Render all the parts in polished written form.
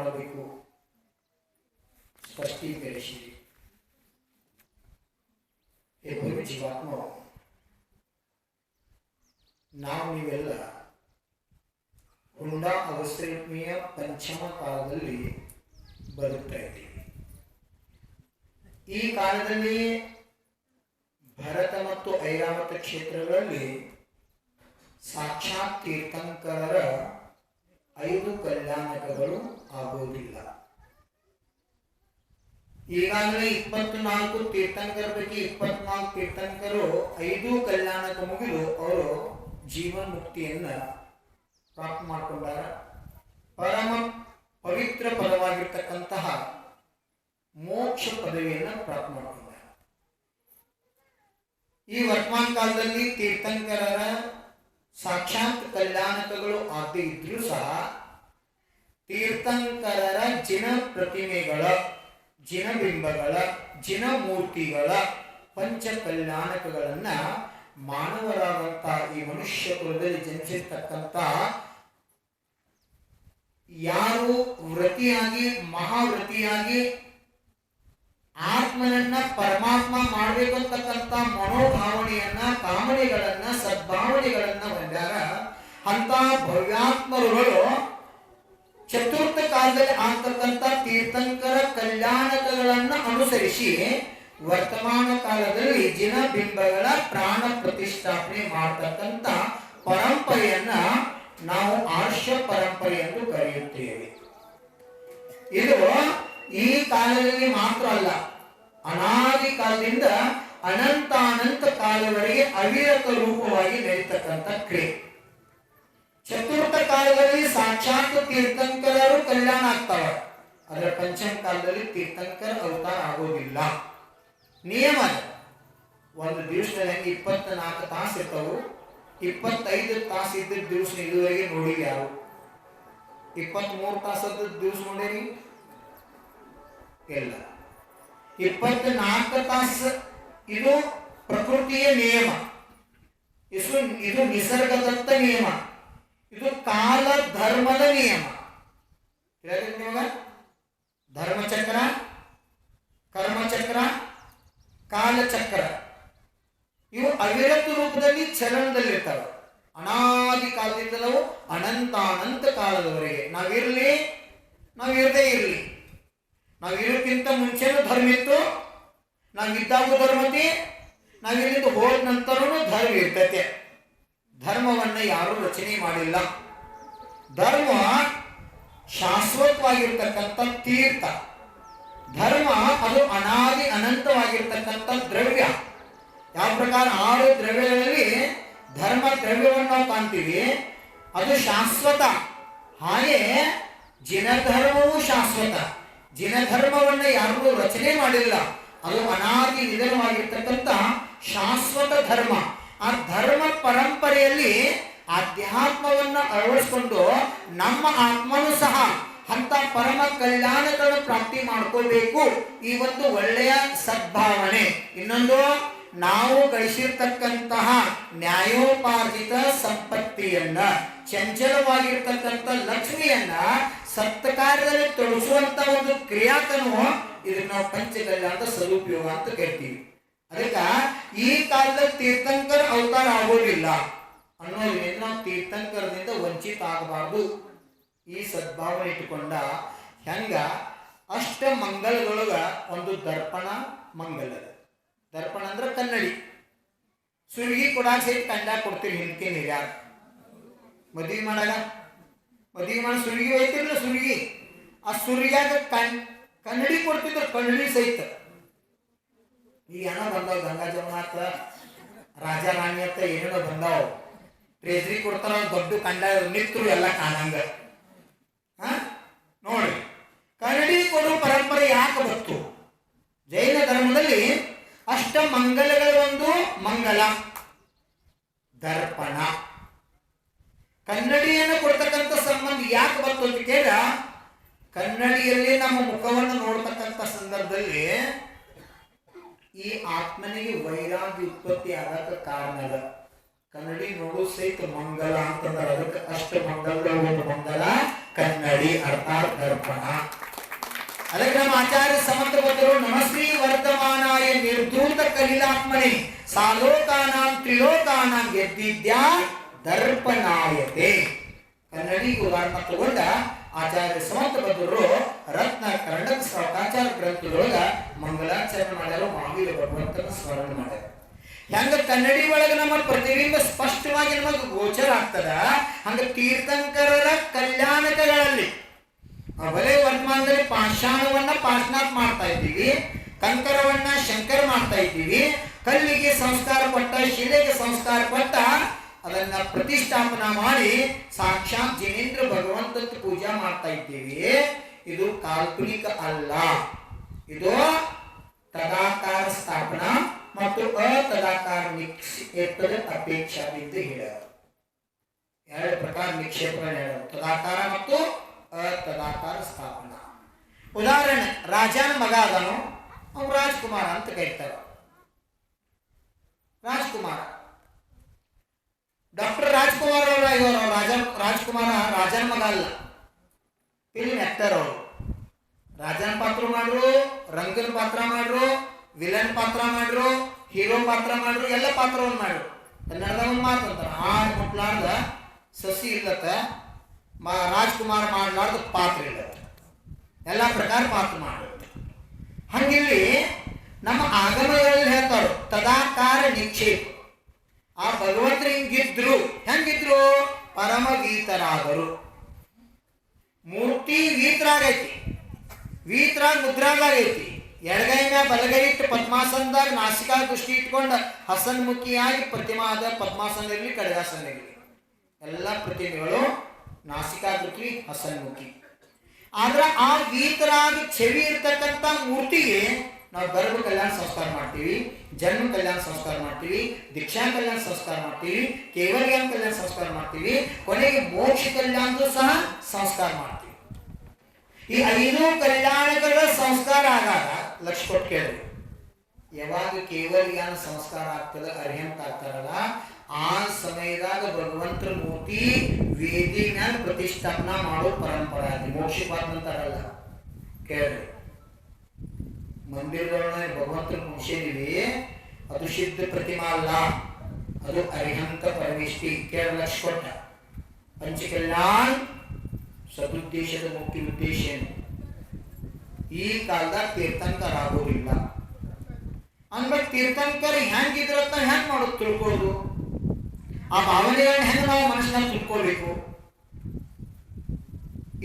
ಮಾಡಬೇಕು ಸ್ಪಷ್ಟೀಕರಿಸಿರಿ. ಜೀವಾತ್ಮ, ನಾವು ನೀವೆಲ್ಲ ಹುಂಡ ಅವಶ್ರಮೀಯ ಪಂಚಮ ಕಾಲದಲ್ಲಿ ಬರುತ್ತಾ ಇದ್ದೀವಿ. ಈ ಕಾಲದಲ್ಲಿ ಭರತ ಮತ್ತು ಐರಾವತ ಕ್ಷೇತ್ರಗಳಲ್ಲಿ ಸಾಕ್ಷಾತ್ ತೀರ್ಥಂಕರರ 5 ಕಲ್ಯಾಣಕಗಳು ಆಗುವುದಿಲ್ಲ. ಈಗಾಗಲೇ 24 ತೀರ್ಥಂಕರ ಪೈಕಿ 24 ತೀರ್ಥಂಕರು 5 ಕಲ್ಯಾಣಕ ಮುಗಿದು ಅವರು ಜೀವನ್ ಮುಕ್ತಿಯನ್ನ ಪ್ರಾಪ್ತ ಮಾಡಿಕೊಂಡಾರ. ಪರಮ ಪವಿತ್ರ ಪದವಾಗಿರ್ತಕ್ಕಂತಹ ಮೋಕ್ಷ ಪದವಿಯನ್ನು ಪ್ರಾಪ್ತ ಮಾಡಿಕೊಂಡಾರ. ಈ ವರ್ತಮಾನ ಕಾಲದಲ್ಲಿ ತೀರ್ಥಂಕರರ ಸಾಕ್ಷಾತ್ ಕಲ್ಯಾಣಕಗಳು ಆಗದೆ ಇದ್ರೂ ಸಹ ತೀರ್ಥಂಕರರ ಜಿನ ಪ್ರತಿಮೆಗಳ, ಜಿನಬಿಂಬಗಳ, ಜಿನ ಮೂರ್ತಿಗಳ ಪಂಚ ಕಲ್ಯಾಣಕಗಳನ್ನ ಮಾನವರಾದಂಥ ಈ ಮನುಷ್ಯ ಕುಲದಲ್ಲಿ ಜನಿಸಿರ್ತಕ್ಕಂಥ ಯಾರು ವ್ರತಿಯಾಗಿ ಮಹಾವ್ರತಿಯಾಗಿ ಆತ್ಮನನ್ನ ಪರಮಾತ್ಮ ಮಾಡಬೇಕು ಅಂತಕ್ಕಂಥ ಮನೋಭಾವನೆಯನ್ನ, ಕಾಮನೆಗಳನ್ನ, ಸದ್ಭಾವನೆಗಳನ್ನ ಹೊಂದಾರ ಅಂತ ಭವ್ಯಾತ್ಮರುಗಳು ಚತುರ್ಥ ಕಾಲದಲ್ಲಿ ಆಗ್ತಕ್ಕಂಥ ತೀರ್ಥಂಕರ ಕಲ್ಯಾಣಕಗಳನ್ನ ಅನುಸರಿಸಿ ವರ್ತಮಾನ ಕಾಲದಲ್ಲಿ ಜಿನ ಬಿಂಬಗಳ ಪ್ರಾಣ ಪ್ರತಿಷ್ಠಾಪನೆ ಮಾಡತಕ್ಕಂಥ ಪರಂಪರೆಯನ್ನ ನಾವು ಆರ್ಷ ಪರಂಪರೆ ಎಂದು ಕರೆಯುತ್ತೇವೆ. ಇದು ಈ ಕಾಲದಲ್ಲಿ ಮಾತ್ರ ಅಲ್ಲ, ಅನಾದಿ ಕಾಲದಿಂದ ಅನಂತ ಕಾಲವರೆಗೆ ಅವಿರತ ರೂಪವಾಗಿ ನಡೀತಕ್ಕಂಥ ಕ್ರಿಯೆ. ಚತುರ್ಥ ಕಾಲದಲ್ಲಿ ಸಾಕ್ಷಾತ್ ತೀರ್ಥಂಕರರು ಕಲ್ಯಾಣ ಆಗ್ತಾವ, ಅದರ ಪಂಚಮ ಕಾಲದಲ್ಲಿ ತೀರ್ಥಂಕರ ಅವತಾರ ಆಗೋದಿಲ್ಲ. ನಿಯಮ ಒಂದು ದಿವಸದಲ್ಲಿ 24 ತಾಸು ಇರ್ತಾವು. 25 ತಾಸು ಇದ್ದ ದಿವಸ ಇದುವರೆಗೆ ನೋಡಿರಿ ಯಾರು? 23 ತಾಸದ ದಿವಸ ನೋಡಿರಿ ಇಲ್ಲ. 24 ತಾಸು ಇದು ಪ್ರಕೃತಿಯ ನಿಯಮ, ಇದು ನಿಸರ್ಗದತ್ತ ನಿಯಮ, ಇದು ಕಾಲ ಧರ್ಮದ ನಿಯಮ. ಧರ್ಮಚಕ್ರ, ಕರ್ಮಚಕ್ರ, ಕಾಲಚಕ್ರ ಇವು ಅವಿರತ ರೂಪದಲ್ಲಿ ಚಲನದಲ್ಲಿರ್ತವೆ. ಅನಾದಿ ಕಾಲದಿಂದಲೂ ಅನಂತ ಕಾಲದವರೆಗೆ ನಾವಿರಲಿ, ನಾವಿರದೇ ಇರಲಿ, ನಾವಿರೋಕ್ಕಿಂತ ಮುಂಚೆನೂ ಧರ್ಮ ಇತ್ತು, ನಾವಿದ್ದಾಗೂ ಧರ್ಮತಿ, ನಾವಿಲ್ಲಿಂದ ಹೋದ ನಂತರನೂ ಧರ್ಮ ಇರ್ತೈತೆ. ಧರ್ಮವನ್ನು ಯಾರೂ ರಚನೆ ಮಾಡಿಲ್ಲ. ಧರ್ಮ ಶಾಶ್ವತವಾಗಿರ್ತಕ್ಕಂಥ ತೀರ್ಥ. ಧರ್ಮ ಅದು ಅನಾದಿ ಅನಂತವಾಗಿರ್ತಕ್ಕಂಥ ದ್ರವ್ಯ. ಯಾವ ಪ್ರಕಾರ 6 ದ್ರವ್ಯಗಳಲ್ಲಿ ಧರ್ಮ ದ್ರವ್ಯವನ್ನು ನಾವು ಕಾಣ್ತೀವಿ, ಅದು ಶಾಶ್ವತ. ಹಾಗೆ ಜಿನಧರ್ಮವೂ ಶಾಶ್ವತ. ಜಿನಧರ್ಮವನ್ನು ಯಾರೂ ರಚನೆ ಮಾಡಿಲ್ಲ, ಅದು ಅನಾದಿ ನಿಧನವಾಗಿರ್ತಕ್ಕಂಥ ಶಾಶ್ವತ ಧರ್ಮ. ಆ ಧರ್ಮ ಪರಂಪರೆಯಲ್ಲಿ ಆಧ್ಯಾತ್ಮವನ್ನು ಅಳವಡಿಸಿಕೊಂಡು ನಮ್ಮ ಆತ್ಮನೂ ಸಹ ಅಂತ ಪರಮ ಕಲ್ಯಾಣಗಳನ್ನು ಪ್ರಾಪ್ತಿ ಮಾಡ್ಕೋಬೇಕು. ಈ ಒಂದು ಒಳ್ಳೆಯ ಸದ್ಭಾವನೆ. ಇನ್ನೊಂದು, ನಾವು ಗಳಿಸಿರ್ತಕ್ಕಂತಹ ನ್ಯಾಯೋಪಾರ್ಜಿತ ಸಂಪತ್ತಿಯನ್ನ, ಚಂಚಲವಾಗಿರ್ತಕ್ಕಂಥ ಲಕ್ಷ್ಮಿಯನ್ನ ಸತ್ಕಾರ್ಯದಲ್ಲಿ ತೊಡಗಿಸುವಂತ ಒಂದು ಕ್ರಿಯಾಕನು ಇದನ್ನ ನಾವು ಪಂಚಕಲ್ಯಾಣದ ಸದುಪಯೋಗ ಅಂತ ಕರಿತೀವಿ. ಅದಕ್ಕೆ ಈ ಕಾಲದಲ್ಲಿ ತೀರ್ಥಂಕರ ಅವತಾರ ಆಗೋದಿಲ್ಲ ಅನ್ನೋದ್ರಿಂದ ನಾವು ತೀರ್ಥಂಕರದಿಂದ ವಂಚಿತ ಆಗಬಾರ್ದು. ಈ ಸದ್ಭಾವನೆ ಇಟ್ಟುಕೊಂಡ ಹೆಂಗ ಅಷ್ಟ ಮಂಗಲದೊಳಗ ಒಂದು ದರ್ಪಣ ಮಂಗಲ. ದರ್ಪಣ ಅಂದ್ರೆ ಕನ್ನಡಿ. ಸುರ್ಗಿ ಕೊಡಾಕ ಸಹಿತ ಕಂಡಾಗ ಕೊಡ್ತೀರಿ, ಹಿಂದಕ್ಕೆ ಯಾರು ಮದ್ವಿ ಮಾಡಾಗ ಮದ್ವಿ ಮಾಡಿ ಸುರ್ಗಿ ಹೋಯ್ತಿರಲ್ಲ, ಸುರ್ಗಿ ಆ ಸುರ್ಗಿಯಾಗ ಕನ್ನಡಿ ಕೊಡ್ತಿದ್ರು, ಕನ್ನಡಿ ಸಹಿತ. ಈಗ ಏನೋ ಬಂದಾವ, ಗಂಗಾ ಜಮುನಾಥ, ರಾಜ ರಾಣಿ ಅಂತ ಏನೇನೋ ಬಂದಾವ. ಟ್ರೇಜರಿ ಕೊಡ್ತಾರ, ದೊಡ್ಡ ಕಂಡ ನಿತ್ರು ಎಲ್ಲ ಕಾಣಂಗ. ನೋಡಿ, ಕನ್ನಡಿ ಕೊಡುವ ಪರಂಪರೆ ಯಾಕೆ ಬಂತು? ಜೈನ ಧರ್ಮದಲ್ಲಿ ಅಷ್ಟ ಮಂಗಲಗಳ ಒಂದು ಮಂಗಲ ದರ್ಪಣ. ಕನ್ನಡಿಯನ್ನು ಕೊಡ್ತಕ್ಕಂಥ ಸಂಬಂಧ ಯಾಕೆ ಬಂತು ಅಂತ ಕೇಳ, ಕನ್ನಡಿಯಲ್ಲಿ ನಮ್ಮ ಮುಖವನ್ನು ನೋಡ್ತಕ್ಕಂಥ ಸಂದರ್ಭದಲ್ಲಿ ಈ ಆತ್ಮನಿಗೆ ವೈರಾಗ್ಯ ಉತ್ಪತ್ತಿ ಆಗಕ್ಕೆ ಕಾರಣ ಅದ. ಕನ್ನಡಿ ನೋಡು ಸಹಿತ ಮಂಗಲ ಅಂತಂದ್ರೆ ಅದಕ್ಕೆ ಅಷ್ಟ ಮಂಗಲದ ಒಂದು ಮಂಗಲ ಕನ್ನಡಿ ಅರ್ಥಾತ್ ದರ್ಪಣ. ಅದಕ್ಕೆ ನಮ್ಮ ಆಚಾರ್ಯ ಸಮಂತ ಬದ್ಧರು ನಮಶ್ರೀ ವರ್ಧಮಾನಾಯ ನಿರ್ಧೂತ ಕಲಿಲಾತ್ಮನೆ ಸಾಲೋಕಾನಾಂ ತ್ರಿಲೋಕಾನಾಂ ಗೆದ್ದಿದ್ಯಾ ದರ್ಪಣಾಯತೆ. ಕನ್ನಡಿ ಉದಾಹರಣೆ ತಗೊಂಡ ಆಚಾರ್ಯ ಸಮಂತ ಬದ್ಧರು ರತ್ನ ಕರ್ಣಕ ಶ್ಲೋಕಾಚಾರ ಗ್ರಂಥದೊಳಗ ಮಂಗಲಾಚರಣೆ ಮಾಡ್ಯಾರ, ಮಹಾವೀರ ಭಗವಂತನ ಸ್ಮರಣೆ ಮಾಡ್ಯಾರ. ಹೆಂಗ ಕನ್ನಡಿ ಒಳಗೆ ನಮ್ಮ ಪ್ರತಿಬಿಂಬ ಸ್ಪಷ್ಟವಾಗಿ ನಮಗೆ ಗೋಚರ ಆಗ್ತದ, ಹಂಗ ತೀರ್ಥಂಕರರ ಕಲ್ಯಾಣಕಗಳಲ್ಲಿ ಅವಲೇ ವರ್ತಮಾನದಲ್ಲಿ ಪಾಷಾಣವನ್ನ ಪಾಷಾಣಾತ್ ಮಾಡ್ತಾ ಇದ್ದೀವಿ, ಕಂಕರವನ್ನ ಶಂಕರ ಮಾಡ್ತಾ ಇದ್ದೀವಿ, ಕಲ್ಲಿಗೆ ಸಂಸ್ಕಾರ ಕೊಟ್ಟ, ಶಿಲೆಗೆ ಸಂಸ್ಕಾರ ಕೊಟ್ಟ ಅದನ್ನ ಪ್ರತಿಷ್ಠಾಪನಾ ಮಾಡಿ ಸಾಕ್ಷಾತ್ ಜಿನೇಂದ್ರ ಭಗವಂತ ಪೂಜಾ ಮಾಡ್ತಾ ಇದ್ದೀವಿ. ಇದು ಕಾಲ್ಪನಿಕ ಅಲ್ಲ, ಇದು ತದಾಕಾರ ಸ್ಥಾಪನಾ ಮತ್ತು ಅತದಾಕಾರ ನಿಕ್ಷೇಪದ ಅಪೇಕ್ಷಾವಿದ್ದು ಹೇಳ ಎರಡು ಪ್ರಕಾರ ನಿಕ್ಷೇಪಗಳು ಹೇಳ, ತದಾಕಾರ ಮತ್ತು ಅತದಾಕಾರ ಸ್ಥಾಪನಾ. ಉದಾಹರಣೆ, ರಾಜನ ಮಗ ಅದನು, ಅವ್ನು ರಾಜ್ಕುಮಾರ ಅಂತ ಕರೀತಾರೆ. ರಾಜ್ಕುಮಾರ ಡಾಕ್ಟರ್ ರಾಜ್ಕುಮಾರ್ ಅವರ ಇವರು ರಾಜ್ಕುಮಾರ ರಾಜನ ಮಗ ಅಲ್ಲ, ಫಿಲ್ಮ್ ಆಕ್ಟರ್ ಅವರು. ರಾಜನ ಪಾತ್ರ ಮಾಡ್ರು, ರಂಗನ ಪಾತ್ರ ಮಾಡ್ರು, ವಿಲನ್ ಪಾತ್ರ ಮಾಡ್ರು, ಹೀರೋ ಪಾತ್ರ ಮಾಡ್ರು, ಎಲ್ಲ ಪಾತ್ರವನ್ನು ಮಾಡ್ರು. ಕನ್ನಡದಾಗ ಒಂದು ಮಾತು ಅಂತಾರೆ, ಹಾಡು ಮುಟ್ಲಾರ್ದ ಸಸಿ ಇಲ್ಲತ್ತ, ರಾಜ್ಕುಮಾರ್ ಮಾಡ್ಲಾರ್ದ ಪಾತ್ರ ಇಲ್ಲತ್ತ, ಎಲ್ಲ ಪ್ರಕಾರ ಪಾತ್ರ ಮಾಡ್ರು. ಹಂಗಿಲ್ಲಿ ನಮ್ಮ ಆಗಮಗಳಲ್ಲಿ ಹೇಳ್ತಾರು ತದಾಕಾರ ನಿಕ್ಷೇಪ. ಆ ಭಗವಂತರು ಹಿಂಗಿದ್ರು, ಹೆಂಗಿದ್ರು? ಪರಮಗೀತರಾದರು. ಮೂರ್ತಿ ವೀತರಾಗೈತಿ, ವೀತರಾಗ ಮುದ್ರಾಗೈತಿ, ಎಡಗೈ ಮ್ಯಾಗ ಬಲಗೈ ಇಟ್ಟು ಪದ್ಮಾಸನದಾಗ ನಾಸಿಕಾ ದೃಷ್ಟಿ ಇಟ್ಕೊಂಡು ಹಸನ್ಮುಖಿಯಾಗಿ ಪ್ರತಿಮಾ ಅದ. ಪದ್ಮಾಸನ ಇರಲಿ, ಕಡಗಾಸನ ಇರಲಿ, ಎಲ್ಲ ಪ್ರತಿಮೆಗಳು ನಾಸಿಕಾ ದೃಷ್ಟಿ ಹಸನ್ಮುಖಿ. ಆದ್ರೆ ಆ ವೀತರಾಗಿ ಚೆವಿ ಇರ್ತಕ್ಕಂಥ ಮೂರ್ತಿಗೆ ನಾವು ಗರ್ಭ ಕಲ್ಯಾಣ ಸಂಸ್ಕಾರ ಮಾಡ್ತೀವಿ, ಜನ್ಮ ಕಲ್ಯಾಣ ಸಂಸ್ಕಾರ ಮಾಡ್ತೀವಿ, ದೀಕ್ಷಾ ಕಲ್ಯಾಣ ಸಂಸ್ಕಾರ ಮಾಡ್ತೀವಿ, ಕೇವಲ್ಯಾಣ ಕಲ್ಯಾಣ ಸಂಸ್ಕಾರ ಮಾಡ್ತೀವಿ, ಕೊನೆಗೆ ಮೋಕ್ಷ ಕಲ್ಯಾಣದ ಸಹ ಸಂಸ್ಕಾರ ಮಾಡ್ತೀವಿ. ಈ 5 ಕಲ್ಯಾಣಗಳ ಸಂಸ್ಕಾರ ಆಗಾಗ ಲಕ್ಷ ಕೊಟ್ಟು ಕೇಳಿ, ಯಾವಾಗ ಕೇವಲ್ಯಾಣ ಸಂಸ್ಕಾರ ಆಗ್ತದೆ, ಅರ್ಹಂತ ಆಗ್ತಾರಲ್ಲ, ಆ ಸಮಯದಾಗ ಭಗವಂತರ ಮೂರ್ತಿ ವೇದಿ ಮ್ಯಾಲ ಪ್ರತಿಷ್ಠಾಪನಾ ಮಾಡೋ ಪರಂಪರೆ ಆಗಿ ಮೋಕ್ಷ ಅಂತಾರಲ್ಲ ಕೇಳಿ. ಮಂದಿರಗಳನ್ನ ಭಗವಂತನ ಮುಗಿಸಿದೀವಿ, ಅದು ಸಿದ್ಧ ಪ್ರತಿಮಾ ಅಲ್ಲ, ಅದು ಅರಿಹಂತ ಪರಮೇಷ್ಠಿ. ಕೇಳ ಲಕ್ಷ ಕೊಟ್ಟ ಪಂಚಕಲ್ಯಾಣ ಸದುದ್ದೇಶದ ಮುಖ್ಯ ಉದ್ದೇಶ ಏನು? ಈ ಕಾಲದಾಗ ತೀರ್ಥಂಕರ ಆಗೋದಿಲ್ಲ ಅಂದ್ಬಿಟ್ಟು ತೀರ್ಥಂಕರ ಹೆಂಗಿದ್ರತ್ತ ಹೆಂಗ್ ಮಾಡೋದು ತಿಳ್ಕೊಳ್ಳೋದು? ಆ ಭಾವನೆಗಳನ್ನ ಹೆಂಗ್ ನಾವು ಮನಸ್ಸಿನಾಗ ತಿಳ್ಕೊಳ್ಬೇಕು?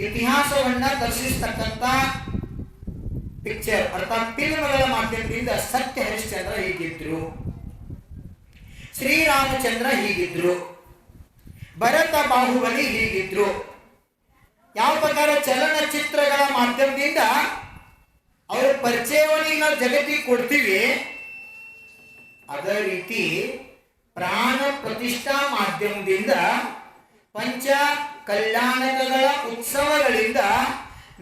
ಇತಿಹಾಸವನ್ನ ದರ್ಶಿಸ್ತಕ್ಕಂಥ ಪಿಕ್ಚರ್ ಅರ್ಥಾತ್ ಫಿಲ್ಮ್ಗಳ ಮಾಧ್ಯಮದಿಂದ ಸತ್ಯ ಹರಿಶ್ಚಂದ್ರ ಹೀಗಿದ್ರು, ಶ್ರೀರಾಮಚಂದ್ರ ಹೀಗಿದ್ರು, ಭರತ ಬಾಹುಬಲಿ ಹೀಗಿದ್ರು. ಯಾವ ಪ್ರಕಾರ ಚಲನಚಿತ್ರಗಳ ಮಾಧ್ಯಮದಿಂದ ಅವರ ಪರಿಚಯವನ್ನು ನಾವು ಜಗತ್ತಿಗೆ ಕೊಡ್ತೀವಿ, ಅದೇ ರೀತಿ ಪ್ರಾಣ ಪ್ರತಿಷ್ಠಾ ಮಾಧ್ಯಮದಿಂದ ಪಂಚ ಕಲ್ಯಾಣಕಗಳ ಉತ್ಸವಗಳಿಂದ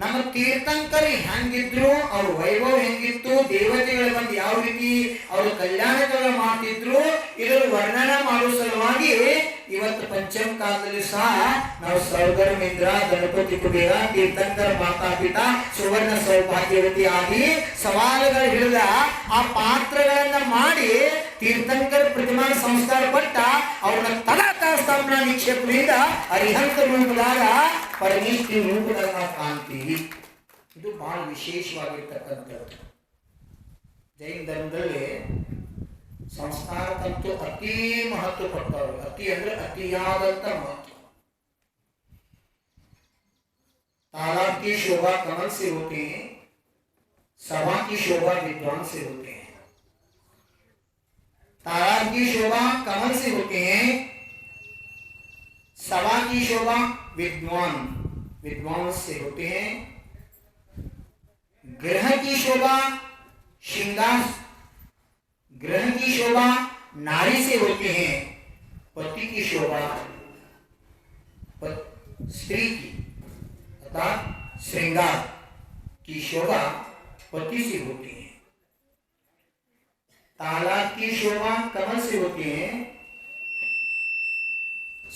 ನಮ್ಮ ತೀರ್ಥಂಕರು ಹೆಂಗಿದ್ರು, ಅವ್ರ ವೈಭವ ಹೆಂಗಿತ್ತು, ದೇವತೆಗಳು ಬಂದು ಯಾವ ರೀತಿ ಅವರು ಕಲ್ಯಾಣಗಳು ಮಾಡ್ತಿದ್ರು, ಇದರ ವರ್ಣನೆ ಮಾಡುವ ಸಲುವಾಗಿ ಇವತ್ತು ಪಂಚಮ ಕಾಲದಲ್ಲಿ ಸಹ ನಾವು ಸೌಗರಮಿಂದ್ರ, ಗಣಪತಿ ಕುಬೇರ, ತೀರ್ಥಂಕರ ಮಾತಾಪೀಠ, ಸುವರ್ಣ ಸೌಭಾಗ್ಯವತಿ ಆಗಿ ಸವಾಲುಗಳು ಹಿಡಿದ ಆ ಪಾತ್ರಗಳನ್ನ ಮಾಡಿ ತೀರ್ಥಂಕರ ಪ್ರತಿಮಾ ಸಂಸ್ಕಾರ ಕೊಟ್ಟ ಅವ್ರನ್ನ ತಲಾಕಾರ ಸ್ಥಾಪನಾ ನಿಕ್ಷೇಪದಿಂದ ಅರಿಹಂತ ರೂಪದಾಗ ಪರಮೇಶ್ವರಿ ರೂಪದಾಗ ನಾವು ಕಾಣ್ತೀವಿ. ಇದು ಬಹಳ ವಿಶೇಷವಾಗಿರ್ತಕ್ಕಂಥದ್ದು. ಜೈನ ಧರ್ಮದಲ್ಲಿ ಸಂಸ್ಕಾರಕ್ಕಂತೂ ಅತಿ ಮಹತ್ವ ಕೊಡ್ತಾರೆ. ಅತಿ ಅಂದ್ರೆ ಅತಿಯಾದಂತ ಮಹತ್ವ. तालाब की शोभा कमल से होते हैं, सभा की शोभा विद्वान से होते हैं. तालाब की शोभा कमल से होते हैं, सभा की शोभा विद्वान से होते हैं. ग्रह की शोभा श्रृंगार, ग्रह की शोभा नारी से होती है. पति की शोभा स्त्री की अर्थात श्रृंगार की शोभा पति से होती है. तालाब की शोभा कमल से होती है,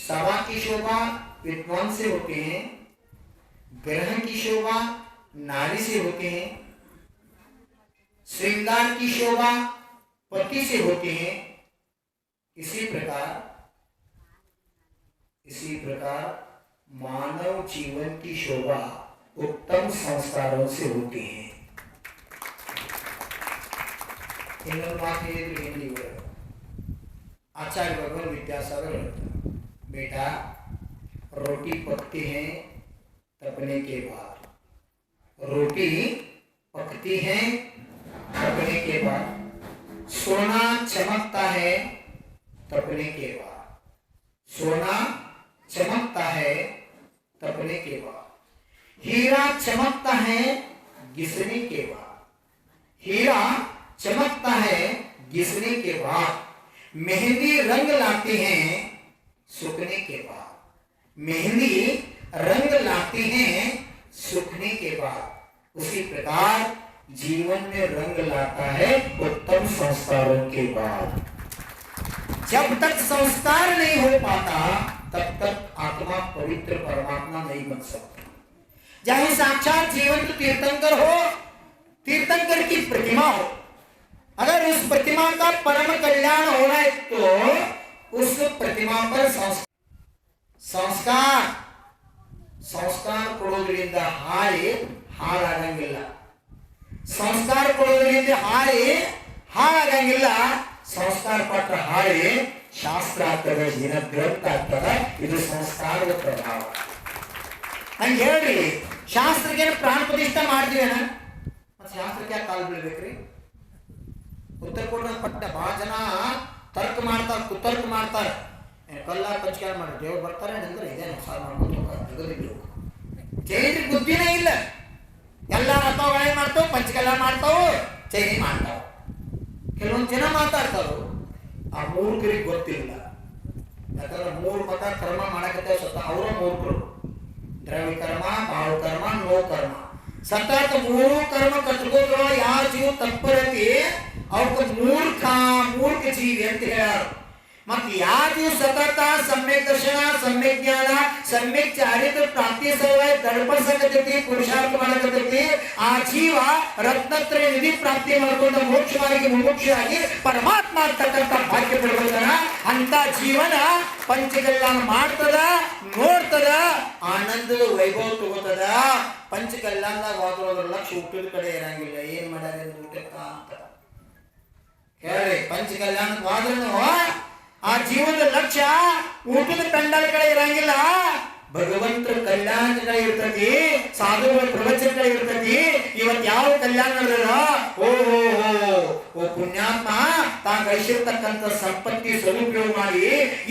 सभा की शोभा विद्वान से होते हैं, ग्रह की शोभा नारी से होते हैं, श्रृंगार की शोभा पति से होते हैं। इसी प्रकार मानव जीवन की शोभा उत्तम संस्कारों से होती है। आचार्य भगवान विद्यासागर, बेटा रोटी पकती है तपने के बाद, रोटी पकती है तपने के बाद, सोना चमकता है तपने के बाद, सोना चमकता है तपने के बाद, हीरा चमकता है घिसने के बाद, हीरा चमकता है घिसने के बाद, मेहंदी रंग लाती हैं सूखने के बाद, मेहंदी रंग लाती हैं सूखने के बाद। उसी प्रकार जीवन में रंग लाता है उत्तम संस्कारों के बाद। जब तक संस्कार नहीं हो पाता तब तक आत्मा पवित्र परमात्मा नहीं बन सकता। चाहे साक्षात जीवंत तीर्थंकर हो, तीर्थंकर की प्रतिमा हो, अगर उस प्रतिमा का परम कल्याण हो रहा है तो उस प्रतिमा पर ಸಂಸ್ಕಾರ ಕೊಡೋದ್ರಿಂದ ಹಾಳಾಗಂಗಿಲ್ಲ, ಸಂಸ್ಕಾರ ಕೊಡೋದ್ರಿಂದ ಹಾಳಾಗಂಗಿಲ್ಲ, ಸಂಸ್ಕಾರ ಪಟ್ಟ ಹಾಳಿ ಶಾಸ್ತ್ರ ಆಗ್ತದೆ, ದಿನ ಗ್ರಂಥ ಆಗ್ತದೆ. ಇದು ಸಂಸ್ಕಾರದ ಪ್ರಭಾವ. ನಂಗೆ ಹೇಳ್ರಿ, ಶಾಸ್ತ್ರಕ್ಕೆ ಪ್ರಾಣ ಪ್ರತಿಷ್ಠೆ ಮಾಡ್ತೀವೇನ? ಮತ್ತೆ ಶಾಸ್ತ್ರಕ್ಕೆ ಯಾಕೆ ಕಾಲು ಬೀಳ್ಬೇಕ್ರಿ? ಉತ್ತರ ಕೊಟ್ಟ ಪಟ್ಟ ಬಹಳ ಜನ ತರ್ಕ ಮಾಡ್ತಾರೆ, ಕುತರ್ಕ ಮಾಡ್ತಾರೆ. ಕಲ್ಲ ಪಂಚಕಾಲ ಮಾಡಿ ದೇವ್ರು ಬರ್ತಾರೆ ಅಂದ್ರೆ ಇದೇನು ಸಾರು ಮಾಡ್ಕೊಂಡು ಜೈನಿಗೆ ಬುದ್ಧಿನೇ ಇಲ್ಲ. ಎಲ್ಲ ರಥಗಳೇ ಮಾಡ್ತಾವ, ಪಂಚಕಲ್ಲ ಮಾಡ್ತಾವು, ಚೈನಿ ಮಾಡ್ತಾವ. ಕೆಲವೊಂದು ಜನ ಮಾತಾಡ್ತಾರು, ಆ ಮೂರ್ಖರಿಗೆ ಗೊತ್ತಿಲ್ಲ. ಯಾಕಂದ್ರೆ ಮೂರು ಮತ ಕರ್ಮ ಮಾಡಕತ್ತೆ ಸ್ವತಃ ಅವರ ಮೂರ್ಖರು. ದ್ರವ್ಯ ಕರ್ಮ, ಬಾಳು ಕರ್ಮ, ನೋ ಕರ್ಮ. ಸತತ ಮೂರು ಕರ್ಮ ಕಟ್ಕೋದ್ರ ಯಾವ ಜೀವ ತಪ್ಪರತಿ ಅವಕ್ಕೆ ಮೂರ್ಖ ಜೀವಿ ಅಂತ ಹೇಳ್ಯಾರ. ಮತ್ತೆ ಯಾರು ಸತತ ಸಮ್ಯಕ್ ದರ್ಶನ, ಸಮ್ಯಕ್ ಜ್ಞಾನ, ಸಮ್ಯಕ್ ಚಾರಿತ್ರ ಪ್ರಾಪ್ತಿ ಸಲುವಾಗಿ ತಡಪಡಿಸಕತ್ತೈತಿ, ಪುರುಷಾರ್ಥ ಮಾಡಕತ್ತೈತಿ, ಆ ಜೀವ ರತ್ನತ್ರಯ ನಿಧಿ ಪ್ರಾಪ್ತಿ ಮಾಡಿಕೊಂಡ ಮೋಕ್ಷವಾಗಿ ಮುಮುಕ್ಷಾಗಿ ಪರಮಾತ್ಮ ಅಂತಕ್ಕಂಥ ಭಾಗ್ಯ ಪಡ್ಕೊಳ್ತಾನ. ಅಂತ ಜೀವನ ಪಂಚಕಲ್ಯಾಣ ಮಾಡ್ತದ, ನೋಡ್ತದ, ಆನಂದದ ವೈಭವ ತಗೋತದ. ಪಂಚಕಲ್ಯಾಣದಾಗ ಹೋದ್ರ ಲಕ್ಷ ಊಟದ ಕಡೆ ಇರಂಗಿಲ್ಲ. ಏನ್ ಮಾಡ್ಯಾರ ಊಟಕ್ಕ ಅಂತ ಹೇಳಿ ಪಂಚಕಲ್ಯಾಣಕ್ಕೆ ಹೋದ್ರೂ ಆ ಜೀವನದ ಲಕ್ಷ್ಯ ಊಟದ ಪೆಂಡಾಲ ಕಡೆ ಇರಂಗಿಲ್ಲ. ಭಗವಂತರ ಕಲ್ಯಾಣ ಕಡೆ ಇರ್ತತಿ, ಸಾಧುಗಳ ಪ್ರವಚನ ಇರ್ತತಿ. ಇವತ್ತು ಯಾವ ಕಲ್ಯಾಣ ನಡೆದ? ಓ ಪುಣ್ಯಾತ್ಮ ತಾ ಗಳಿಸಿರ್ತಕ್ಕಂಥ ಸಂಪತ್ತಿ ಸದುಪಯೋಗ ಮಾಡಿ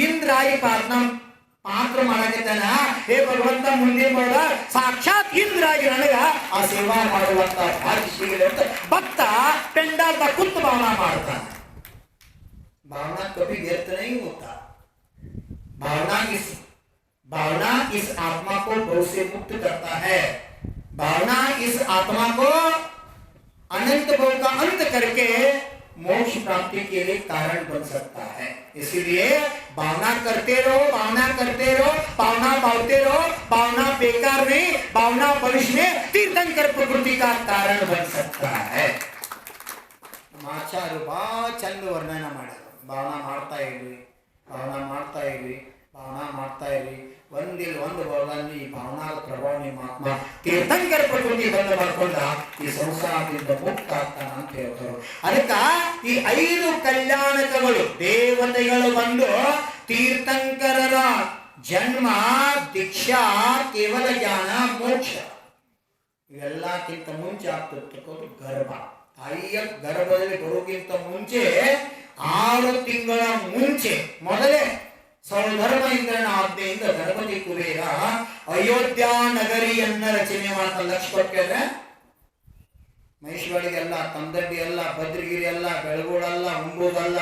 ಇಂದ್ರಾಗಿ ಪಾತ್ರ ಮಾಡಕತ್ತಾನ. ಹೇ ಭಗವಂತ, ಮುಂದೆ ಮಾಡ ಸಾಕ್ಷಾತ್ ಇಂದ್ರಾಗಿ ನನಗ ಆ ಸೇವಾ ಮಾಡುವಂತ ಭಾಗ್ಯ ಸಿಗಲಿ ಅಂತ ಭಕ್ತ ಪೆಂಡಾಲ್ದ ಕುತ್ತು ಭಾವನಾ ಮಾಡ್ತಾನೆ. भावना कभी व्यर्थ नहीं होता. भावना इस आत्मा को भव से मुक्त करता है. भावना इस आत्मा को अनंत भव का अंत करके मोक्ष प्राप्ति के लिए कारण बन सकता है. इसीलिए भावना करते रहो, भावना करते रहो, भावना बांटते रहो. भावना बेकार नहीं, भावना भविष्य में तीर्थंकर प्रकृति का कारण बन सकता है. ಆಚಾರ್ಯರು ಬಹಳ ಚಂದ ವರ್ಣನ ಮಾಡ್ಯಾರ. ಭಾವನಾ ಮಾಡ್ತಾ ಇರ್ರಿ, ಭಾವನಾ ಮಾಡ್ತಾ ಇರ್ರಿ, ಭಾವನಾ ಮಾಡ್ತಾ ಇರ್ರಿ. ಒಂದಿಲ್ಲ ಒಂದು ಭಾವದಲ್ಲಿ ಈ ಭಾವನಾದ ಪ್ರಭಾವ ನಿಮ್ಮ ಆತ್ಮ ತೀರ್ಥಂಕರ ಪ್ರಕೃತಿ ಬಂದ ಮಾಡ್ಕೊಂಡ ಈ ಸಂಸಾರದಿಂದ ಮುಕ್ತ ಆಗ್ತಾನ ಅಂತ ಹೇಳ್ತಾರೆ. ಅದಕ್ಕ ಈ 5 ಕಲ್ಯಾಣಕಗಳು ದೇವತೆಗಳು ಬಂದು ತೀರ್ಥಂಕರರ ಜನ್ಮ, ದೀಕ್ಷಾ, ಕೇವಲ ಜ್ಞಾನ, ಮೋಕ್ಷ ಇವೆಲ್ಲಕ್ಕಿಂತ ಮುಂಚೆ ಆಗ್ತಿರ್ತಕ್ಕಂಥ ಗರ್ಭ. ತಾಯಿಯ ಗರ್ಭದಲ್ಲಿ ಬರೋಕ್ಕಿಂತ ಮುಂಚೆ 6 ತಿಂಗಳ ಮುಂಚೆ ಮೊದಲೇ ಸರ್ವಧರ್ಮ ಇಂದ್ರನ ಆಜ್ಞೆಯಿಂದ ಗಣಪತಿ ಕುಬೇರ ಅಯೋಧ್ಯ ನಗರಿಯನ್ನ ರಚನೆ ಮಾಡ್ತಾ. ಲಕ್ಷ ಕೊಟ್ಟರೆ ಮಹೇಶ್ವರಿಗೆ ಅಲ್ಲ, ತಮ್ಮದಡ್ಡಿ ಅಲ್ಲ, ಭದ್ರಗಿರಿ ಅಲ್ಲ, ಬೆಳಗೋಳಲ್ಲ, ಮುಂಗೋದಲ್ಲ,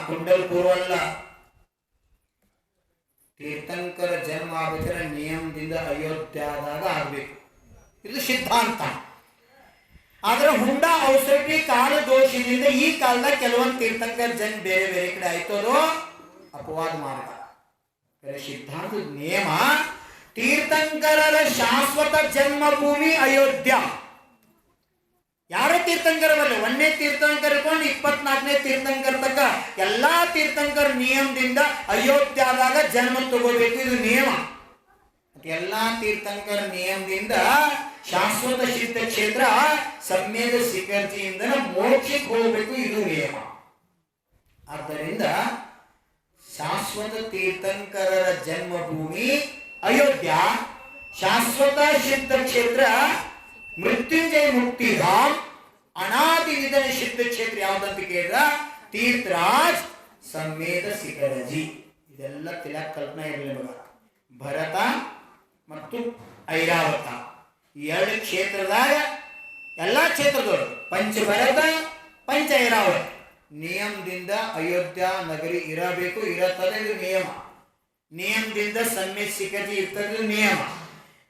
ಕುಂಡಲ್ಪುರ ಅಲ್ಲ. ತೀರ್ಥಂಕರ ಜನ್ಮ ಆಗ್ಬೇಕಾದ್ರೆ ನಿಯಮದಿಂದ ಅಯೋಧ್ಯದಾಗ ಆಗ್ಬೇಕು. ಇದು ಸಿದ್ಧಾಂತ. ಆದ್ರೆ ಹುಂಡ ಔಷಧಿ ಕಾಲ ದೋಷದಿಂದ ಈ ಕಾಲದಾಗ ಕೆಲವೊಂದು ತೀರ್ಥಂಕರ ಜನ ಬೇರೆ ಬೇರೆ ಕಡೆ ಆಯ್ತದೋ ಅಪವಾದ ಮಾರ್ಗ. ಸಿದ್ಧಾಂತದ ನಿಯಮ, ತೀರ್ಥಂಕರರ ಶಾಶ್ವತ ಜನ್ಮಭೂಮಿ ಅಯೋಧ್ಯ. ಯಾರೋ ತೀರ್ಥಂಕರವಲ್ಲ, 1ನೇ ತೀರ್ಥಂಕರಕೊಂಡು 24ನೇ ತೀರ್ಥಂಕರ ತಕ್ಕ ಎಲ್ಲಾ ತೀರ್ಥಂಕರ ನಿಯಮದಿಂದ ಅಯೋಧ್ಯದಾಗ ಜನ್ಮ ತಗೋಬೇಕು, ಇದು ನಿಯಮ. ಎಲ್ಲಾ ತೀರ್ಥಂಕರ ನಿಯಮದಿಂದ ಶಾಶ್ವತ ಸಿದ್ಧ ಕ್ಷೇತ್ರ ಸಮ್ಮೇದ ಶಿಖರ್ಜಿಯಿಂದ ಮೋಕ್ಷಕ್ಕೆ ಹೋಗಬೇಕು, ಇದು ನಿಯಮ. ಆದ್ದರಿಂದ ಶಾಶ್ವತ ತೀರ್ಥಂಕರರ ಜನ್ಮಭೂಮಿ ಅಯೋಧ್ಯ, ಶಾಶ್ವತ ಸಿದ್ಧ ಕ್ಷೇತ್ರ ಮೃತ್ಯುಂಜಯ ಮುಕ್ತಿಧಾಮ್, ಅನಾದಿ ನಿಧನ ಸಿದ್ಧ ಕ್ಷೇತ್ರ ಯಾವ್ದಂತ ಕೇಳಿದ್ರ ತೀರ್ಥರಾಜ್ ಸಮ್ಮೇದ ಶಿಖರಜಿ. ಇದೆಲ್ಲ ತಿಲಕ್ ಕಲ್ಪನಾ ಇರಲಿಲ್ಲ. ಭರತ ಮತ್ತು ಐರಾವತ ಈ 2 ಕ್ಷೇತ್ರದಾಗ ಎಲ್ಲ ಕ್ಷೇತ್ರದವರು ಪಂಚಭರತ ಪಂಚ ಐರಾವತ ನಿಯಮದಿಂದ ಅಯೋಧ್ಯ ನಗರಿ ಇರಬೇಕು, ಇರತ್ತದೆ, ಇದು ನಿಯಮ. ನಿಯಮದಿಂದ ಸಮ್ಮೇದ ಶಿಖರಜಿ ಇರ್ತದೆ, ನಿಯಮ.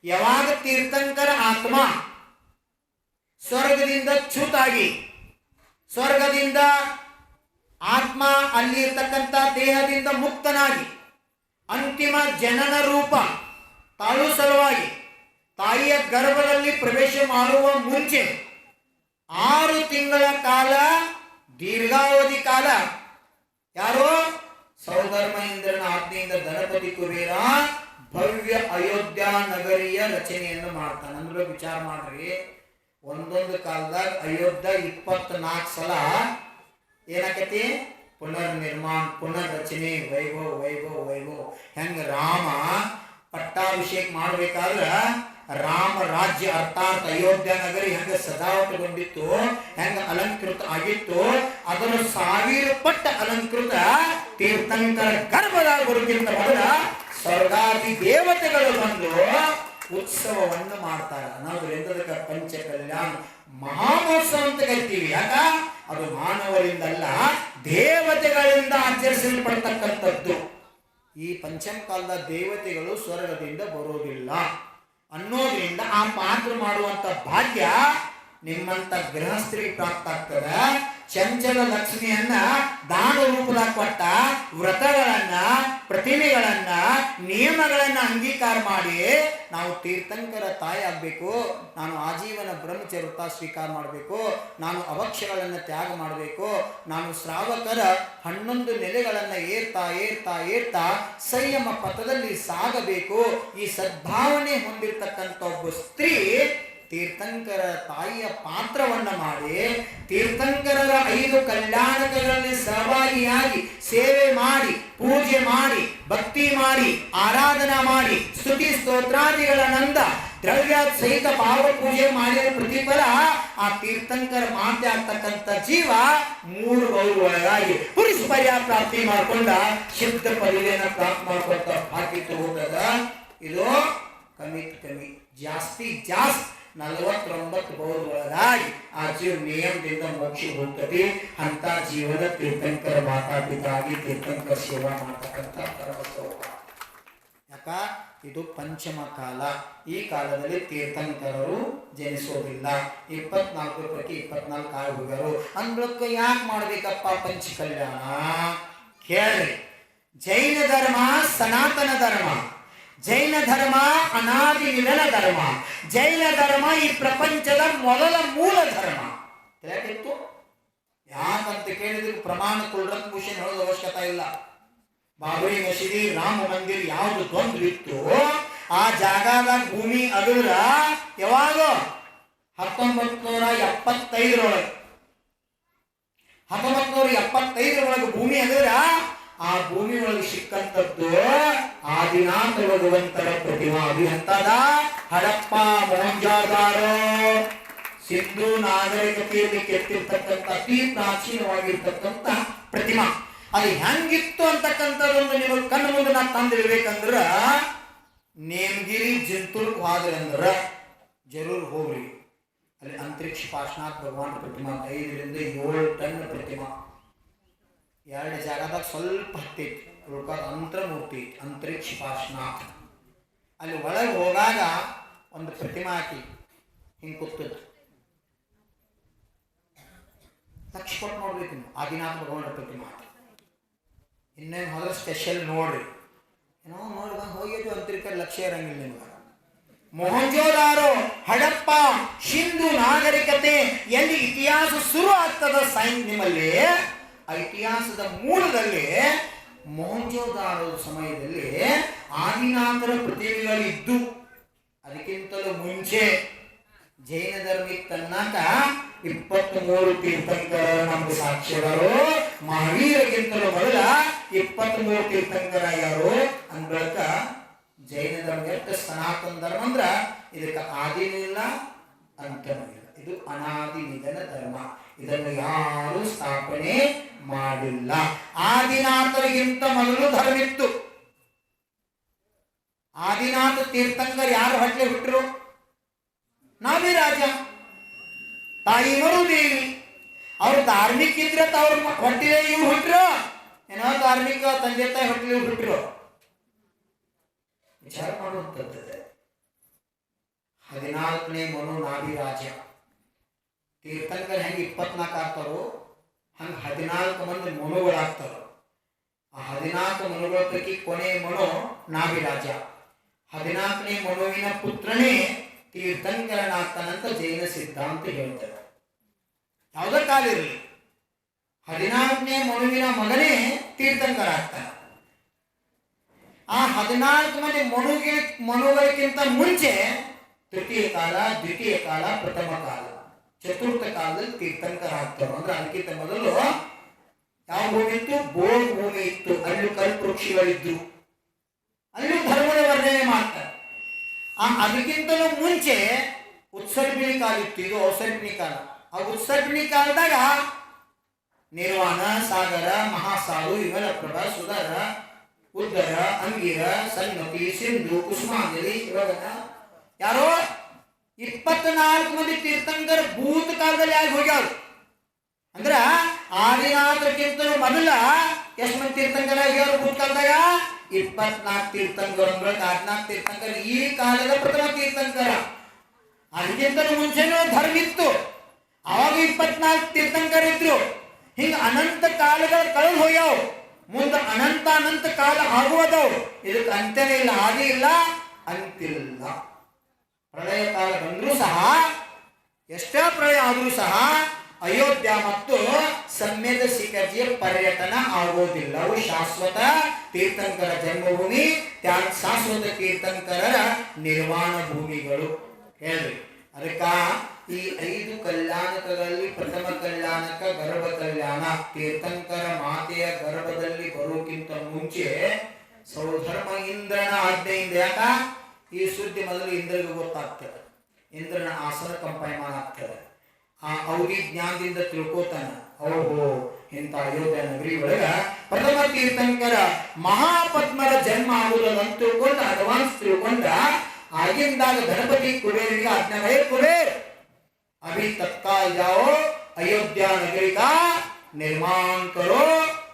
ಯಾವಾಗ ತೀರ್ಥಂಕರ ಆತ್ಮ ಸ್ವರ್ಗದಿಂದ ಚ್ಯುತಾಗಿ, ಸ್ವರ್ಗದಿಂದ ಆತ್ಮ ಅಲ್ಲಿ ಇರ್ತಕ್ಕಂಥ ದೇಹದಿಂದ ಮುಕ್ತನಾಗಿ ಅಂತಿಮ ಜನನ ರೂಪ ತಾಳು ಸಲುವಾಗಿ ತಾಯಿಯ ಗರ್ಭದಲ್ಲಿ ಪ್ರವೇಶ ಮಾಡುವ ಮುಂಚೆ 6 ತಿಂಗಳ ಕಾಲ, ದೀರ್ಘಾವಧಿ ಕಾಲ, ಯಾರೋ ಸೌಧರ್ಮ ಇಂದ್ರನ ಆಜ್ಞೆಯಿಂದ ಗಣಪತಿ ಕುಬೇರ ಭವ್ಯ ಅಯೋಧ್ಯ ನಗರಿಯ ರಚನೆಯನ್ನು ಮಾಡ್ತಾನೆ. ಅಂದ್ರೆ ವಿಚಾರ ಮಾಡ್ರಿ, ಒಂದೊಂದು ಕಾಲದಾಗ ಅಯೋಧ್ಯ 24 ಸಲ ಏನಾಕತಿ ಪುನರ್ ನಿರ್ಮಾಣ, ಪುನರ್ ರಚನೆ, ವೈಭವ ವೈಭವ ವೈಭವ. ಹೆಂಗ ರಾಮ ಪಟ್ಟಾಭಿಷೇಕ ಮಾಡ್ಬೇಕಾದ್ರ ರಾಮ ರಾಜ್ಯ ಅರ್ಥಾತ್ ಅಯೋಧ್ಯ ನಗರಿ ಹೆಂಗ ಸಜಾವಟಗೊಂಡಿತ್ತು, ಹೆಂಗ ಅಲಂಕೃತ ಆಗಿತ್ತು, ಅದರ 1000 ಪಟ್ಟ ಅಲಂಕೃತ ತೀರ್ಥಂಕರ ಗರ್ಭದಾಗ ಬರುವುದಕ್ಕಿಂತ ಮೊದಲ ಸ್ವರ್ಗಾದಿ ದೇವತೆಗಳು ಬಂದು ಉತ್ಸವವನ್ನು ಮಾಡ್ತಾರೆ. ನಾವು ಎಂದದಕ್ಕ ಪಂಚ ಕಲ್ಯಾಣ ಮಹಾಮಹೋತ್ಸವ ಅಂತ ಕರಿತೀವಿ. ಯಾಕ? ಅದು ಮಾನವರಿಂದಲ್ಲ, ದೇವತೆಗಳಿಂದ ಆಚರಿಸಲ್ಪಡ್ತಕ್ಕಂಥದ್ದು. ಈ ಪಂಚಮ ಕಾಲದ ದೇವತೆಗಳು ಸ್ವರ್ಗದಿಂದ ಬರೋದಿಲ್ಲ ಅನ್ನೋದ್ರಿಂದ ಆ ಪಾತ್ರ ಮಾಡುವಂತ ಭಾಗ್ಯ ನಿಮ್ಮಂತ ಗೃಹಸ್ಥರಿಗೆ ಪ್ರಾಪ್ತ ಆಗ್ತದೆ. ಚಂಚಲ ಲಕ್ಷ್ಮಿಯನ್ನ ದಾನ ರೂಪದಾಗ ಕೊಟ್ಟ ವ್ರತಗಳನ್ನ, ಪ್ರತಿಮೆಗಳನ್ನ, ನಿಯಮಗಳನ್ನ ಅಂಗೀಕಾರ ಮಾಡಿ ನಾವು ತೀರ್ಥಂಕರ ತಾಯಿ ಆಗ್ಬೇಕು, ನಾನು ಆಜೀವನ ಬ್ರಹ್ಮಚರ್ಯ ಸ್ವೀಕಾರ ಮಾಡಬೇಕು, ನಾನು ಅವಕ್ಷಗಳನ್ನು ತ್ಯಾಗ ಮಾಡಬೇಕು, ನಾನು ಶ್ರಾವಕರ 11 ನೆಲೆಗಳನ್ನು ಏರ್ತಾ ಏರ್ತಾ ಏರ್ತಾ ಸಂಯಮ ಪಥದಲ್ಲಿ ಸಾಗಬೇಕು. ಈ ಸದ್ಭಾವನೆ ಹೊಂದಿರತಕ್ಕಂಥ ಒಬ್ಬ ಸ್ತ್ರೀ ತೀರ್ಥಂಕರ ತಾಯಿಯ ಪಾತ್ರವನ್ನ ಮಾಡಿ ತೀರ್ಥಂಕರರ 5 ಕಲ್ಯಾಣಕಗಳಲ್ಲಿ ಸಹಭಾಗಿಯಾಗಿ ಸೇವೆ ಮಾಡಿ, ಪೂಜೆ ಮಾಡಿ, ಭಕ್ತಿ ಮಾಡಿ, ಆರಾಧನಾ ಮಾಡಿ, ಸ್ತುತಿ ಸ್ತೋತ್ರಾದಿಗಳ ನಂದ ದ್ರವ್ಯ ಸಹಿತ ಭಾವ ಪೂಜೆ ಮಾಡಿದ ಪ್ರತಿಫಲ ಆ ತೀರ್ಥಂಕರ ಮಾತೆ ಆಗ್ತಕ್ಕಂಥ ಜೀವ 3 ಗೌರವವಾಗಿ ಪುರುಷ ಪರ್ಯಾಯ ಪ್ರಾಪ್ತಿ ಮಾಡ್ಕೊಂಡ ಸಿದ್ಧ ಪದವಿಯನ್ನು ಪ್ರಾಪ್ತಿ ಮಾಡ್ಕೊಂತ ಭಾಗ್ಯ ತಗೋತದ. ಇದು ಕಮ್ಮಿ ಜಾಸ್ತಿ 49 ಗೌರವಗಳಾಗಿ ಆ ಜೀವ ನಿಯಮದಿಂದ ಮೋಕ್ಷ ಹೋಗ್ತದೆ. ಅಂತ ಜೀವನ ತೀರ್ಥಂಕರ ಮಾತಾಪಿತಾಗಿ ತೀರ್ಥಂಕರ ಸೇವಾ ಮಾಡ್ತಕ್ಕಂಥ ಪರಮಸೌಭಾಗ್ಯ. ಯಾಕ? ಇದು ಪಂಚಮ ಕಾಲ. ಈ ಕಾಲದಲ್ಲಿ ತೀರ್ಥಂಕರರು ಜನಿಸೋದಿಲ್ಲ. 24 ಪೈಕಿ 24 ಆಗಿ ಹೋಗ್ಯಾರು. ಅಂದ್ರಕ್ಕ ಯಾಕೆ ಮಾಡ್ಬೇಕಪ್ಪ ಪಂಚ ಕಲ್ಯಾಣ? ಕೇಳ್ರಿ, ಜೈನ ಧರ್ಮ ಸನಾತನ ಧರ್ಮ, ಜೈನ ಧರ್ಮ ಅನಾದಿ ನಿಧನ ಧರ್ಮ, ಜೈನ ಧರ್ಮ ಈ ಪ್ರಪಂಚದ ಮೊದಲ ಮೂಲ ಧರ್ಮ. ಯಾಕಿತ್ತು? ಯಾಕಂತ ಕೇಳಿದ್ರೆ ಪ್ರಮಾಣ ಕುಲ್ರತ್ ಭೂಷಣ್ ಹೇಳೋದು ಅವಶ್ಯಕತೆ ಇಲ್ಲ. ಬಾಬರಿ ಮಸೀದಿ, ರಾಮ ಮಂದಿರ ಯಾವ್ದು ದ್ವಂದ್ವ ಇತ್ತು ಆ ಜಾಗದಾಗ ಭೂಮಿ ಅಗರ ಯಾವಾಗ 1975 1975 ಭೂಮಿ ಅಗರ ಆ ಭೂಮಿ ಒಳಗೆ ಸಿಕ್ಕಂತದ್ದು ಆದಿನಾಥ ಭಗವಂತರ ಪ್ರತಿಮಾ. ಅದು ಎಂತದ? ಹಡಪ್ಪ ಮೊಹಂಜೋದಾರೋ ಸಿಂಧು ನಾಗರಿಕತೆಯಲ್ಲಿ ಕೆತ್ತಿರ್ತಕ್ಕಂಥ ಅತಿ ಪ್ರಾಚೀನವಾಗಿರ್ತಕ್ಕಂಥ ಪ್ರತಿಮಾ. ಅದು ಹೆಂಗಿತ್ತು ಅಂತಕ್ಕಂಥದ್ದೊಂದು ನೀವು ಕಣ್ಣು ಮುಂದೆ ನಾವು ತಂದಿರ್ಬೇಕಂದ್ರ ನೇಮಗಿರಿ ಜಿಂತೂರ್ಗೆ ಹೋದ್ರಂದ್ರ ಜರೂರ್ ಹೋಗ್ರಿ. ಅಲ್ಲಿ ಅಂತರಿಕ್ಷ ಪಾರ್ಶ್ವನಾಥ್ ಭಗವಾನ್ ಪ್ರತಿಮಾ 5 ರಿಂದ 7 ಟನ್ ಪ್ರತಿಮಾ. 2 ಜಾಗದಾಗ ಸ್ವಲ್ಪ ಹತ್ತೈತಿ, ಅಂತರ್ಮೂರ್ತಿ ಅಂತರಿಕ್ಷ ಪಾರ್ಶ್ವನಾಥ್. ಅಲ್ಲಿ ಒಳಗೆ ಹೋಗಾಗ ಒಂದು ಪ್ರತಿಮಾ ಹಾಕಿ ಹಿಂಗೆ ಕೂತದ್ದು. ಲಕ್ಷ ಕೊಟ್ಟು ನೋಡ್ಬೇಕು ನೀವು, ಆದಿನಾಥ ಭಗವಾನ್ ಪ್ರತಿಮಾ. ಇನ್ನೇನು ಹೋದ್ರೆ ಸ್ಪೆಷಲ್ ನೋಡ್ರಿ, ಏನೋ ನೋಡಿ ಹೋಗಿದ್ದು ಅಂತಿರ್ಕ ಲಕ್ಷ್ಯ ಇರಂಗಿಲ್ಲ ನಿಮ್ಗೆ. ಮೊಹಂಜೋದಾರೋ, ಹಡಪ್ಪ, ಸಿಂಧು ನಾಗರಿಕತೆ ಎಲ್ಲಿ ಇತಿಹಾಸ ಶುರು ಆಗ್ತದ ನಿಮ್ಮಲ್ಲಿ, ಆ ಇತಿಹಾಸದ ಮೂಲದಲ್ಲಿ ಮೊಹಂಜೋದಾರೋ ಸಮಯದಲ್ಲಿ ಆದಿನಾಥರ ಪ್ರತಿಮೆಗಳಿದ್ದು, ಅದಕ್ಕಿಂತಲೂ ಮುಂಚೆ ಜೈನ ಧರ್ಮಕ್ಕೆ ತನ್ನಕ 23 ತೀರ್ಥಂಕರ ನಮ್ಗೆ ಸಾಕ್ಷ್ಯರು. ಮಹಾವೀರಕ್ಕಿಂತಲೂ ಮೊದಲ 23 ತೀರ್ಥಂಕರ ಯಾರು ಅಂದ್ರಕ ಜೈನ ಧರ್ಮ ಎಷ್ಟು ಸನಾತನ ಧರ್ಮ ಅಂದ್ರ ಇದಕ್ಕೆ ಆದಿನೂ ಇಲ್ಲ ಅಂತನೂ ಇಲ್ಲ. ಇದು ಅನಾದಿ ನಿಧನ ಧರ್ಮ. ಇದನ್ನು ಯಾರು ಸ್ಥಾಪನೆ ಮಾಡಿಲ್ಲ. ಆದಿನಾಥರಿಗಿಂತ ಮೊದಲು ಧರ್ಮ ಇತ್ತು. ಆದಿನಾಥ ತೀರ್ಥಂಕರ್ ಯಾರು ಹೊಟ್ಟೆ ಹುಟ್ಟರು? ನಾಭಿರಾಜ, ತಾಯಿ ಮರುದೇವಿ. ಅವ್ರು ಧಾರ್ಮಿಕ ಇದ್ರೆ ಅವ್ರ ಹೊಟ್ಟಿಲೆ ಇವ್ರು ಹುಟ್ಟರು, ಏನೋ ಧಾರ್ಮಿಕ ತಂದೆ ತಾಯಿ ಹೊಟ್ಟಿಲೆ ಹುಟ್ಟರು. ವಿಚಾರ ಮಾಡುವಂಥದ್ದು. 14ನೇ ಮನು ನಾಭಿರಾಜ. ತೀರ್ಥಂಕರ್ ಹೆಂಗೆ 24 ಆಗ್ತಾರೋ ಹಂಗೆ 14 ಮಂದಿ ಮನುಗಳಾಗ್ತಾರೋ. ಆ 14 ಮನುಗಳ ಪೈಕಿ ಕೊನೆಯ ಮನು ನಾಭಿರಾಜ. 14ನೇ ಮನುವಿನ ಪುತ್ರನೇ ತೀರ್ಥಂಕರನಾಗ್ತಾನಂತ ಜೈನ ಸಿದ್ಧಾಂತ ಹೇಳ್ತಾರೆ. ಯಾವುದೇ ಕಾಲ ಇರಲಿ, 14ನೇ ಮನುವಿನ ಮಗನೇ ತೀರ್ಥಂಕರ ಆಗ್ತಾನೆ. ಆ 14 ಮಂದಿ ಮನುಗಳಿಗಿಂತ ಮುಂಚೆ ತೃತೀಯ ಕಾಲ, ದ್ವಿತೀಯ ಕಾಲ, ಪ್ರಥಮ ಕಾಲ, ಚತುರ್ಥ ಕಾಲದಲ್ಲಿ ತೀರ್ಥಂಕರ ಆಗ್ತಾರೆ. ಅಂದ್ರೆ ಅದಕ್ಕಿಂತ ಮೊದಲು ಯಾವ ಭೂಮಿ ಇತ್ತು? ಬೋರ್ ಭೂಮಿ ಇತ್ತು. ಅಲ್ಲೂ ಕಲ್ಪವೃಕ್ಷಿಗಳಿದ್ರು, ಅಲ್ಲೂ ಧರ್ಮದ ವರ್ಣನೆ ಮಾಡ್ತಾರೆ. ಅದಕ್ಕಿಂತಲೂ ಮುಂಚೆ ಉತ್ಸರ್ಪಿಣಿ ಕಾಲ ಇತ್ತು. ಇದು ಔಸರ್ಪಿಣಿ ಕಾಲ. ಆ ಉತ್ಸರ್ಪಿಣಿ ಕಾಲದಾಗ ನಿರ್ವಾಣ, ಸಾಗರ, ಮಹಾಸಾಲು, ವಿಮಲಪ್ರಭಾ, ಸುಧರ, ಉದ್ದರ, ಅಂಗಿರ, ಸನ್ಮತಿ, ಸಿಂಧು, ಕುಸುಮಾಂಜಲಿ, ಇವಾಗ ಯಾರೋ 24 ಮಂದಿ ತೀರ್ಥಂಕರ ಭೂತ ಕಾಲದಲ್ಲಿ ಆಗಿ ಹೋಗ್ಯಾರು. ಅಂದ್ರ ಆದಿನಾಥಕ್ಕಿಂತಲೂ ಮೊದಲ ಎಷ್ಟು ಮಂದಿ ತೀರ್ಥಂಕರ ಆಗ್ಯಾರು ಭೂತ ಕಾಲದಾಗ? 24 ತೀರ್ಥಂಕರ. 14 ತೀರ್ಥಂಕರ ಈ ಕಾಲದ ಪ್ರಥಮ ತೀರ್ಥಂಕರ. ಅದಕ್ಕಿಂತಲೂ ಮುಂಚೆನೂ ಧರ್ಮ ಇತ್ತು. ಅವಾಗ 24 ತೀರ್ಥಂಕರ ಇದ್ರು. ಹಿಂಗ ಅನಂತ ಕಾಲಗಳು ಕಳೆದು ಹೋಗ್ಯಾವ. ಮುಂದೆ ಅನಂತ ಕಾಲ ಆಗುವುದವು. ಇದಕ್ಕೆ ಅಂತ್ಯನೇ ಇಲ್ಲ, ಆದಿ ಇಲ್ಲ, ಅಂತಿಲ್ಲ. ಪ್ರಳಯ ಕಾಲ ಬಂದರೂ ಸಹ, ಎಷ್ಟೇ ಪ್ರಳಯ ಆದರೂ ಸಹ ಅಯೋಧ್ಯ ಮತ್ತು ಸಮ್ಯದ ಶಿಖರ್ಜಿಯ ಪರ್ಯಟನ ಆಗೋದಿಲ್ಲ. ಅವು ಶಾಶ್ವತ ತೀರ್ಥಂಕರ ಜನ್ಮಭೂಮಿ, ಶಾಶ್ವತ ತೀರ್ಥಂಕರರ ನಿರ್ವಾಣ ಭೂಮಿಗಳು. ಹೇಳ್ರಿ, ಅದಕ್ಕ ಈ 5 ಕಲ್ಯಾಣಕಗಳಲ್ಲಿ ಪ್ರಥಮ ಕಲ್ಯಾಣಕ ಗರ್ಭ ಕಲ್ಯಾಣ. ತೀರ್ಥಂಕರ ಮಾತೆಯ ಗರ್ಭದಲ್ಲಿ ಬರೋಕ್ಕಿಂತ ಮುಂಚೆ ಸೌಧರ್ಮ ಇಂದ್ರನ ಆಜ್ಞೆಯಿಂದ. ಯಾಕ ಈ ಸುದ್ದಿ ಮೊದಲು ಇಂದ್ರನಿಗೆ ಗೊತ್ತಾಗ್ತದೆ. ಇಂದ್ರನ ಆಸನ ಕಂಪಾಯಮಾನ ಆಗ್ತದೆ. ಆ ಅವಧಿ ಜ್ಞಾನದಿಂದ ತಿಳ್ಕೋತಾನ, ಓಹೋ ಇಂಥ ಅಯೋಧ್ಯ ನಗರಿ ಒಳಗ ಪ್ರಥಮ ತೀರ್ಥಂಕರ ಮಹಾಪದ್ಮರ ಜನ್ಮ ಆಗುವುದನ್ನು ತಿಳ್ಕೊಂಡು ಅಡ್ವಾನ್ಸ್ ತಿಳ್ಕೊಂಡ. ಆಗಿಂದಾಗ ಗಣಪತಿ ಕುಬೇರನಿಗೆ ಆಜ್ಞೆ ಮಾಡಿ, ಕುಬೇರ್ अभी तत्काल जाओ, अयोध्या नगरी का निर्माण करो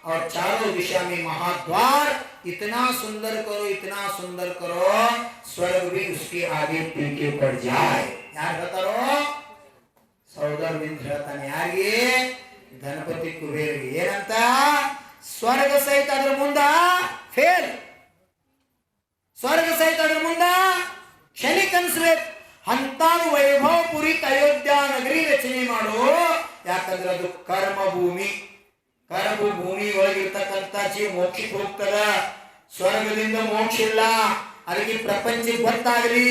और चारों दिशा में महाद्वार इतना सुंदर करो स्वर्ग भी उसके आगे पीछे पड़ जाए. यार बताओ, सौदर बिंद ಹೇಳ್ತಾನೆ ಯಾರಿಗೆ? ಗಣಪತಿ ಕುಬೇರಿಗೆ. ಏನಂತ? ಸ್ವರ್ಗ ಸಹಿತ ಅದರ ಮುಂದ ಫೇಲ್, ಸ್ವರ್ಗ ಸಹಿತ ಅದರ ಮುಂದ ಕ್ಷಣಿಕ ಅನ್ಸ್ಬೇಕು. ಅಂತಾನು ವೈಭವಪುರಿತ ಅಯೋಧ್ಯ ನಗರಿ ರಚನೆ ಮಾಡು. ಯಾಕಂದ್ರೆ ಅದು ಕರ್ಮ ಭೂಮಿ. ಕರ್ಮ ಭೂಮಿ ಒಳಗಿರ್ತಕ್ಕಂಥ ಜೀವ ಮೋಕ್ಷಕ್ಕೆ ಹೋಗ್ತದ. ಸ್ವರ್ಗದಿಂದ ಮೋಕ್ಷ ಇಲ್ಲ. ಅದಕ್ಕೆ ಪ್ರಪಂಚಕ್ಕೆ ಗೊತ್ತಾಗಲಿ,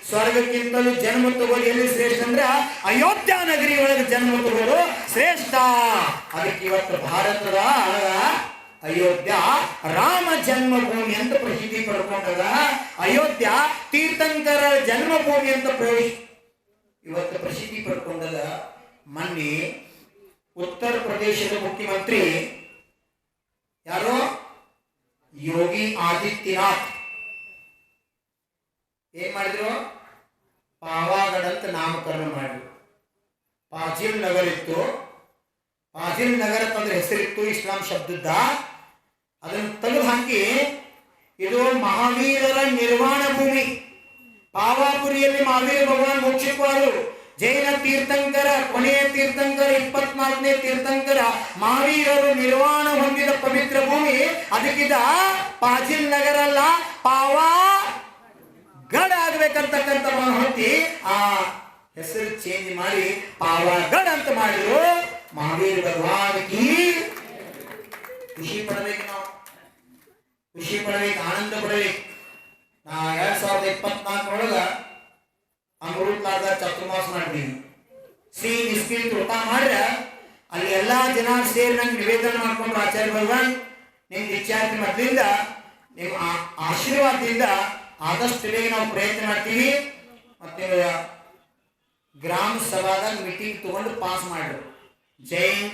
ಸ್ವರ್ಗಕ್ಕಿಂತಲೂ ಜನ್ಮ ತಗೋದು ಎಲ್ಲಿ ಶ್ರೇಷ್ಠ ಅಂದ್ರೆ ಅಯೋಧ್ಯ ನಗರಿ ಒಳಗೆ ಜನ್ಮ ತಗೋದು ಶ್ರೇಷ್ಠ. ಅದಕ್ಕೆ ಇವತ್ತು ಭಾರತದ ಅಯೋಧ್ಯ ರಾಮ ಜನ್ಮಭೂಮಿ ಅಂತ ಪ್ರಸಿದ್ಧಿ ಪಡ್ಕೊಂಡದ. ಅಯೋಧ್ಯ ತೀರ್ಥಂಕರ ಜನ್ಮಭೂಮಿ ಅಂತ ಇವತ್ತು ಪ್ರಸಿದ್ಧಿ ಪಡ್ಕೊಂಡದ. ಮೊನ್ನೆ ಉತ್ತರ ಪ್ರದೇಶದ ಮುಖ್ಯಮಂತ್ರಿ ಯಾರೋ ಯೋಗಿ ಆದಿತ್ಯನಾಥ್ ಏನ್ ಮಾಡಿದ್ರು? ಪಾವಾಗಢ ಅಂತ ನಾಮಕರಣ ಮಾಡಿದ್ರು. ಪಾಜಿಲ್ ನಗರ ಇತ್ತು. ಪಾಜಿಲ್ ನಗರ ಅಂದ್ರೆ ಹೆಸರಿತ್ತು ಇಸ್ಲಾಂ ಶಬ್ದದ. ಅದನ್ನು ತೆಗೆದು ಹಾಕಿ ಇದು ಮಹಾವೀರರ ನಿರ್ವಾಣ ಭೂಮಿ. ಪಾವಾಪುರಿಯಲ್ಲಿ ಮಹಾವೀರ ಭಗವಾನ್ ಮೋಕ್ಷಕ್ಕೆ ಹೋದರು. ಜೈನ ತೀರ್ಥಂಕರ ಕೊನೆಯ ತೀರ್ಥಂಕರ 24ನೇ ತೀರ್ಥಂಕರ ಮಹಾವೀರರು ನಿರ್ವಾಣ ಹೊಂದಿದ ಪವಿತ್ರ ಭೂಮಿ. ಅದಕ್ಕಿದ ಪಾಜಿಲ್ ನಗರ ಅಲ್ಲ, ಪಾವಾಗಢ ಆಗ್ಬೇಕಂತಕ್ಕಂಥ ಹೊತ್ತಿ ಆ ಹೆಸರು ಚೇಂಜ್ ಮಾಡಿ ಪಾವಾಗಢ ಅಂತ ಮಾಡಿದ್ರು. ಮಹಾವೀರ ಭಗವಾನ್ಗೆ ಖುಷಿ ಪಡಬೇಕು, ನಾವು ಖುಷಿ ಪಡಬೇಕು, ಆನಂದ ಪಡಬೇಕು. ನಾ 2024 ಅಮೃತಲಾದ ಚಾತುರ್ಮಾಸ ಮಾಡಿದೀನಿ. ಸಿಹಿ ಬಿಸ್ಕಿಟ್ ಊಟ ಮಾಡ್ರೆ ಅಲ್ಲಿ ಎಲ್ಲಾ ಜನ ಸೇರಿ ನಂಗೆ ನಿವೇದನೆ ಮಾಡ್ಕೊಂಡು, ಆಚಾರ್ಯ ಭಗವಾನ್ ನಿಮ್ ಇಚ್ಛಾರ್ಥ ಮೊದಲಿಂದ ನಿಮ್ಮ ಆಶೀರ್ವಾದದಿಂದ ಆದಷ್ಟು ಬೇಗ ನಾವು ಪ್ರಯತ್ನ ಮಾಡ್ತೀವಿ. ಮತ್ತೆ ಗ್ರಾಮ ಸಭಾದಾಗ ಮೀಟಿಂಗ್ ತಗೊಂಡು ಪಾಸ್ ಮಾಡ್ರು. Jain,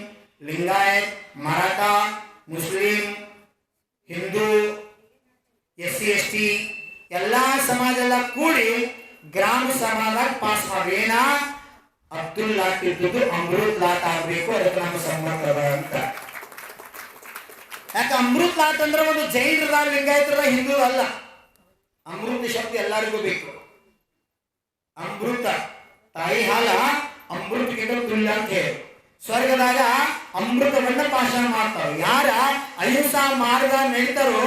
Lingayat, Maratha, Muslim, Hindu, SC ST ಎಲ್ಲಾ ಸಮಾಜ ಎಲ್ಲ ಕೂಡಿ ಗ್ರಾಮ ಸಭಾದಾಗ ಪಾಸ್ ಮಾಡ್ರಿ. ಏನ ಅಬ್ದುಲ್ ಲಾಟ್ ಇದ್ದು ಅಮೃತ್ ಲಾಟ್ ಆಗ್ಬೇಕು, ಅದಕ್ಕೆ ನಮ್ಮ ಸಮ್ಮತ ಅಂತ. ಯಾಕೆ ಅಮೃತ್ ಲಾಟ್ ಅಂದ್ರೆ ಒಂದು ಜೈನರದ, ಲಿಂಗಾಯತರದ, ಹಿಂದೂ ಅಲ್ಲ. ಅಮೃತ ಶಬ್ದ ಎಲ್ಲರಿಗೂ ಬೇಕು. ಅಮೃತ ತಾಯಿ ಹಾಲ ಅಮೃತಕ್ಕಿಂತ ತುಲ್ಯ ಅಂತ ಹೇಳಿ ಸ್ವರ್ಗದಾಗ ಅಮೃತವನ್ನ ಪಾಷಾಣ ಮಾಡ್ತಾರ. ಯಾರ ಅಹಿಂಸಾ ಮಾರ್ಗ ನಡೀತಾರೋ,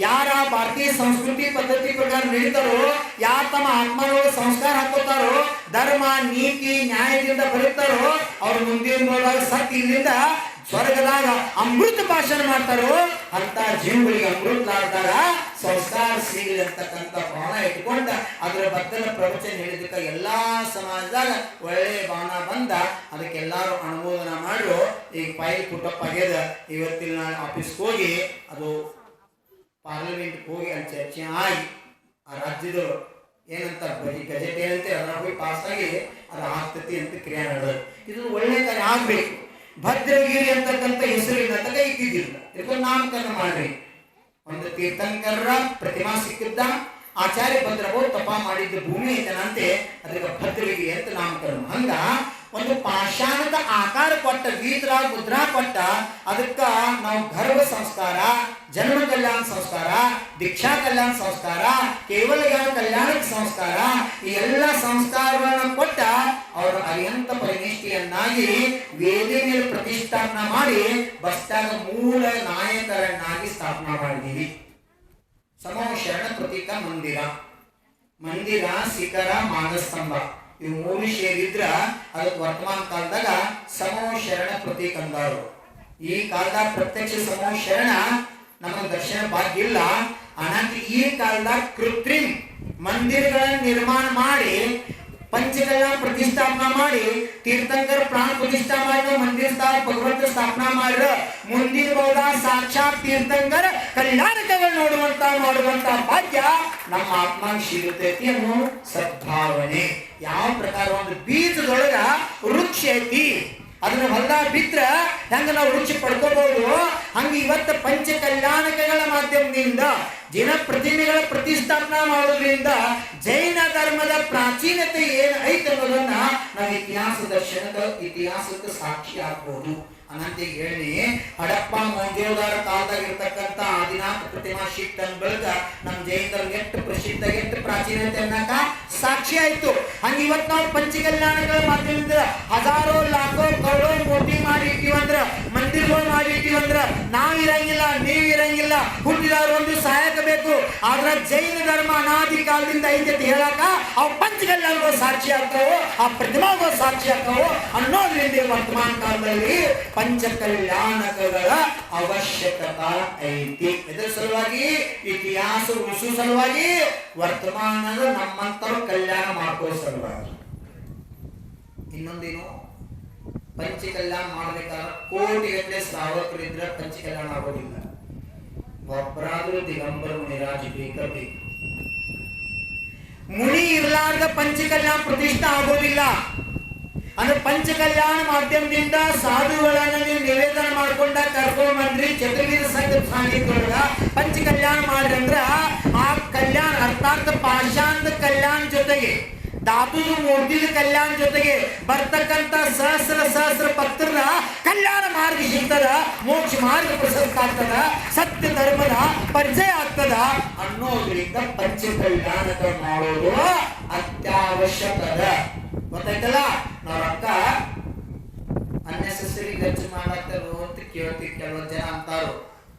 ಯಾರ ಭಾರತೀಯ ಸಂಸ್ಕೃತಿ ಪದ್ಧತಿ ಪ್ರಕಾರ ನಡೀತಾರೋ, ಯಾರ ತಮ್ಮ ಆತ್ಮಗಳು ಸಂಸ್ಕಾರ ಹಾಕೋತಾರೋ, ಧರ್ಮ ನೀತಿ ನ್ಯಾಯದಿಂದ ಬರುತ್ತಾರೋ, ಅವ್ರ ಮುಂದಿನ ಸತ್ಯ ಇಲ್ಲಿಂದ ಸ್ವರ್ಗದಾಗ ಅಮೃತ ಭಾಷಣ ಮಾಡ್ತಾರೋ ಅಂತ ಜೀವಗಳಿಗೆ ಅಮೃತಲಾದಾಗ ಸಂಸ್ಕಾರ ಸಿಗಲಿ ಅಂತಕ್ಕಂಥ ಭಾವನ ಇಟ್ಕೊಂಡ ಅದರ ಬದ್ದಲ ಪ್ರವಚನ ಹೇಳಿದಕ್ಕೆ ಎಲ್ಲಾ ಸಮಾಜದಾಗ ಒಳ್ಳೆ ಭಾವನ ಬಂದ. ಅದಕ್ಕೆ ಎಲ್ಲಾರು ಅನುಮೋದನ ಮಾಡ್ರು. ಈಗ ಫೈಲ್ ಪುಟ್ಟಪ್ಪ ಆಗ್ಯದ. ಇವತ್ತಿನ ನಾನು ಆಫೀಸ್ಗೆ ಹೋಗಿ ಅದು ಪಾರ್ಲಿಮೆಂಟ್ಗೆ ಹೋಗಿ ಅಲ್ಲಿ ಚರ್ಚೆ ಆಗಿ ಆ ರಾಜ್ಯದವರು ಏನಂತ ಗಜೆಟ್ ಏನಂತೆ ಅದರ ಹೋಗಿ ಪಾಸ್ ಆಗಿ ಅದು ಆಗ್ತತಿ ಅಂತ ಕ್ರಿಯೆ ನಡೆದು ಇದು ಒಳ್ಳೆ ಕಾರ್ಯ ಆಗ್ಬೇಕು. ಭದ್ರಗಿರಿ ಅಂತಕ್ಕಂಥ ಹೆಸರಿನ ತಗ ಇದ್ದಿದ್ದಿಲ್ಲ, ಇದಕ್ಕೆ ನಾಮಕರಣ ಮಾಡ್ರಿ. ಒಂದು ತೀರ್ಥಂಕರರ ಪ್ರತಿಮಾ ಸಿಕ್ಕಿದ್ದ, ಆಚಾರ್ಯ ಭದ್ರಭೋ ತಪ ಮಾಡಿದ್ದ ಭೂಮಿ ಐತನಂತೆ, ಅದಕ್ಕೆ ಭದ್ರಗಿರಿ ಅಂತ ನಾಮಕರಣ. ಹಂಗ ಒಂದು ಪಾಷಾಣದ ಆಕಾರ ಕೊಟ್ಟ, ವೀತ್ರ ಮುದ್ರಾ ಕೊಟ್ಟ, ಅದಕ್ಕ ನಾವು ಗರ್ಭ ಸಂಸ್ಕಾರ, ಜನ್ಮ ಕಲ್ಯಾಣ ಸಂಸ್ಕಾರ, ದೀಕ್ಷಾ ಕಲ್ಯಾಣ ಸಂಸ್ಕಾರ, ಕೇವಲ ಕಲ್ಯಾಣ ಸಂಸ್ಕಾರ, ಈ ಎಲ್ಲ ಸಂಸ್ಕಾರಗಳನ್ನ ಕೊಟ್ಟ ಅವರು ಅರ್ಯಂತ ಪರಿನಿಷ್ಠೆಯನ್ನಾಗಿ ವೇದಿ ಮೇಲೆ ಪ್ರತಿಷ್ಠಾಪನೆ ಮಾಡಿ ಬಸ್ಟಾಗ ಮೂಲ ನಾಯಕರನ್ನಾಗಿ ಸ್ಥಾಪನಾ ಮಾಡಿದೀವಿ. ಸಮೂಹ ಶರಣ ಪ್ರತೀಕ ಮಂದಿರ, ಮಂದಿರ, ಶಿಖರ, ಮಾನಸ್ತಂಭ ಇವು ಮೂರು ಸೇರಿದ್ರ ಅದಕ್ಕೆ ವರ್ತಮಾನ ಕಾಲದಾಗ ಸಮೂಹ ಶರಣ ಪ್ರತೀಕ ಅಂದಾರು. ಈ ಕಾಲದಾಗ ಪ್ರತ್ಯಕ್ಷ ಸಮೂಹ ಶರಣ ನಮಗೆ ದರ್ಶನ ಭಾಗ್ಯ ಇಲ್ಲ. ಅನಂತ ಈ ಕಾಲದಾಗ ಕೃತ್ರಿಮ್ ಮಂದಿರಗಳನ್ನ ನಿರ್ಮಾಣ ಮಾಡಿ ಪಂಚಕಲ್ಯಾಣ ಪ್ರತಿಷ್ಠಾಪನಾ ಮಾಡಿ ತೀರ್ಥಂಕರ ಪ್ರಾಣ ಪ್ರತಿಷ್ಠಾ ಮಾಡಿ ಮಂದಿರ ಭಗವಂತ ಸ್ಥಾಪನಾ ಮಾಡಿರ. ಮುಂದಿನ ಬಹುದ ಸಾಕ್ಷಾತ್ ತೀರ್ಥಂಕರ ಕಲ್ಯಾಣಕಗಳು ನೋಡುವಂತ ಭಾಗ್ಯ ನಮ್ಮ ಆತ್ಮ ಸಿಗುತ್ತೈತಿ ಅನ್ನೋ ಸದ್ಭಾವನೆ. ಯಾವ ಪ್ರಕಾರ ಒಂದು ಬೀಜದೊಳಗ ವೃಕ್ಷ ಐತಿ, ಅದನ್ನ ಹೊಲದಾಗ ಬಿತ್ರ ಹೆಂಗ ನಾವು ವೃಕ್ಷ ಪಡ್ಕೋಬಹುದು, ಹಂಗ ಇವತ್ತ ಪಂಚ ಕಲ್ಯಾಣಕಗಳ ಮಾಧ್ಯಮದಿಂದ ಜೈನ ಪ್ರತಿಮೆಗಳ ಪ್ರತಿಷ್ಠಾಪನಾ ಮಾಡೋದ್ರಿಂದ ಜೈನ ಧರ್ಮದ ಪ್ರಾಚೀನತೆ ಏನು ಐತೆ ಅನ್ನೋದನ್ನ ನಾವು ಇತಿಹಾಸದ ಸಾಕ್ಷಿ ಆಗ್ಬಹುದು. ಅನಂತ ಹೇಳಿ ಹಡಪ್ಪ ಮೊಹಂಜೋದಾರೋ ಕಾಲದಾಗ ಇರ್ತಕ್ಕಂಥ ಆದಿನಾಥ ಪ್ರತಿಮಾ ಶೀಟ್ ಬಳಗ ನಮ್ಮ ಜೈನ ಧರ್ಮ ಎಷ್ಟು ಪ್ರಸಿದ್ಧ ಎಷ್ಟು ಪ್ರಾಚೀನತೆ ಅನ್ನಕ ಸಾಕ್ಷಿ ಆಯ್ತು. ಹಂಗ ಇವತ್ತು ನಾವು ಪಂಚಕಲ್ಯಾಣಗಳ ಮಾಧ್ಯಮದಿಂದ ಹಜಾರೋ ಲಾಖೋ ಕರೋಡೋ ಕೋಟಿ ಮಾಡಿ ಇಟ್ಟಿವಂದ್ರ, ಮಂದಿರಗಳು ಮಾಡಿ ಇಟ್ಟಿವಂದ್ರ ನಾವ್ ಇರಂಗಿಲ್ಲ, ನೀವ್ ಇರಂಗಿಲ್ಲ, ಹುಟ್ಟಿದವರು ಒಂದು ಸಹಾಯಕ ಬೇಕು. ಆದ್ರ ಜೈನ ಧರ್ಮ ಅನಾದಿ ಕಾಲದಿಂದ ಐತೆ ಹೇಳಕ ಅವು ಪಂಚಕಲ್ಯಾಣಗಳು ಸಾಕ್ಷಿ ಆಗ್ತಾವೋ, ಆ ಪ್ರತಿಮಾಗಳು ಸಾಕ್ಷಿ ಆಗ್ತಾವೋ ಅನ್ನೋದ್ರಿಂದ ವರ್ತಮಾನ ಕಾಲದಲ್ಲಿ ಪಂಚಕಲ್ಯಾಣಕಗಳ ಅವಶ್ಯಕತೆ ಐತಿ. ಇದರ ಸಲುವಾಗಿ ಇತಿಹಾಸ ಉಳಿಸುವ ಸಲುವಾಗಿ ವರ್ತಮಾನದ ನಮ್ಮಂತರು ಕಲ್ಯಾಣ ಮಾಡ್ಕೋ ಸಲುವಾಗಿ. ಇನ್ನೊಂದೇನು, ಪಂಚಕಲ್ಯಾಣ ಮಾಡಬೇಕಾದ್ರೆ ಕೋಟಿ ಗಟ್ಟಲೆ ಶ್ರಾವಕರಿದ್ರೆ ಪಂಚಕಲ್ಯಾಣ ಆಗೋದಿಲ್ಲ. ಒಬ್ಬರಾದ್ರೂ ದಿಗಂಬರ ಮುನಿರಾಜ ಬೇಕು. ಮುನಿ ಇರ್ಲಾರ್ದ ಪಂಚಕಲ್ಯಾಣ ಪ್ರತಿಷ್ಠಾ ಆಗೋದಿಲ್ಲ. ಅಂದ್ರೆ ಪಂಚಕಲ್ಯಾಣ ಮಾಧ್ಯಮದಿಂದ ಸಾಧುಗಳನ್ನ ನೀವು ನಿವೇದನೆ ಮಾಡ್ಕೊಂಡ ಕರ್ಕೊಂಡ್ ಬಂದ್ರಿ ಚತುರ್ವಿಧ ಸಂಘ ಸಾನ್ನಿಧ್ಯ ಪಂಚಕಲ್ಯಾಣ ಮಾಡ್ರಿ ಅಂದ್ರ ಆ ಕಲ್ಯಾಣ ಅರ್ಥಾತ್ ಪಾಷಾಣದ ಕಲ್ಯಾಣ ಜೊತೆಗೆ ಧಾತುದ ಮೂರ್ತಿದ ಕಲ್ಯಾಣ ಜೊತೆಗೆ ಬರ್ತಕ್ಕಂಥ ಸಹಸ್ರ ಭಕ್ತರ ಕಲ್ಯಾಣ ಮಾರ್ಗ ಸಿಗ್ತದ, ಮೋಕ್ಷ ಮಾರ್ಗ ಪ್ರಶಸ್ತ ಆಗ್ತದ, ಸತ್ಯ ಧರ್ಮದ ಪರಿಚಯ ಆಗ್ತದ ಅನ್ನೋದ್ರಿಂದ ಪಂಚಕಲ್ಯಾಣಕ ಮಾಡೋದು ಅತ್ಯವಶ್ಯಕದ. ಗೊತ್ತಾಯ್ತಲ್ಲ. ನಾವು ರೊಕ್ಕ ಅನ್ನೆಸೆಸರಿ ಖರ್ಚು ಮಾಡಾಕ್ತಾರೋ ಅಂತ ಕೇಳ್ತೀವಿ. ಕೆಲವೊಂದು ಜನ ಅಂತಾರು.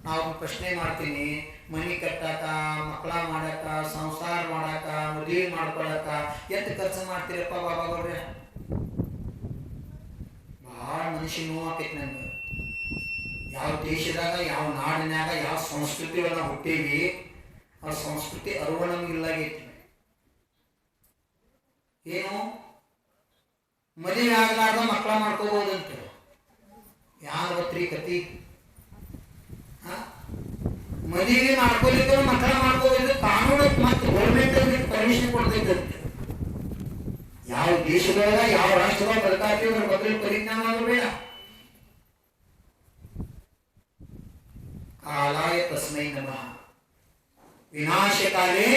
ನಾವು ಪ್ರಶ್ನೆ ಮಾಡ್ತೀನಿ, ಮನಿ ಕಟ್ಟಾಕ, ಮಕ್ಕಳ ಮಾಡಾಕ, ಸಂಸಾರ ಮಾಡಾಕ, ಮದುವೆ ಮಾಡ್ಕೊಳಕ ಎಷ್ಟು ಖರ್ಚು ಮಾಡ್ತೀರಪ್ಪ ಬಾಬಾಗೌಡ್ರೆ? ಭಾಳ ಮನುಷ್ಯ ನೋವು ಆಕೈತಿ ನಂಗೆ. ಯಾವ ದೇಶದಾಗ, ಯಾವ ನಾಡಿನಾಗ, ಯಾವ ಸಂಸ್ಕೃತಿ ಒಳಗೆ ಹುಟ್ಟೀವಿ, ಆ ಸಂಸ್ಕೃತಿ ಅರಿವು ನಮಗಿಲ್ಲಾಗೈತಿ. ಏನು ಮದುವೆ ಆಗಲಾರ್ದ ಮಕ್ಕಳ ಮಾಡ್ಕೋಬಹುದಂತ ಯಾವ ಗೊತ್ತ್ರಿ ಕತಿ? ಮದುವೆ ಮಾಡ್ಕೋಲಿಕ್ಕೆ ಮಕ್ಕಳ ಮಾಡ್ಕೋಬೇಕು ಕಾನೂನು ಮತ್ತು ಗೌರ್ಮೆಂಟ್ ಪರ್ಮಿಷನ್ ಕೊಡ್ತೈತಂತೆ. ಯಾವ ದೇಶದೊಳಗ ಯಾವ ರಾಷ್ಟ್ರದಾಗ ಬರ್ತಾರ್ತೀವಿ ಅದ್ರ ಬಗ್ಗೆ ಪರಿಜ್ಞಾನ ಬೇಡ. ಕಾಲಾಯ ತಸ್ಮೈ ನಮಃ. ವಿನಾಶಕಾಲೇ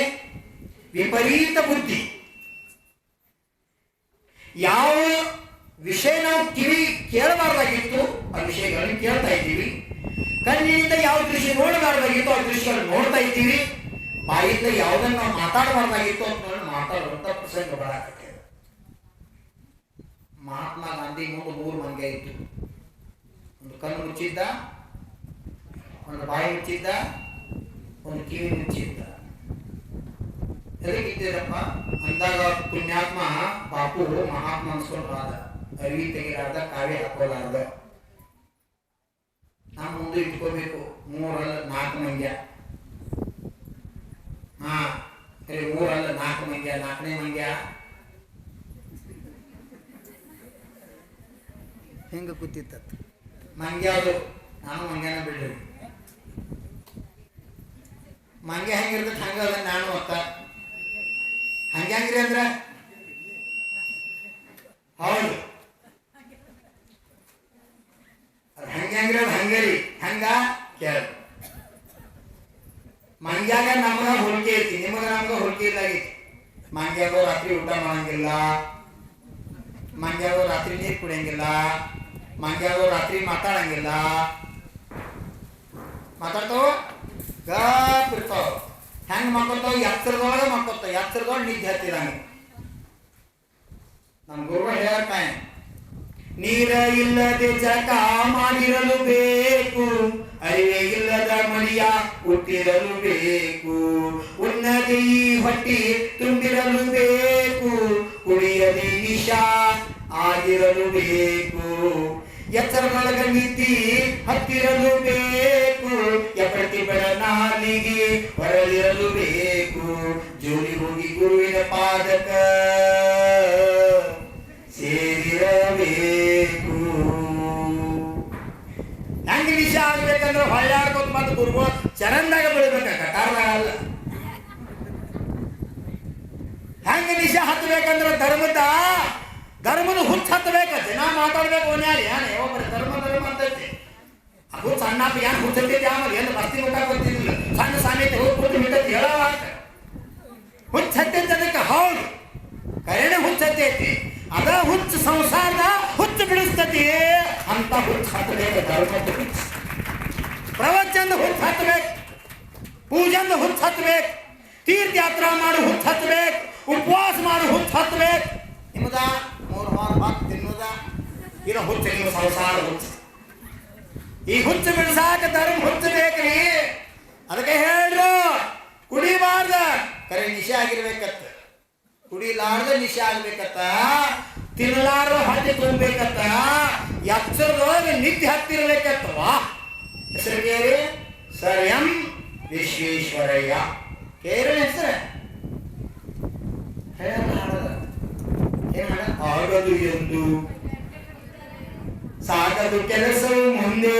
ವಿಪರೀತ ಬುದ್ಧಿ. ಯಾವ ವಿಷಯ ನಾವು ಕಿವಿ ಕೇಳಬಾರ್ದಾಗಿತ್ತು ಆ ವಿಷಯಗಳನ್ನು ಕೇಳ್ತಾ ಇದ್ದೀವಿ. ಕಣ್ಣಿನಿಂದ ಯಾವ ದೃಶ್ಯ ನೋಡಬಾರ್ದಾಗಿತ್ತು ಆ ದೃಶ್ಯಗಳನ್ನು ನೋಡ್ತಾ ಇದ್ದೀವಿ. ಬಾಯಿಂದ ಯಾವುದನ್ನು ನಾವು ಮಾತಾಡಬಾರ್ದಾಗಿತ್ತು ಅಂತ ಮಾತಾಡುವಂತ ಪ್ರಸಂಗ ಬರಾಕತ್ತೆ. ಮಹಾತ್ಮ ಗಾಂಧಿ ಮುಂದೆ 3 ಮಂಗೆ ಇತ್ತು. ಒಂದು ಕಣ್ಣು ಮುಚ್ಚಿದ್ದ, ಒಂದು ಬಾಯಿ ಮುಚ್ಚಿದ್ದ, ಒಂದು ಕಿವಿ ಮುಚ್ಚಿದ್ದ. ಎದಕ್ಕಿದ್ದೀರಪ್ಪ ಅಂದಾಗ ಪುಣ್ಯಾತ್ಮ ಬಾಪು ಮಹಾತ್ಮ ಅನ್ಸ್ಕೊಂಡ್ರಾದ. ಅರಿವಿ ತೆಗಿಲಾರ್ದ, ಕಾವೇ ಹಾಕೋಲಾರ್ದ. ನಾವು ಮುಂದೆ ಇಟ್ಕೋಬೇಕು 3 ಅಲ್ಲ 4 ಮಂಗ್ಯ. 3 ಅಲ್ಲ 4 ಮಂಗ್ಯ. 4ನೇ ಮಂಗ್ಯ ಹಿಂಗ ಕೂತಿತ್ತ ಮಂಗ್ಯ. ಅದು ನಾನು ಮಂಗ್ಯನ ಬಿಡ್ರಿ. ಮಂಗ್ಯ ಹೆಂಗಿರ್ತದೆ ಹಂಗ ಅದ ನಾನು ಅತ್ತ. ಹಂಗ್ರಿ ಅಂದ್ರ ಹೌದು, ಅದು ಹಂಗ್ರಿ ಅದು ಹಂಗರಿ. ಹಂಗ ಕೇಳ. ಮಂಗ್ಯಾಗ ನಮಗ ಹೋಲಿಕೆ ಐತಿ, ನಿಮಗ ನಮ್ಗ ಹೋಲಿಕೆ ಇಲ್ಲಾಗೈತಿ. ಮಂಗ್ಯಾಗೋ ರಾತ್ರಿ ಊಟ ಮಾಡಂಗಿಲ್ಲ, ಮಂಗ್ಯಾಗೋ ರಾತ್ರಿ ನೀರು ಕುಡಿಯಂಗಿಲ್ಲ, ಮಂಗ್ಯಾಗೋ ರಾತ್ರಿ ಮಾತಾಡಂಗಿಲ್ಲ. ಮಾತಾಡ್ತಾವ ಗಪ್ ಇರ್ತಾವ. ಹೆಂಗ್ ಮಾಡ್ಕೊತಾವ? ಎತ್ತರದೊಳಗೆ ಮಾಡ್ಕೊತಾವ. ಎತ್ತರದೊಳಗೆ ನಿದ್ದೆ ಹತ್ತಿರಂಗ. ನಮ್ಮ ಗುರು ಹೇಳ್ತಾನೆ, ನೀರ ಇಲ್ಲದೆ ಜಗ ಮಾಡಿರಲು ಬೇಕು, ಅರಿವೆ ಇಲ್ಲದ ಮಡಿಯ ಹುಟ್ಟಿರಲು ಬೇಕು, ಉನ್ನತಿ ಹೊಟ್ಟಿ ತುಂಬಿರಲು ಬೇಕು, ಕುಡಿಯದೆ ವಿಷ ಆಗಿರಲು ಬೇಕು, ಎಚ್ಚರದೊಳಗ ನಿದ್ದಿ ಹತ್ತಿರಲು ಬೇಕು, ಪ್ರತಿಭಟ ನಾಲಿಗೆ ಹೊರಲಿರಲು ಬೇಕು, ಜೋಲಿ ಹೋಗಿ ಗುರುವಿನ ಪಾದಕ ಸೇರಿರಬೇಕು. ಹೆಂಗ ನಿಶೆ ಆಗ್ಬೇಕಂದ್ರೆ ಹೊಳ್ಳಾಡ್ಕೊಂಡು ಬಂದು ಗುರುಗಳು ಚರಂದಾಗ ಬೆಳಿಬೇಕ, ಕಟಾರದಾಗ ಅಲ್ಲ. ಹೆಂಗ ನಿಶೆ ಹತ್ತಬೇಕಂದ್ರೆ ಧರ್ಮದ ಹುಚ್ಚ ಹತ್ತಬೇಕ. ಜನ ಮಾತಾಡ್ಬೇಕು ಒನ್ಯಾರಿ ಒಬ್ಬರು ಧರ್ಮ ಅಂತೈತಿ. ಅದು ಸಣ್ಣ ಏನ್ ಹುಚ್ಚೈತಿ ಆಮೇಲೆ ಏನು ಬಸ್ತಿ ಊಟ ಗೊತ್ತಿಲ್ಲ. ಸಣ್ಣ ಸಾನ್ಯತೆ ಹೋಗ್ಬಿಟ್ಟು ಬಿಟ್ಟೈತಿ ಹೇಳೋ ಹುಚ್ಚ ಹತ್ತೈತಿ. ಹೌದು ಕರೆನೆ ಹುಚ್ಚ ಹತ್ತೈತಿ. ಅದ ಹುಚ್ಚ ಸಂಸಾರದ ಹುಚ್ಚು ಬಿಡಿಸ್ತತಿ. ಅಂತ ಹುಚ್ಚ ಹತ್ತಬೇಕು. ಧರ್ಮದ ಹುಚ್ಚ, ಪ್ರವಚನದ ಹುಚ್ಚ ಹತ್ತಬೇಕು, ಪೂಜಂದ ಹುಚ್ಚ ಹತ್ತಬೇಕು, ತೀರ್ಥಯಾತ್ರಾ ಮಾಡು ಹುಚ್ಚ ಹತ್ತಬೇಕು, ಉಪವಾಸ ಮಾಡು ಹುಚ್ಚ ಹತ್ತಬೇಕು. ನಿಮ್ಮದ 3 ವಾರ ಬಾತ್ ತಿನ್ನೋದ ಇರೋ ಹುಚ್ಚ, ನಿಮ್ಮ ಸಂಸಾರ ಹುಚ್ಚ. ಈ ಹುಚ್ಚು ಬಿಡಿಸಾಕ ಧರ್ಮ ಹುಚ್ಚು ಬೇಕ್ರಿ. ಅದಕ್ಕೆ ಹೇಳ್ರು ಕುಡಿಬಾರ್ದ, ಕರೆ ನಿಶೆ ಆಗಿರ್ಬೇಕತ್ತ. ಕುಡಿಲಾರ್ದ ನಿಶೆ ಆಗ್ಬೇಕತ್ತ, ತಿನ್ನಲಾರ್ದ ಹೊಟ್ಟೆ ತುಂಬಬೇಕತ್ತ, ಎಚ್ಚರದೊಳಗೆ ನಿದ್ದೆ ಹತ್ತಿರ್ಬೇಕತ್ತವ. ಹೆಸರು ಕೇಳಿ ಸರ್ ಎಂ ವಿಶ್ವೇಶ್ವರಯ್ಯ. ಕೇಳಿ ಹೆಸರು ಆಗದು ಎಂದು ಸಾಗದು ಕೆಲಸವು ಮುಂದೆ,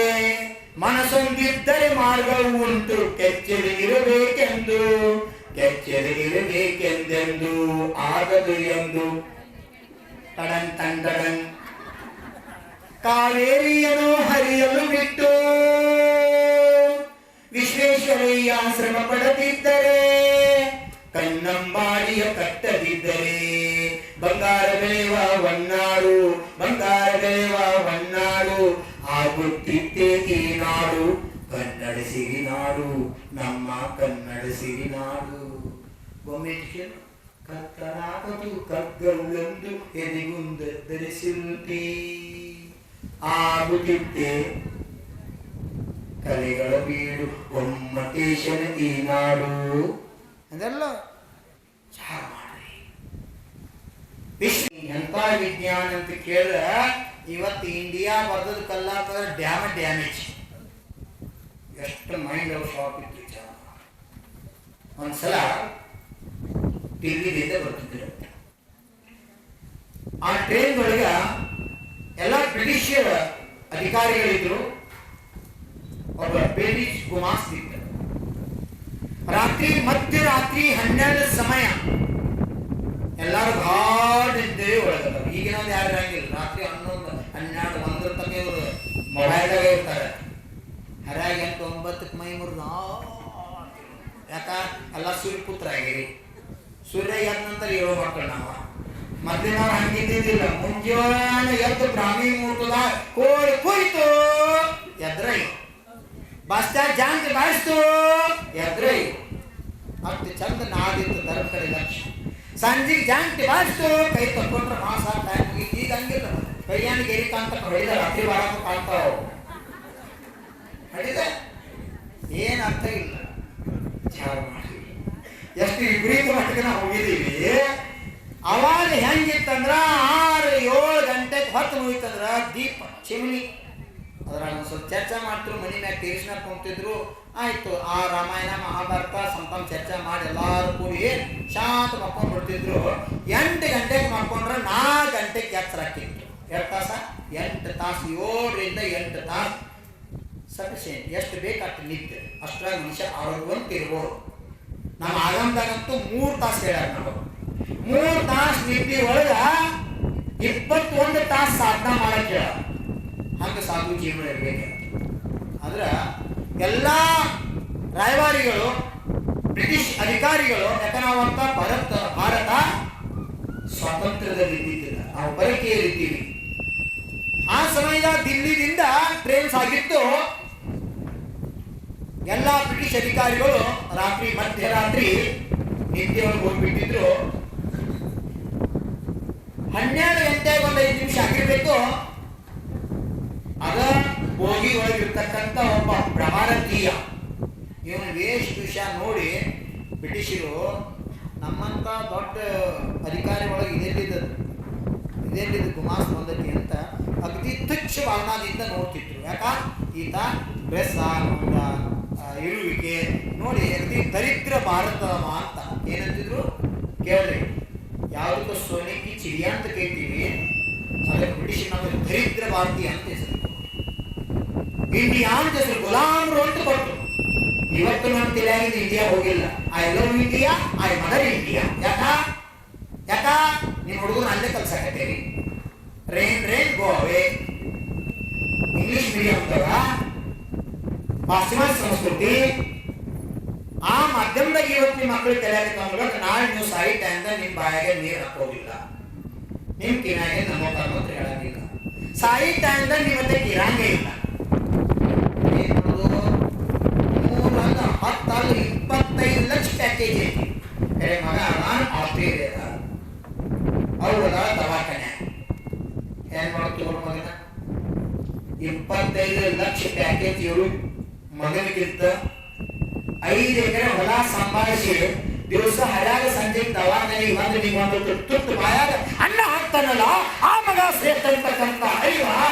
ಮನಸ್ಸೊಂದಿದ್ದರೆ ಮಾರ್ಗವು ಉಂಟು, ಕೆಚ್ಚಲಿರಬೇಕೆಂದೆಂದು ಆಗದು ಎಂದು. ಟಡನ್ ತಂಡಡನ್ ಕಾವೇರಿಯನ್ನು ಹರಿಯಲು ಬಿಟ್ಟು ವಿಶ್ವೇಶ್ವರಯ್ಯ ಶ್ರಮ ಪಡದಿದ್ದರೆ, ಕನ್ನಂಬಾಡಿಯ ಕಟ್ಟದಿದ್ದರೆ, ಬಂಗಾರ ಬೆಳೆವ ಹೊನ್ನಾಡು ಆಗುತ್ತಿದ್ದೇ ಈ ನಾಡು, ಕನ್ನಡ ಸಿರಿನಾಡು, ನಮ್ಮ ಕನ್ನಡ ಸಿರಿನಾಡು. ಕತ್ತಲಾಗದು ಕಗ್ಗಲ್ಲೊಂದು ಎದೆಗುಂದ ಧರಿಸಿರುತ್ತೀ ಆಗುತ್ತಿದ್ದೆ ಕಲೆಗಳ ಬೀಡು ಒಮ್ಮಟೇಶನ ಈ ನಾಡು ಅದೆಲ್ಲ ಚಾರ ಮಾಡ್ರಿ. ಎಂತ ವಿಜ್ಞಾನ ಅಂತ ಕೇಳಿದ್ರೆ ಇವತ್ತು ಇಂಡಿಯಾ ಬರ್ದದ ಕಲ್ಲಾಕಂದ್ರೆ ಡ್ಯಾಮೇಜ್. ಎಷ್ಟು ಮೈಂಡ್ ಶಾಪ್ ಇತ್ತು. ಒಂದ್ಸಲ ಟಿವಿದಿಂದ ಬರ್ತಿದ್ರು. ಆ ಟ್ರೈನ್ ಒಳಗ ಎಲ್ಲ ಬ್ರಿಟಿಷರ ಅಧಿಕಾರಿಗಳಿದ್ರು. ಒಬ್ಬ ಬ್ರಿಟಿಷ್ ಗುಮಾಸ್ತಿದ್ದ. ಮಧ್ಯರಾತ್ರಿ 12 ಸಮಯ ಎಲ್ಲಾರು ಗಾಢ ನಿದ್ದೆ ಒಳಗದ. ಈಗಿನ ಯಾರು ಇರಂಗಿಲ್ಲ. ರಾತ್ರಿ 11, 12, 1 ತನಕ ಇವರು ಮೊಬೈಲ್ದಾಗ ಇರ್ತಾರೆ. ಹರಾಗಿ 8, 9 ಮೈ ಮುರಿದ. ಯಾಕ ಎಲ್ಲ ಸೂರ್ಯಪುತ್ರ ಆಗಿರಿ. ಸೂರ್ಯ ಎದ್ದ ನಂತರ 7 ಮಕ್ಕಳು ನಾವು. ಮೊದಲಿನವ್ರು ಹಂಗಿದ್ದಿದ್ದಿಲ್ಲ. ಮುಂಜಾನೆ ಎದ್ದು ಬ್ರಾಹ್ಮಿ ಮುಹೂರ್ತದ ಕೋಳಿ ಕುಯ್ತು ಎದ್ರೈ ಬಸ್ ಸ್ಟ್ಯಾಂಡ್ ಜಾಂತಿ ಬಾಯಿಸ್ತು ಎದ್ರೈ ಅಷ್ಟು ಚಂದ ನಾದಿತ್ತು ಧರ್ಮ ಕಡೆ ಲಕ್ಷ. ಸಂಜೆಗೆ ಜಾಂತಿ ಬಾಯಿಸ್ತು ಕೈ ತಕೊಂಡ್ರೆ ಮಾಸ ಟೈಮ್ ಈಗ ಹಂಗಿಲ್ಲ. ಕೈಯಾನ ಗೆರಿ ಕಾಂತ ಹೊಡಿದ ರಾತ್ರಿ ಬಾಳಕ್ಕೂ ಕಾಣ್ತಾವ ಹೊಡಿದ ಏನ್ ಅರ್ಥ ಇಲ್ಲ. ಚಾರ ಮಾಡಿ ಎಷ್ಟು ವಿಪರೀತ ಮಟ್ಟಿಗೆ ನಾವು ಹೋಗಿದ್ದೀವಿ. ಅವಾಗ ಹೆಂಗಿತ್ತಂದ್ರ 6-7 ಗಂಟೆಗೆ ಹೊತ್ತು ಮುಗಿತಂದ್ರ ದೀಪ ಚಿಮಣಿ ಅದ್ರಾಗ ಸ್ವಲ್ಪ ಚರ್ಚೆ ಮಾಡ್ತಿರು. ಮನೆ ಮ್ಯಾಗ ಟೇರಿಸ್ನಾಗ ಕುಂತಿದ್ರು. ಆಯ್ತು ಆ ರಾಮಾಯಣ ಮಹಾಭಾರತ ಸಂಪಮ್ ಚರ್ಚೆ ಮಾಡಿ ಎಲ್ಲಾರು ಕೂಡಿ ಶಾಂತ ಮಕ್ಕೊಂಡು ಬಿಡ್ತಿದ್ರು. 8 ಗಂಟೆಗೆ ಮಾಡ್ಕೊಂಡ್ರೆ 4 ಗಂಟೆಗೆ ಎಚ್ಚರ ಹಾಕಿದ್ರು. 2 ತಾಸ 8 ತಾಸು 7ರಿಂದ 8 ತಾಸು ಸಫಿಷಿಯಂಟ್. ಎಷ್ಟು ಬೇಕಾಗ್ತ ನಿದ್ದೆ ಅಷ್ಟ್ರಾಗ ಮನುಷ್ಯ ಆರೋಗ್ಯವಂತ ಇರ್ಬೋದು. ನಮ್ಮ ಆಗಮದಾಗಂತೂ 3 ತಾಸು ಹೇಳ್ಯಾರ. ನಾವು 3 ತಾಸು ನಿದ್ದೆ ಒಳಗ 21 ತಾಸು ಸಾಧನ ಮಾಡಕ್ ಹೇಳ. ಹಂಗೆ ಸಾಧು ಜೀವನ ಇರ್ಬೇಕು. ಆದ್ರ ಎಲ್ಲ ರಾಯಭಾರಿಗಳು ಬ್ರಿಟಿಷ್ ಅಧಿಕಾರಿಗಳು ಯಾಕಂತ ಭಾರತ ಸ್ವಾತಂತ್ರ್ಯದಲ್ಲಿ ಇದ್ದಿದ್ದಿಲ್ಲ. ನಾವು ಬರಕೆಯಲ್ಲಿದ್ದೀವಿ. ಆ ಸಮಯದ ದಿಲ್ಲಿದಿಂದ ಟ್ರೈನ್ ಸಾಗಿತ್ತು. ಎಲ್ಲ ಬ್ರಿಟಿಷ್ ಅಧಿಕಾರಿಗಳು ಮಧ್ಯರಾತ್ರಿ ನಿದ್ದೆಯೊಳಗೆ ಹೋಗ್ಬಿಟ್ಟಿದ್ರು. 12 ಗಂಟೆಗೆ 5 ನಿಮಿಷ ಆಗಿರ್ಬೇಕು. ಅದ ಬೋಗಿ ಒಳಗಿರ್ತಕ್ಕಂಥ ಒಬ್ಬ ಭಾರತೀಯ ಇವನ ವೇಷಭೂಷ ನೋಡಿ ಬ್ರಿಟಿಷರು ನಮ್ಮಂತ ದೊಡ್ಡ ಅಧಿಕಾರಿ ಒಳಗೆ ಇದೆಲ್ಲಿದ್ದು ಗುಮಾಸ್ ಬಂದತಿ ಅಂತ ಅಗದಿ ತುಚ್ಛ ಭಾವನಾದಿಂದ ನೋಡ್ತಿದ್ರು. ಯಾಕ ಈತ ಡ್ರೆಸ್ ಇರುವಿಕೆ ನೋಡಿ ಅಗದಿ ದರಿದ್ರ ಭಾರತವ ಅಂತ ಏನಂತಿದ್ರು ಕೇಳ್ರಿ. ಯಾವುದಕ್ಕೂ ಸೋನಿಕಿ ಚಿಡಿಯಾ ಅಂತ ಕೇಳ್ತೀವಿ. ಅದಕ್ಕೆ ಬ್ರಿಟಿಷ್ ನಮಗೆ ದರಿದ್ರ ಭಾರತೀಯ ಅಂತ ಹೆಸರು, ಇಂಡಿಯಾ ಅಂತ ಹೆಸರು, ಗುಲಾಮರು ಅಂತ ಕೊಟ್ಟರು. ಇವತ್ತು ನಮ್ಮ ತಲೆಯಾಗಿದ್ದು ಇಂಡಿಯಾ ಹೋಗಿಲ್ಲ. I love India, I mother India. ಯಾಕ ನಿಮ್ಮ ಹುಡುಗರು ಅಲ್ಲೇ ಕಲ್ಸಕತ್ತೇರಿ. ರೇನ್ ಗೋ ಅವೇ. ಇಂಗ್ಲಿಷ್ ಮೀಡಿಯಂದಾಗ ಪಾಶ್ಚಿಮಾತ್ಯ ಸಂಸ್ಕೃತಿ ಆ ಮಾಧ್ಯಮದಾಗ ಇವತ್ತು ನಿಮ್ಮ ಮಕ್ಕಳು ತಲೆಯಾಗಿತ್ತು. ನಾಳೆ ನೀವು ಸಾಯಿ ಟೈಮ್ದಾಗ ನಿಮ್ಮ ಬಾಯಾಗೆ ನೀರು ಹಾಕೋದಿಲ್ಲ, ನಿಮ್ ಕಿರಾಗೆ ನಮ್ಮ ಕರ್ಮಂತ್ರ ಹೇಳಂಗಿಲ್ಲ. ಸಾಯಿ ಟೈಮ್ದಾಗ ನೀವತ್ತೆ ಕಿರಾಂಗೆ ಇಲ್ಲ. ಏನ್ ಮಾಡೋದು? 3 ಅಲ್ಲ 10 ಅಲ್ಲ 25 ಲಕ್ಷ ಪ್ಯಾಕೇಜ್ ಐತಿ. ಮಗ ನಾನು ಆಸ್ಟ್ರೇಲಿಯಾದ ಅವ್ರದ ದವಾಖಾನೆ ಏನ್ ಮಾಡ್ತೀವಿ ಮಗನ 25 ಲಕ್ಷ ಪ್ಯಾಕೇಜ್. ಇವರು ಮಗನಿಗಿಂತ 5 ಎಕರೆ ಹೊಲ ಸಂಭಾಳಿಸಿ ದಿವಸ ಹರ್ಯಾಗ ಸಂಜೆ ದವಾಖಾನೆಗೆ ಬಂದು ನಿಮ್ಮೊಂದು ತುತ್ತು ಬಾಯಾಗ ಅನ್ನ ಹಾಕ್ತಾನಲ್ಲ ಆ ಮಗ ಶ್ರೇಷ್ಠ ಅಂತಕ್ಕಂಥ ಅರಿವ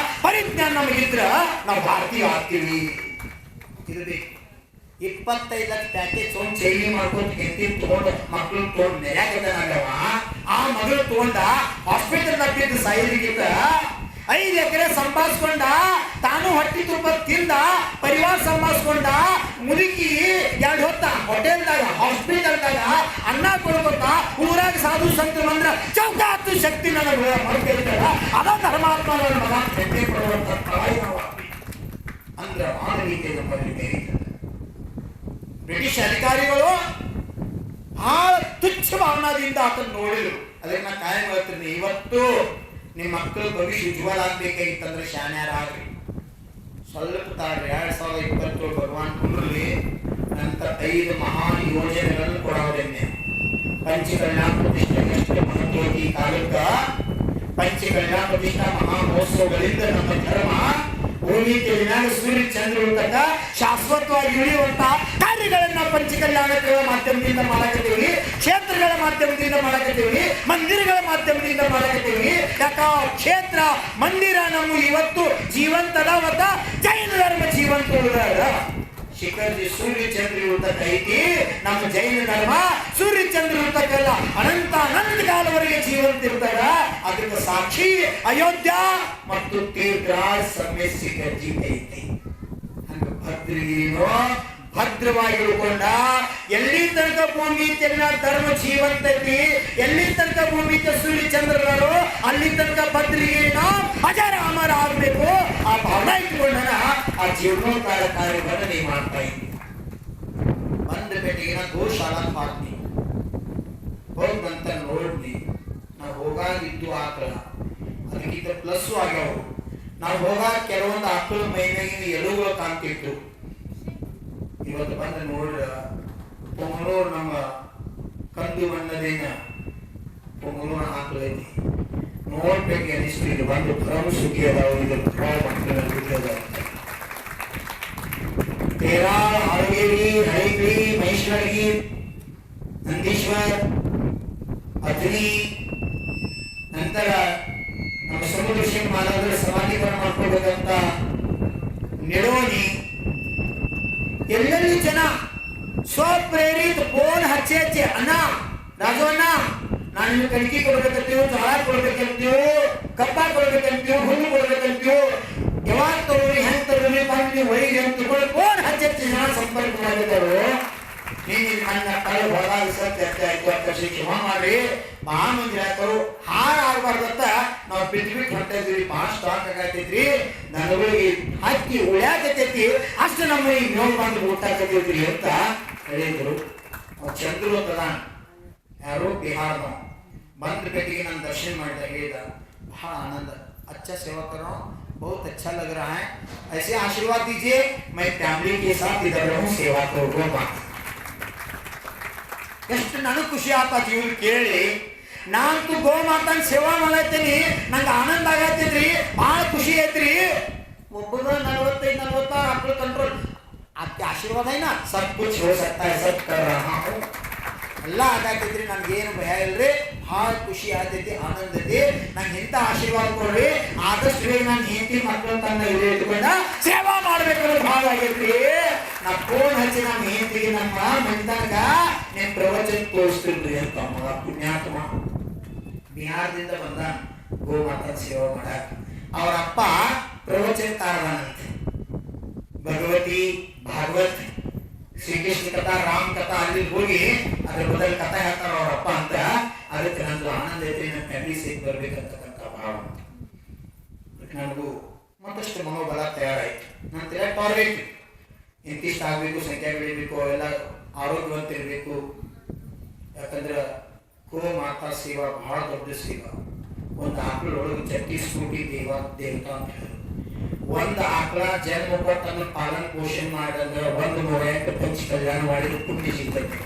ಪರಿಜ್ಞಾನ ನಮಗಿದ್ರ ನಾವು ಭಾರತೀಯ ಆಗ್ತೀವಿ. ಇದು ಬೇಕು. 25 ಲಕ್ಷ ಪ್ಯಾಕೇಜ್ ತೊಗೊಂಡು ಚೈನಿ ಮಾಡ್ಕೊಂಡು ಹೆಂಡತಿ ತಗೊಂಡು ಮಕ್ಕಳು ತಗೊಂಡು ನೆರೆಯಾಗದನಲ್ಲವ ಆ ಮಗಳು ತಗೊಂಡ ಹಾಸ್ಪಿಟಲ್ ನಟ್ಟಿದ್ದು ಸಾಯಿರಿಗಿಂತ 5 ಎಕರೆ ಸಂಪಾದಿಸ್ಕೊಂಡ, ತಾನು ಹೊಟ್ಟಿ ತುಂಬ ತಿಂದ, ಪರಿವಾರ ಸಂಪಾದಿಸ್ಕೊಂಡ, ಮುದುಕಿ 2 ಹೊತ್ತ ಹೋಟೆಲ್ದಾಗ ಹಾಸ್ಪಿಟಲ್ದಾಗ ಅನ್ನ ಕೊಡ್ಕೊತ ಊರಾಗ ಸಾಧು ಸಂತ ಬಂದ್ರ ಚೌಕಾತ್ತು ಶಕ್ತಿ ನನಗೆ ಮಾಡ್ತಿರ್ತಾರ. ಅದ ಧರ್ಮಾತ್ಮ ಮಗ ಹೆಣ್ಣೆ ಕೊಡುವಂತ ಅಂದ್ರೆ ಮಾನವೀಯತೆ ನಮ್ಮಲ್ಲಿ. ಬ್ರಿಟಿಷ್ ಅಧಿಕಾರಿಗಳು ಬಹಳ ತುಚ್ಛ ಭಾವನಾದಿಂದ ಆತನ ನೋಡಿದ್ರು. ಅದಕ್ಕೆ ನಾನು ಕಾಯಂ ಹೇಳ್ತೀನಿ, ಇವತ್ತು ನಿಮ್ಮ ಮಕ್ಕಳು ಭವಿಷ್ಯ ಉಜ್ವಲ ಆಗ್ಬೇಕಾಗಿತ್ತಂದ್ರೆ ಶಾನ್ಯಾರಾಗ್ರಿ, ಸ್ವಲ್ಪ ತಾಳ್ರಿ. 2027 ಭಗವಾನ್ ಕುಂಡ್ರಲ್ಲಿ ನಂತರ 5 ಮಹಾನ್ ಯೋಜನೆಗಳನ್ನು ಕೊಡೋದನ್ನೇ ಪಂಚಕಲ್ಯಾಣ ಪ್ರತಿಷ್ಠೆ ಎಷ್ಟು ಮಹತ್ವ ಈ ಕಾಲಕ್ಕ. ಪಂಚಕಲ್ಯಾಣ ಪ್ರತಿಷ್ಠಾ ಮಹಾ ಮಹೋತ್ಸವಗಳಿಂದ ನಮ್ಮ ಧರ್ಮ ಭೂಮಿ ತೆಲಿನಾಗ ಸೂರ್ಯ ಚಂದ್ರರು ತಕ್ಕ ಶಾಶ್ವತವಾಗಿ ಉಳಿಯುವಂತ ಕಾರ್ಯಗಳನ್ನ ಪಂಚಕಲ್ಯಾಣಗಳ ಮಾಧ್ಯಮದಿಂದ ಮಾಡಕತ್ತೀವಿ, ಕ್ಷೇತ್ರಗಳ ಮಾಧ್ಯಮದಿಂದ ಮಾಡಕತ್ತೀವಿ, ಮಂದಿರಗಳ ಮಾಧ್ಯಮದಿಂದ ಮಾಡಕತ್ತೀವಿ. ಯಾಕ ಕ್ಷೇತ್ರ ಮಂದಿರ ನಮ್ಮ ಇವತ್ತು ಜೀವಂತದ ಮತ್ತ ಜೈನ ಧರ್ಮ ಜೀವಂತ ಉಳಿದಾರ. ಶಿಖರ್ಜಿ ಸೂರ್ಯ ಚಂದ್ರ ಇರ್ತಕ್ಕ ಐತಿ, ನಮ್ಮ ಜೈನ ಧರ್ಮ ಸೂರ್ಯ ಚಂದ್ರ ಇರ್ತಕ್ಕಲ್ಲ ಅನಂತ ಅನಂತ ಕಾಲವರೆಗೆ ಜೀವಂತ ಇರ್ತಾರ. ಅದಕ್ಕೆ ಸಾಕ್ಷಿ ಅಯೋಧ್ಯ ಮತ್ತು ತೀರ್ಥರಾಜ್ ಸಮ್ಯ ಶಿಖರ್ಜಿ ಐತಿ. ಹಂಗ ಭದ್ರಗಿರಿನೋ ಭದ್ರವಾಗಿ ಉಳ್ಕೊಂಡ ಎಲ್ಲಿ ತನಕ ಭೂಮಿ ತೆಲಿನ ಧರ್ಮ ಜೀವಂತ ಐತಿ, ಎಲ್ಲಿ ತನಕ ಭೂಮಿ ಸೂರ್ಯ ಚಂದ್ರರು ಅಲ್ಲಿ ತನಕ ಭದ್ರಗಿರಿನ ಅಜರ ಅಮರ ಆಗ್ಬೇಕು. ಆ ಭಾವನೆ ಇಟ್ಕೊಂಡನ ಆ ಜೀವನೋದ್ಧಾರ ಕಾರ್ಯವನ್ನು ನೀವು ಮಾಡ್ತಾ ಇದ್ದೀವಿ. ಬಂದ ಭೇಟಿಗೆ ನಾ ಗೋಶಾಲಾ ಪಾತ್ನಿ ಹೋಗ್ಬಂತ ನೋಡ್ನಿ. ನಾವು ಹೋಗಾಗಿದ್ದು ಆಕಳ ಅದಕ್ಕಿಂತ ಪ್ಲಸ್ ಆಗ್ಯಾವು. ನಾವು ಹೋಗಾಗ ಕೆಲವೊಂದು ಆಕಳ ಮೈನಾಗಿನ ಎಲುಗಳು ಕಾಣ್ತಿತ್ತು. ಇವತ್ತು ಬಂದು ನೋಡ್ರ ಪೊಂಗನೂರು ನಮ್ಮ ಕಂದು ಬಣ್ಣದೇನ ಪೊಂಗನೂರ ಆಕಳ ಐತಿ. ನೋಡ್ಬೇಕು ಅನಿಸ್ತು ಇದು ಒಂದು ಭ್ರಮ ಸುಖಿ ಅದಾವ, ಇದು ಭ್ರಮ ಅದಾವ. ತೇರಾಳ್, ಹಾವೇರಿ, ಹಳಿಗಿರಿ, ಮೈಸೂರಿಗೆ, ನಂದೀಶ್ವರ್, ಅಗ್ನಿ, ನಂತರ ನಮ್ಮ ಸಮುದ್ರ ಸಿಂಗ್ ಮಾನವರ ಸಮಾಧೀಕರಣ ಮಾಡ್ಕೋಬೇಕಂತ ನಿಡೋನಿ, ಎಲ್ಲೆಲ್ಲಿ ಜನ ಸ್ವಪ್ರೇರಿತ ಫೋನ್ ಹಚ್ಚಿ ಅಣ್ಣ ರಾಜು ಅಣ್ಣ ನಾನು ನಿಮ್ಗೆ ಕಣಿಕೆ ಕೊಡ್ಬೇಕಂತೀವಿ, ಜೋಳ ಕೊಡ್ಬೇಕಂತೀವಿ, ಕಪ್ಪ ಕೊಡ್ಬೇಕಂತೀವಿ, ಹುಲ್ಲು ಕೊಡ್ಬೇಕಂತೀವಿ, ಯಾವಾಗ ತಗೋರಿ ಹೆಂಗ್ ತಗೋರಿ ಬಂದು ನೀವು ಒಯ್ಯಿ ಅಂತ ತಗೊಳ್ಳಿ ಫೋನ್ ಹಚ್ಚಿ ಜನ ಸಂಪರ್ಕ ಮಾಡಿದರು. ನೀನು ನನ್ನ ಕಳೆ ಹೊರದಾಗ ಚರ್ಚೆ ಆಯ್ತು ಅಂತ ಕ್ಷಮಾ ಮಾಡ್ರಿ. ಭಾಳ ಮಂದಿ ಹಾಕರು ಹಾರ ಆಗ್ಬಾರ್ದಂತ ನಾವು ಬಿಟ್ಟು ಹೊಂಟಿದ್ವಿ. ಭಾಳ ಸ್ಟಾಕ್ ಆಗತೈತ್ರಿ, ನನಗಳಿಗೆ ಹಕ್ಕಿ ಉಳ್ಯಾಕತೈತಿ, ಅಷ್ಟು ನಮ್ಮ ಈಗ ನೋವು ಬಂದು ಊಟಾಕತೈತ್ರಿ ಅಂತ ಹೇಳಿದ್ರು. ಚಂದ್ರು ತದಾನ ಯಾರು ಬಿಹಾರನ ಬಂದ ಭೇಟಿಗೆ ನಾನು दर्शन ಮಾಡಿದ ಹೇಳಿದ बड़ा आनंद, अच्छा सेवा कर रहा हूँ, बहुत अच्छा लग रहा है, ऐसे आशीर्वाद दीजिए, मैं फैमिली के साथ इधर रहूँ, सेवा करूँगा. ಎಷ್ಟು ನನಗೆ ಖುಷಿ ಆತತಿ ಇವ್ರು ಕೇಳಿ. ನಾನಂತೂ ಗೋಮಾತನ ಸೇವಾ ಮಾಡತ್ತೀನಿ, ನಂಗೆ ಆನಂದ ಆಗತ್ತಿದ್ರಿ, ಭಾಳ ಖುಷಿ ಐತ್ರಿ. ಒಬ್ಬರು 45-46 ಆಕಳು ಕಂಟ್ರೋಲ್ आपके आशीर्वाद है ना, सब कुछ हो सकता है, सब कर रहा हूँ. ಎಲ್ಲ ಆಗತ್ತಿದ್ರಿ, ನನ್ಗೇನು ಭಯ ಇಲ್ರಿ, ಭಾಳ ಖುಷಿ ಆಗ್ತೈತಿ, ಆನಂದ ಐತಿ. ನಂಗೆ ಇಂಥ ಆಶೀರ್ವಾದ ಕೊಡ್ರಿ, ಆದಷ್ಟು ಬೇಗ ನಾನು ಹೆಂಡತಿ ಮಕ್ಕಳು ತನ್ನ ಇಲ್ಲಿ ಇಟ್ಕೊಂಡ ಸೇವಾ ಮಾಡ್ಬೇಕನ್ನೋದು ಭಾಳ ಆಗೈತ್ರಿ. ನಾ ಫೋನ್ ಹಚ್ಚಿ ನಮ್ಮ ಹೆಂಡತಿಗೆ ನಮ್ಮ ಮನೆತನಕ ನೀನ್ ಪ್ರವಚನ ತೋರಿಸ್ತಿಲ್ರಿ ಅಂತ ಮಗ ಪುಣ್ಯಾತ್ಮ ಬಿಹಾರದಿಂದ ಬಂದ ಗೋಮಾತಾ ಸೇವಾ ಮಾಡಕ್. ಅವ್ರ ಅಪ್ಪ ಪ್ರವಚನಕಾರನಂತೆ. ಭಗವತಿ ಭಾಗವತ್ ಶ್ರೀಕೃಷ್ಣ ಕಥಾ ರಾಮ್ ಕಥಾ ಅಲ್ಲಿ ಹೋಗಿ ಅದ್ರ ಬದಲು ಕಥಾ ಹೇಳ್ತಾರ ಅವರಪ್ಪ ಅಂತ. ಅದಕ್ಕೆ ನಂದು ಆನಂದ ಐತಿ, ನನ್ನ ಫ್ಯಾಮಿಲಿ ಸೇರಿ ಬರ್ಬೇಕಂತಕ್ಕಂಥ ಭಾವ. ನನಗೂ ಮತ್ತಷ್ಟು ಮನೋಬಲ ತಯಾರಾಯ್ತು. ನನ್ನ ತಲೆ ಟಾರ್ಗೆಟ್ ಇಂತಿಷ್ಟು ಆಗಬೇಕು, ಸಂಖ್ಯೆ ಬೆಳಿಬೇಕು, ಅವೆಲ್ಲ ಆರೋಗ್ಯವಂತ ಇರಬೇಕು. ಯಾಕಂದ್ರೆ ಗೋಮಾತಾ ಸೇವಾ ಬಹಳ ದೊಡ್ಡ ಸೇವಾ. ಒಂದು ಆಕಳೊಳಗೆ 36 ಕೋಟಿ ದೇವತಾ ಅಂತ ಹೇಳಿದ್ರು. ಒಂದು ಆಕಳ ಜನ್ಮ ಕೊಟ್ಟನ್ನು ಪಾಲನ ಪೋಷಣೆ ಮಾಡಿದ್ರೆ 108 ಪಂಚ ಕಲ್ಯಾಣ ಮಾಡಿದ್ರೆ ಪುಣ್ಯ ಸಿಗ್ತೈತಿ.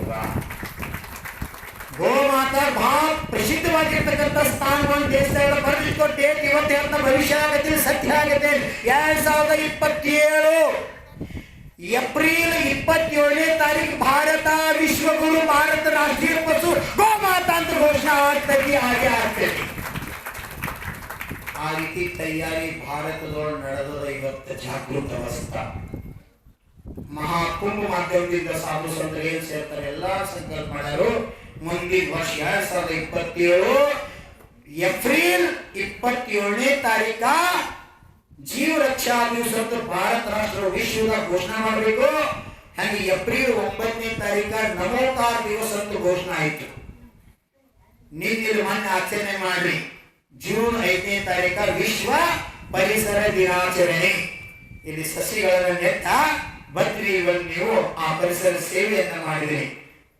ಗೋಮಾತಾ ಬಹಳ ಪ್ರಸಿದ್ಧವಾಗಿರ್ತಕ್ಕಂಥ ಸ್ಥಾನವನ್ನು ದೇಶದಾಗ ಬರೆದಿಟ್ಟು ಡೇಟ್ ಇವತ್ತು ಹೇಳ್ತಾ ಭವಿಷ್ಯ ಆಗತ್ತೆ, ಸತ್ಯ ಆಗತ್ತೆ. 2027 ಏಪ್ರಿಲ್ 27ನೇ ತಾರೀಕು ಭಾರತ ವಿಶ್ವಗುರು, ಭಾರತ ರಾಷ್ಟ್ರೀಯ ಪಶು ಗೋಮಾತಾ ಅಂತ ಘೋಷಣೆ ಆಗ್ತೈತಿ, ಹಾಗೆ ಆಗ್ತೈತಿ. ಆ ರೀತಿ ತಯಾರಿ ಭಾರತದೊಳಗೆ ನಡೆದ ಇವತ್ತು ಜಾಗೃತ ಅವಸ್ಥಾ. ಮಹಾಕುಂಭ ಮಾಧ್ಯಮದಿಂದ ಸಾಧು ಸಂತರು ಏನ್ ಸೇರ್ತಾರೆ ಎಲ್ಲ ಸಂಕಲ್ಪ ಮಾಡ್ಯಾರು. ಮುಂದಿನ ವರ್ಷ 2027 ಏಪ್ರಿಲ್ 27ನೇ ತಾರೀಕ ಜೀವ ರಕ್ಷಾ ದಿವಸ ಅಂತ ಭಾರತ ರಾಷ್ಟ್ರ ವಿಶ್ವದ ಘೋಷಣೆ ಮಾಡಬೇಕು. ಹಂಗೆ ಏಪ್ರಿಲ್ 9ನೇ ತಾರೀಕ ನಮೋಕಾರ ದಿವಸ ಅಂತ ಘೋಷಣೆ ಆಯಿತು. ನಿನ್ನೆ ಮೊನ್ನೆ ಆಚರಣೆ ಮಾಡ್ರಿ. ಜೂನ್ 5ನೇ ತಾರೀಕ ವಿಶ್ವ ಪರಿಸರ ದಿನಾಚರಣೆ. ಇಲ್ಲಿ ಸಸಿಗಳನ್ನು ನೆಟ್ಟ ಬದ್ರಿ ನೀವು ಆ ಪರಿಸರ ಸೇವೆಯನ್ನ ಮಾಡಿದ್ರಿ.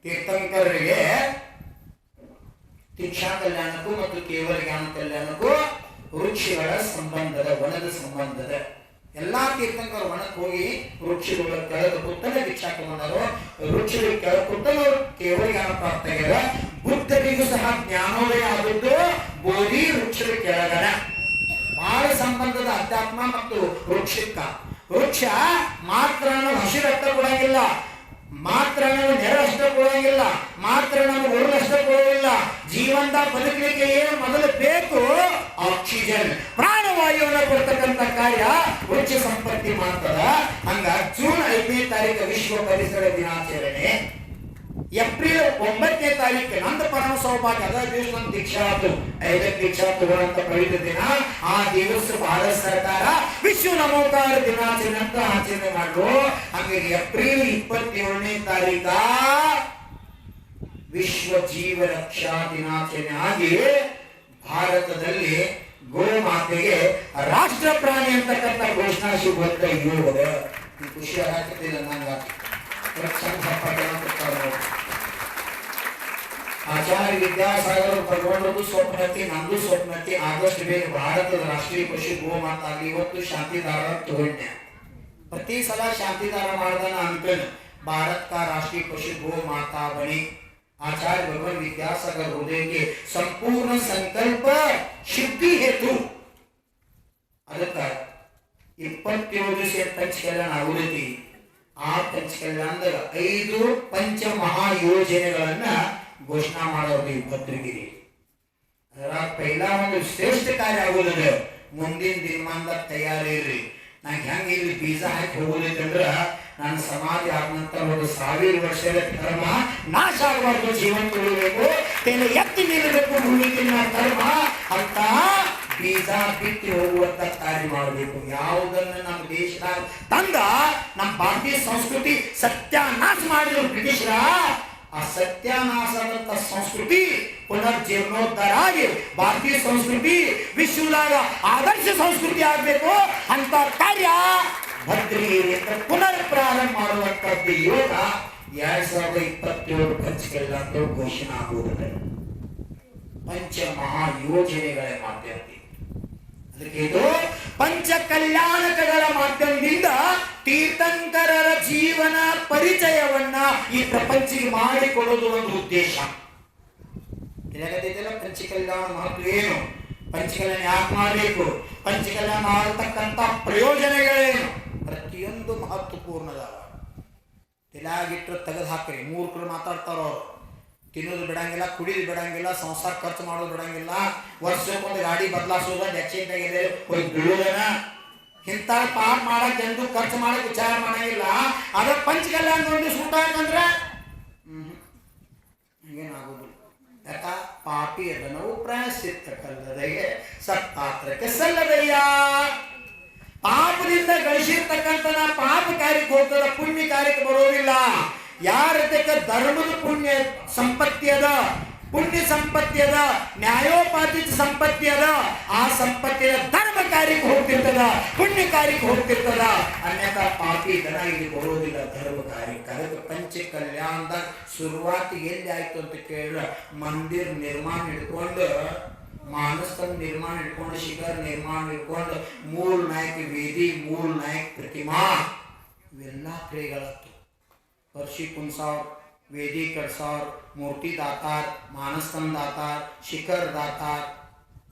ತೀರ್ಥಂಕರರಿಗೆ ದೀಕ್ಷಾ ಕಲ್ಯಾಣಕ್ಕೂ ಮತ್ತು ಕೇವಲ ಜ್ಞಾನ ಕಲ್ಯಾಣಕ್ಕೂ ವೃಕ್ಷಗಳ ಸಂಬಂಧದ, ವನದ ಸಂಬಂಧದ ಎಲ್ಲಾ ತೀರ್ಥಂಕರು ಒಣಕ್ಕೆ ಹೋಗಿ ವೃಕ್ಷಗಳ ಕೆಳಗೆ ಕೂತನೆ ಭಿಕ್ಷಾ ತಗೊಂಡರು. ವೃಕ್ಷಗಳ ಕೆಳಗೆ ಕೂತನು ಕೇವಲ ಜ್ಞಾನ ಪ್ರಾಪ್ತ ಆಗ್ಯಾರ. ಬುದ್ಧನಿಗೂ ಸಹ ಜ್ಞಾನೋದಯ ಆದದ್ದು ಬೋಧಿ ವೃಕ್ಷದ ಕೆಳಗನ. ಬಹಳ ಸಂಬಂಧದ ಅಧ್ಯಾತ್ಮ ಮತ್ತು ವೃಕ್ಷಕ್ಕ. ವೃಕ್ಷ ಮಾತ್ರ ಹಸಿರಷ್ಟ ಕೊಡಂಗಿಲ್ಲ, ಮಾತ್ರ ನೆರಷ್ಟ ಕೊಡಂಗಿಲ್ಲ, ಮಾತ್ರ ನಮಗೆ ಉರುಳಷ್ಟ ಕೊಡೋದಿಲ್ಲ. ಜೀವಂತ ಬದುಕಲಿಕ್ಕೆ ಏನು ಮೊದಲು ಬೇಕು? ಆಕ್ಸಿಜನ್, ಪ್ರಾಣವಾಯುವನ್ನು ಕೊಡ್ತಕ್ಕಂಥ ಕಾರ್ಯ ವೃಕ್ಷ ಸಂಪತ್ತಿ ಮಾಡ್ತದ. ಹಂಗ ಜೂನ್ 5ನೇ ತಾರೀಕು ವಿಶ್ವ ಪರಿಸರ ದಿನಾಚರಣೆ, ಏಪ್ರಿಲ್ 9ನೇ ತಾರೀಕು ನಂದ ಪರಮ ಸೌಭಾಗ್ಯ ಅದ ದಿವಸ ನಮ್ಮ ದೀಕ್ಷಾ ಆತು. 5ನೇ ದೀಕ್ಷಾ ತಗೊಳ್ಳಂತ ಪವಿತ್ರ ದಿನ. ಆ ದಿವಸ ಭಾರತ ಸರ್ಕಾರ ವಿಶ್ವ ನಮೋಕಾರ ದಿನಾಚರಣೆ ಅಂತ ಆಚರಣೆ ಮಾಡ್ರು. ಹಾಗಾಗಿ ಏಪ್ರಿಲ್ 27ನೇ ತಾರೀಕ ವಿಶ್ವ ಜೀವ ರಕ್ಷಾ ದಿನಾಚರಣೆ ಆಗಿ ಭಾರತದಲ್ಲಿ ಗೋಮಾತೆಗೆ ರಾಷ್ಟ್ರ ಪ್ರಾಣಿ ಅಂತಕ್ಕಂಥ ಘೋಷಣಾ ಸಿಗುವಂತ ಯೋಗ ಖುಷಿ ಆಗತ್ತಿಲ್ಲ. ನಂಗೆ ಆಚಾರ್ಯ ವಿದ್ಯಾಸಾಗರ್ ತಗೊಂಡದ್ದು ಸ್ವಪ್ನತಿ, ನಂದು ಸ್ವಪ್ನತಿ. ಆದಷ್ಟು ಬೇಗ ಭಾರತದ ರಾಷ್ಟ್ರೀಯ ಪಶು ಗೋಮಾತಾ ಆಗಲಿ. ಇವತ್ತು ಶಾಂತಿದಾರ ತಗೊಂಡೆ, ಪ್ರತಿ ಸಲ ಶಾಂತಿದಾರ ಮಾಡ್ದಾನ ಅನ್ಕೊಂಡು ಭಾರತ का राष्ट्रीय पशु गो माता बनी. आचार्य भगवान विद्यासागर हृदय के संपूर्ण संकल्प सिद्धि हेतु ಅದಕ್ಕೆ 27 ದಿವಸ ಪಂಚಕಲ್ಯಾಣ ಆಗುದೈತಿ. ಆ ಪಂಚಕಲ್ಯಾಣದಾಗ 5 ಪಂಚ ಮಹಾ ಯೋಜನೆಗಳನ್ನ ಘೋಷಣಾ ಮಾಡೋದು ಭದ್ರಗಿರಿ. ಅದರ ಪೈಲ ಒಂದು ಶ್ರೇಷ್ಠ ಕಾರ್ಯ ಆಗೋದಿಲ್ಲ. ಮುಂದಿನ ದಿನಮಾನದಾಗ ತಯಾರಿ ಇರ್ರಿ. ನಂಗೆ ಹೆಂಗೆ ಇಲ್ಲಿ ಬೀಜ ಹಾಕಿ ಹೋಗೋದೈತಂದ್ರ ನನ್ನ ಸಮಾಧಿ ಆದ ನಂತರ ಒಂದು 1000 ವರ್ಷದ ಕರ್ಮ ನಾಶ ಆಗಬಾರ್ದು, ಜೀವನ ಉಳಿಬೇಕು, ತೆಲೆ ಎತ್ತಿ ನಿಲ್ಲಬೇಕು ಭೂಮಿಗಿನ ಕರ್ಮ ಅಂತ ಬೀಜ ಬಿತ್ತಿ ಹೋಗುವಂತ ಕಾರ್ಯ ಮಾಡಬೇಕು. ಯಾವುದನ್ನ ನಮ್ಮ ದೇಶದಾಗ ತಂದ ನಮ್ಮ ಭಾರತೀಯ ಸಂಸ್ಕೃತಿ ಸತ್ಯಾನಾಶ ಮಾಡಿದ್ರು ಬ್ರಿಟಿಷರ. ಆ ಸತ್ಯಾನಾಶದಂತ ಸಂಸ್ಕೃತಿ ಪುನರ್ಜೀರ್ಣೋದ್ಧಾರ ಆಗಿ ಭಾರತೀಯ ಸಂಸ್ಕೃತಿ ವಿಶ್ವದಾಗ ಆದರ್ಶ ಸಂಸ್ಕೃತಿ ಆಗಬೇಕು ಅಂತ ಕಾರ್ಯ ಭದ್ರಗಿರಿ ಪುನರ್ ಪ್ರಾರಂಭ ಮಾಡುವಂತದ್ದು ಯೋಗ 2027 ಪಂಚಕಲ್ಯಾಣ ಘೋಷಣೆ ಆಗುವುದಿಲ್ಲ. ಪಂಚ ಮಹಾ ಯೋಜನೆಗಳ ಮಾಧ್ಯಮದಿಂದ ಅದಕ್ಕೆ ಇದು ಪಂಚ ಕಲ್ಯಾಣಕಗಳ ಮಾಧ್ಯಮದಿಂದ ತೀರ್ಥಂಕರರ ಜೀವನ ಪರಿಚಯವನ್ನ ಈ ಪ್ರಪಂಚಕ್ಕೆ ಮಾಡಿಕೊಡೋದು ಒಂದು ಉದ್ದೇಶ. ಪಂಚಕಲ್ಯಾಣ ಮಹತ್ವ ಏನು, ಪಂಚಕಲ್ಯಾಣ ಯಾಕೆ ಮಾಡಬೇಕು, ಪಂಚಕಲ್ಯಾಣ ಮಾಡತಕ್ಕಂಥ ಪ್ರಯೋಜನಗಳೇನು, ಪ್ರತಿಯೊಂದು ಮಹತ್ವಪೂರ್ಣದ ತಲೆಯಾಗಿಟ್ಟರು ತೆಗೆದು ಹಾಕ್ರಿ. ಮೂರ್ಖರು ಮಾತಾಡ್ತಾರೋ ಅವರು. ತಿನ್ನೋದು ಬಿಡಂಗಿಲ್ಲ, ಕುಡಿದು ಬಿಡಂಗಿಲ್ಲ, ಸಂಸಾರ ಖರ್ಚು ಮಾಡೋದು ಬಿಡಂಗಿಲ್ಲ, ವರ್ಷಕ್ಕೊಂದು ಗಾಡಿ ಬದಲಾಯಿಸೋದ ಡೆಚ್ಚಿಂದಾಗಿದೆ ಹೋಗಿ ಬೀಳೋದನ. ಇಂಥ ಪಾಪ ಮಾಡಕ್ ಎಂದು ಖರ್ಚು ಮಾಡಕ್ ವಿಚಾರ ಮಾಡಂಗಿಲ್ಲ. ಅದ ಪಂಚಕಲ್ಯಾಣ ನೋಡಿ ಸೂಟ ಅಂತಂದ್ರೆ ಹಂಗೇನಾಗೋದಿಲ್ಲ. ಯಾಕ ಪಾಪಿ ಅದನವು ಪ್ರಾಯಶ್ಚಿತ್ತ ಕಲ್ಲದೆಗೆ ಸತ್ತಾತ್ರಕ್ಕೆ ಸಲ್ಲದಯ್ಯ. ಪಾಪದಿಂದ ಗಳಿಸಿರ್ತಕ್ಕಂಥ ಪಾಪ ಕಾರ್ಯಕ್ಕೆ ಹೋಗ್ತದ, ಪುಣ್ಯ ಕಾರ್ಯಕ್ಕೆ ಬರೋದಿಲ್ಲ. ಯಾರದಕ್ಕೆ ಧರ್ಮದ ಪುಣ್ಯ ಸಂಪತ್ತಿ ಅದ, ಪುಣ್ಯ ಸಂಪತ್ತಿ ಅದ, ನ್ಯಾಯೋಪಾದಿತ ಸಂಪತ್ತಿ ಅದ, ಆ ಸಂಪತ್ತಿನ ಧರ್ಮ ಕಾರ್ಯಕ್ಕೆ ಹೋಗ್ತಿರ್ತದ, ಪುಣ್ಯ ಕಾರ್ಯಕ್ಕೆ ಹೋಗ್ತಿರ್ತದ. ಅನ್ಯಥಾ ಪಾಪಿ ದನ ಇಲ್ಲಿ ಬರೋದಿಲ್ಲ ಧರ್ಮ ಕಾರ್ಯಕ್ಕೆ. ಅದಕ್ಕೆ ಪಂಚ ಕಲ್ಯಾಣದಾಗ ಶುರುವಾತಿಗೆ ಎಲ್ಲಿ ಆಯ್ತು ಅಂತ ಕೇಳಿದ್ರೆ ಮಂದಿರ ನಿರ್ಮಾಣ ಹಿಡ್ಕೊಂಡು, ಮಾನಸ್ತಂಭ ನಿರ್ಮಾಣ ಹಿಡ್ಕೊಂಡು, ಶಿಖರ್ ನಿರ್ಮಾಣ ಹಿಡ್ಕೊಂಡು, ಮೂಲ ನಾಯಕ ವೇದಿ, ಮೂಲ ನಾಯಕ ಪ್ರತಿಮಾ ಇವೆಲ್ಲ ಕ್ರಿಯೆಗಳತ್ತು. फरशी कुंसावर, वेदी कड़सावर, मूर्ति दातार, मानस्तंभ दातार, शिखर दातार,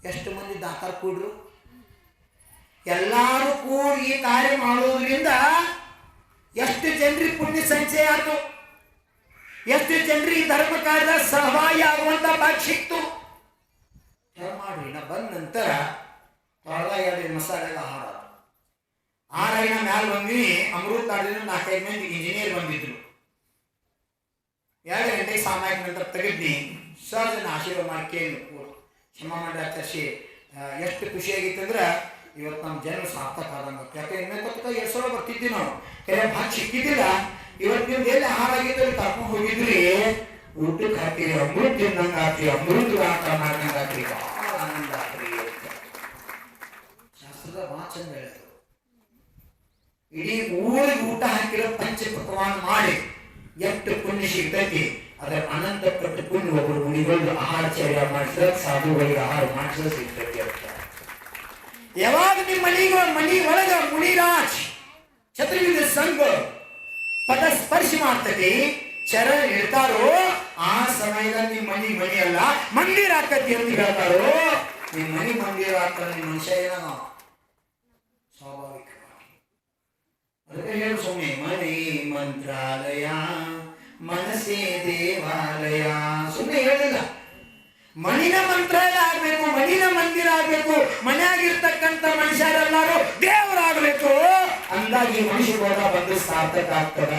ಎಷ್ಟು ಮಂದಿ ದಾತಾರ್ ಕೂಡ್ರು. ಎಲ್ಲರೂ ಕೂಡಿ ಈ ಕಾರ್ಯ ಮಾಡೋದ್ರಿಂದ ಎಷ್ಟು ಜನರಿಗೆ ಪುಣ್ಯ ಸಂಚಯ ಆಯ್ತು, ಎಷ್ಟು ಜನರಿಗೆ ಧರ್ಮ ಕಾರ್ಯದ ಸಹಭಾಗಿ ಆಗುವಂತ ಭಾಗ್ಯ ಸಿಕ್ತು. ಮಾಡ್ರಿ. ನಾ ಬಂದ ನಂತರ ತೊಳೆದಾಗ ಮಸಾಲೆಲ್ಲ ಆರಾಗಿನ ಮ್ಯಾಲ ಬಂದಿನಿ. ಅಮೃತ ಆಡಿದ್ರೆ 4-5 ಮಂದಿ ಇಂಜಿನಿಯರ್ ಬಂದಿದ್ರು. 2 ಗಂಟೆಗೆ ಸಾಮಾಜಿಕ ನಂತರ ತೆಗೆದ್ನಿ. ಸಹಜನ ಆಶೀರ್ವಾದ ಮಾಡಿ ಕೇಳಿ ಕ್ಷಮ ಮಾಡಿ ಆಚರಿಸಿ ಎಷ್ಟು ಖುಷಿಯಾಗಿತ್ತು ಅಂದ್ರೆ ಇವತ್ತು ನಮ್ಮ ಜನ್ಮ ಸಾರ್ಥಕ ಆದಂಗ. ಯಾಕೆ ಇನ್ನೊಂದು 2 ಸಲ ಬರ್ತಿದ್ವಿ ನಾವು, ಕೆಲವು ಭಾಗ ಸಿಕ್ಕಿದ್ದಿಲ್ಲ. ಇವತ್ತು ನಿಮ್ದು ಎಲ್ಲಿ ಆಹಾರ ಆಗಿದ್ದಲ್ಲಿ ಕರ್ಕೊಂಡು ಹೋಗಿದ್ರಿ, ಊಟಕ್ಕೆ ಹಾಕಿರಿ, ಅಮೃತ ತಿನ್ನಂಗೆ ಹಾಕ್ರಿ, ಅಮೃತ ಆಟ ಮಾಡ್ದಂಗೆ ಹಾಕ್ರಿ, ಭಾಳ ಆನಂದ ಹಾಕ್ರಿ. ಶಾಸ್ತ್ರದ ವಾಚನ ಹೇಳಿದ್ರು. ಇಡೀ ಊರಿಗೆ ಊಟ ಹಾಕಿರೋ ಪಂಚ ಪಕ್ವಾನ ಮಾಡಿ ಎಷ್ಟು ಪುಣ್ಯ ಸಿಗ್ತೈತಿ. ಅದರ ಅನಂತ ಪಟ್ಟು ಪುಣ್ಯ ಒಬ್ಬರು ಮುನಿಗಳು ಆಹಾರಚರ್ಯ ಮಾಡಿಸಿದ್ರೆ, ಸಾಧುಗಳಿಗೆ ಆಹಾರ ಮಾಡಿಸಿದ್ರೆ ಸಿಗ್ತೈತಿ ಅಂತ. ಯಾವಾಗ ನಿಮ್ಮ ಮನಿ ಒಳಗ ಮುನಿರಾಜ್ ಚತುರ್ವಿಧ ಸಂಘ ಪದ ಸ್ಪರ್ಶ ಮಾಡ್ತತಿ ಚರಣ ಹೇಳ್ತಾರೋ ಆ ಸಮಯದಲ್ಲಿ ನಿಮ್ಮ ಮನಿ ಅಲ್ಲ ಮಂದಿರ ಆಕತಿ ಅಂತ ಹೇಳ್ತಾರೋ ನಿಮ್ಮ ಮನಿ ಮಂದಿರ ಆಗ್ತಾರೆ. ನಿಮ್ಮ ಮನುಷ್ಯ ಏನೋ ಸ್ವಾಭಾವಿಕ ಅದಕ್ಕೆ ಹೇಳು ಸುಮ್ಮನೆ ಮನಿ ಮಂತ್ರಾಲಯ ಮನಸ್ಸೇ ದೇವಾಲಯ ಸುಮ್ಮನೆ ಹೇಳಿಲ್ಲ. ಮನಿನ ಮಂತ್ರಾಲಯ ಆಗ್ಬೇಕು, ಮನಿನ ಮಂದಿರ ಆಗ್ಬೇಕು, ಮನೆಯಾಗಿರ್ತಕ್ಕಂಥ ಮನುಷ್ಯರೆಲ್ಲರೂ ದೇವರಾಗಬೇಕು ಅಂದಾಗಿ ಮನುಷ್ಯರ ಬಂದು ಸಾರ್ಥಕ ಆಗ್ತದ.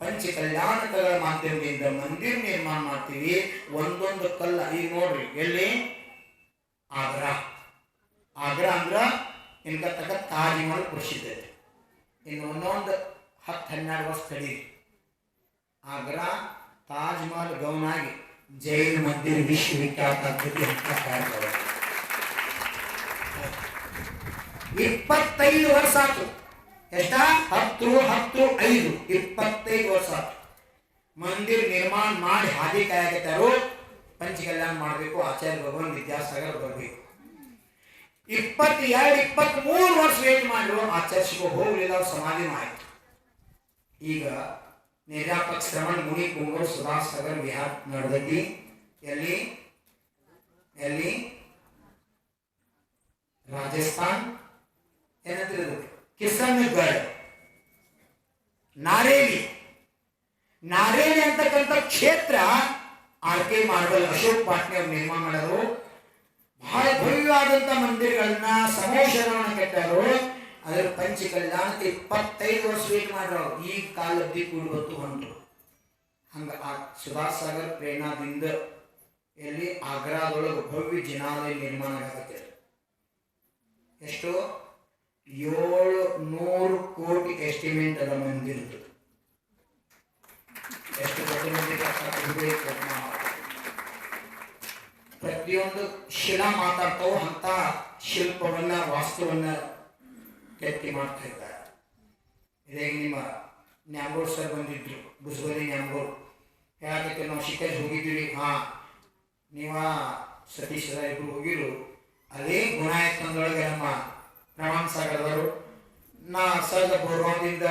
ಪಂಚ ಕಲ್ಯಾಣಗಳ ಮಾಧ್ಯಮದಿಂದ ಮಂದಿರ ನಿರ್ಮಾಣ ಮಾಡ್ತೀವಿ. ಒಂದೊಂದು ಕಲ್ಲ ಈಗ ನೋಡ್ರಿ ಎಲ್ಲಿ ಆಗ್ರಾ ಅಂದ್ರ ಇನ್ಕತಕ್ಕ ತಾಜ್ ಮಹಲ್ ಪ್ರಸಿದ್ಧ. ಇನ್ನು ಒಂದೊಂದು 10-12 ವರ್ಷ ತಡೀರಿ, ಆಗ್ರಾ ತಾಜ್ ಮಹಲ್ ಗೌನಾಗಿ ಜೈನ್ ಮಂದಿರ ವಿಶ್ವವಿಖ್ಯಾತ ಆಗ್ತದೆ ಅಂತ ಕಾರ್ಯಕ್ರಮ. 25 ವರ್ಷ ಆಯ್ತು. ಎಷ್ಟ 10-10-5 25 ವರ್ಷ ಆಯ್ತು. ಮಂದಿರ ನಿರ್ಮಾಣ ಮಾಡಿ ಹಾದಿ ಕಾಯಕತ್ತಾರು. ಪಂಚ ಕಲ್ಯಾಣ ಮಾಡಬೇಕು, ಆಚಾರ್ಯ ಭಗವಾನ್ ವಿದ್ಯಾಸಾಗರ್ ಬರಬೇಕು. 22-23 ವರ್ಷ ವೇಟ್ ಮಾಡಿದ್ರು, ಆಚರಿಸಿಕೊ ಹೋಗ್ಲಿಲ್ಲ, ಅವ್ರ ಸಮಾಧಿ ಆಯ್ತು. ಈಗ ನಿರ್ಯಾಪಕ ಶ್ರವಣ ಮುನಿ ಕುಂಗೂರು ಸುಧಾಸಾಗರ್ ವಿಹಾರ ನಡೆದೈತಿ. ಎಲ್ಲಿ ರಾಜಸ್ಥಾನ್ ಏನಂತ ಕಿಸನ್ಗಢ ನಾರೇಲಿ ಅಂತಕ್ಕಂಥ ಕ್ಷೇತ್ರ RK ಮಾರ್ಬಲ್ ಅಶೋಕ್ ಪಾಟ್ನೆ ಅವರು ನಿರ್ಮಾಣ ಮಾಡೋರು. ಬಹಳ ಭವ್ಯವಾದಂತ ಮಂದಿರಗಳನ್ನ ಸಮೋಶರವನ್ನ ಕಟ್ಟಾರು. ಅದರ ಪಂಚ ಕಲ್ಯಾಣಕ್ಕೆ 25 ವರ್ಷ ವೇಟ್ ಮಾಡ್ರವ್ರು. ಈ ಕಾಲದ್ದಿ ಕೂಡಿ ಬಂತು ಹೊಂಟು. ಹಂಗ ಆ ಸುಧಾಸಾಗರ್ ಪ್ರೇರಣಾದಿಂದ ಎಲ್ಲಿ ಆಗ್ರಾದೊಳಗೆ ಭವ್ಯ ಜಿನಾಲಯ ನಿರ್ಮಾಣ ಆಗತ್ತೆ. ಎಷ್ಟು 700 ಕೋಟಿ ಎಸ್ಟಿಮೇಟ್ ಅದ ಮಂದಿರದ್ದು. ಎಷ್ಟು ಪ್ರತಿಯೊಂದು ಶಿಲಾ ಮಾತಾಡ್ತಾವೋ ಅಂತ ಶಿಲ್ಪವನ್ನ ವಾಸ್ತುವನ್ನ ಕೆತ್ತಿ ಮಾಡ್ತಾ ಇದ್ದಾರೆ. ಇದೇ ನಿಮ್ಮ ನ್ಯಾಮಗೋಡ್ ಸರ್ ಬಂದಿದ್ರು, ಬುಸ್ಬಲಿ ನ್ಯಾಮಗೋಡ್. ಯಾಕೆ ನಾವು ಶಿಕಾರಿ ಹೋಗಿದ್ದೀವಿ. ನೀವ ಸತೀಶ್ ಸರ ಇಬ್ರು ಹೋಗಿರು. ಅದೇ ಗುಣಾಯತ್ನದೊಳಗೆ ನಮ್ಮ ಪ್ರಮಾಣ ಸಾಗರದವರು ನಾ ಸರದ ಗೌರವದಿಂದ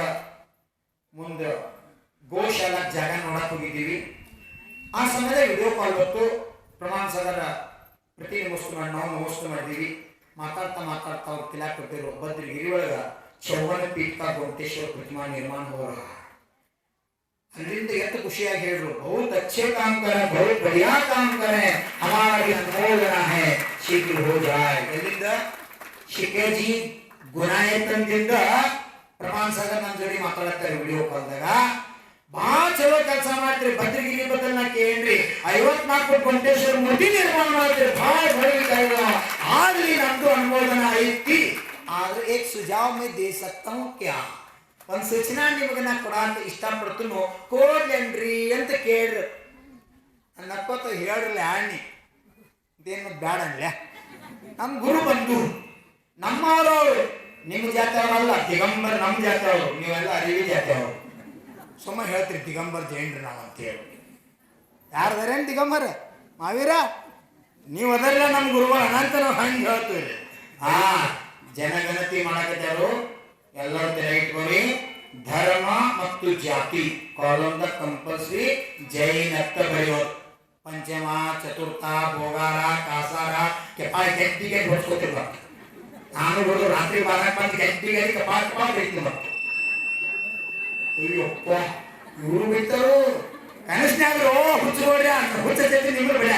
ಮುಂದೆ ಗೋಶಾಲಾ ಜಾಗ ನೋಡಕ್ ಹೋಗಿದ್ದೀವಿ. ಆ ಸಮಯದಲ್ಲಿ ವಿಡಿಯೋ ಕಾಲ್ ಬಂತು. ಪ್ರಮಾಣ ಸಾಗರ ಪ್ರತಿ ನಮಸ್ಕಾರ ಮಾಡಿ ನಾವು ನಮಸ್ಕಾರ ಮಾಡಿದ್ದೀವಿ. ಮಾತಾಡ್ತಾ ಅವ್ರು ತಿಲಾ ಕೊಟ್ಟಿರು. ಬದ್ರಿಗಿರಿ ಒಳಗ ಚೌವನ ಪೀಠ ಗೋಮಟೇಶ್ವರ ಪ್ರತಿಮಾ ನಿರ್ಮಾಣ ಹೋರ. ಅಲ್ಲಿಂದ ಎಷ್ಟು ಖುಷಿಯಾಗಿ ಹೇಳಿದ್ರು, ಬಹುತ್ ಅಚ್ಚೆ ಕಾಮ್ ಕರೆ, ಬಹುತ್ ಬಢಿಯಾ ಕಾಮ್ ಕರೆ, ಹಮಾರಾ ಭಿ ಅನುಮೋದನ ಹೈ, ಶೀಘ್ರ ಹೋ ಜಾಯ್. ಎಲ್ಲಿಂದ ಶಿಖರ್ಜಿ ಗುಣಾಯತನದಿಂದ ಪ್ರಮಾಣ ಸಾಗರ್ ನನ್ನ ಜೋಡಿ ಮಾತಾಡ್ತಾರೆ ವಿಡಿಯೋ ಕಾಲ್ದಾಗ. ಬಹಳ ಚಲೋ ಕೆಲಸ ಮಾಡ್ತೀರಿ. ಭದ್ರಗಿರಿ ಬದಲ್ ನಾ ಕೇಳ್ರಿ 54 ಗೋಮಟೇಶ್ವರ ಮೂರ್ತಿ ನಿರ್ಮಾಣ ಮಾಡ್ತೀರಿ. ಬಹಳ ಬಡವಿಕಾಯ್ದು ಆಗ್ಲಿ ನಮ್ದು ಅನುಮೋದನ ಐತಿ. ಆದ್ರೆ ಏಕ್ ಸುಜಾವ್ ಮೇ ದೇ ಸಕ್ತಾ ಹೂಂ ಕ್ಯಾ, ಒಂದು ಸೂಚನಾ ನಿಮಗೆ ನಾ ಕೊಡಾಕ ಇಷ್ಟಪಡ್ತೀನೋ, ಕೊಡ್ಲೇನ್ರಿ ಅಂತ ಕೇಳ್ರಿ. ನಕ್ಕೋತ ಹೇಳ್ರಲ್ಲ ಆಣಿ ಇದೇನು ಬ್ಯಾಡ ಅನ್ಲೆ. ನಮ್ಮ ಗುರು ಬಂದು ನಮ್ಮವರು ನಿಮ್ಮ ಜಾತಿ ಅವರಲ್ಲ, ದಿಗಂಬರ್ ನಮ್ಮ ಜಾತಿ ಅವರು, ನೀವೆಲ್ಲ ಅರಿವಿ ಜಾತಿ ಅವರು. ಸುಮ್ಮ ಹೇಳ್ತೀರಿ ದಿಗಂಬರ್ ಜೈನ್ರಿ ನಾವು ಅಂತೇಳಿ. ಯಾರ್ದಾರೇನು ದಿಗಂಬರ್ ಮಾವೀರ ನೀವು ಅದೆಲ್ಲ ನಮ್ಮ ಗುರುಗಳು ಅನಂತ ನಾವು ಹಂಗೆ ಹೇಳ್ತೀವಿ. ಜನಗಣತಿ ಮಾಡಕತ್ತಾರು. ಎಲ್ಲರೂ ತಲೆ ಇಟ್ಕೊಳ್ಳಿ. ಧರ್ಮ ಮತ್ತು ಜಾತಿ ಕಾಲಂದ ಕಂಪಲ್ಸರಿ ಜೈನ್ ಅಂತ ಬರೆಯೋದು. ಪಂಚಮ ಚತುರ್ಥ ಭೋಗಾರ ಕಾಸಾರ ಕೆಪಾಯಿ ಗಟ್ಟಿಗೆ ಹೊಡ್ಸ್ಕೊತಿರ್ ಬರ್ತ. ನಾನು ಬರೋದು ರಾತ್ರಿ 12 ಬಂದು ಗಟ್ಟಿಗೆ ಕಪಾಟ್ ಬೈತಿ ಬರ್ತ. ಅಯ್ಯಪ್ಪ ಇವರು ಬಿಟ್ಟರು ಕನಸ್ನಾಗರು ಹುಚ್ಚು ನೋಡ್ರಿ ಅಂತ ಹುಚ್ಚೈತಿ ನಿಮ್ಗೆ ಬೆಳೆ.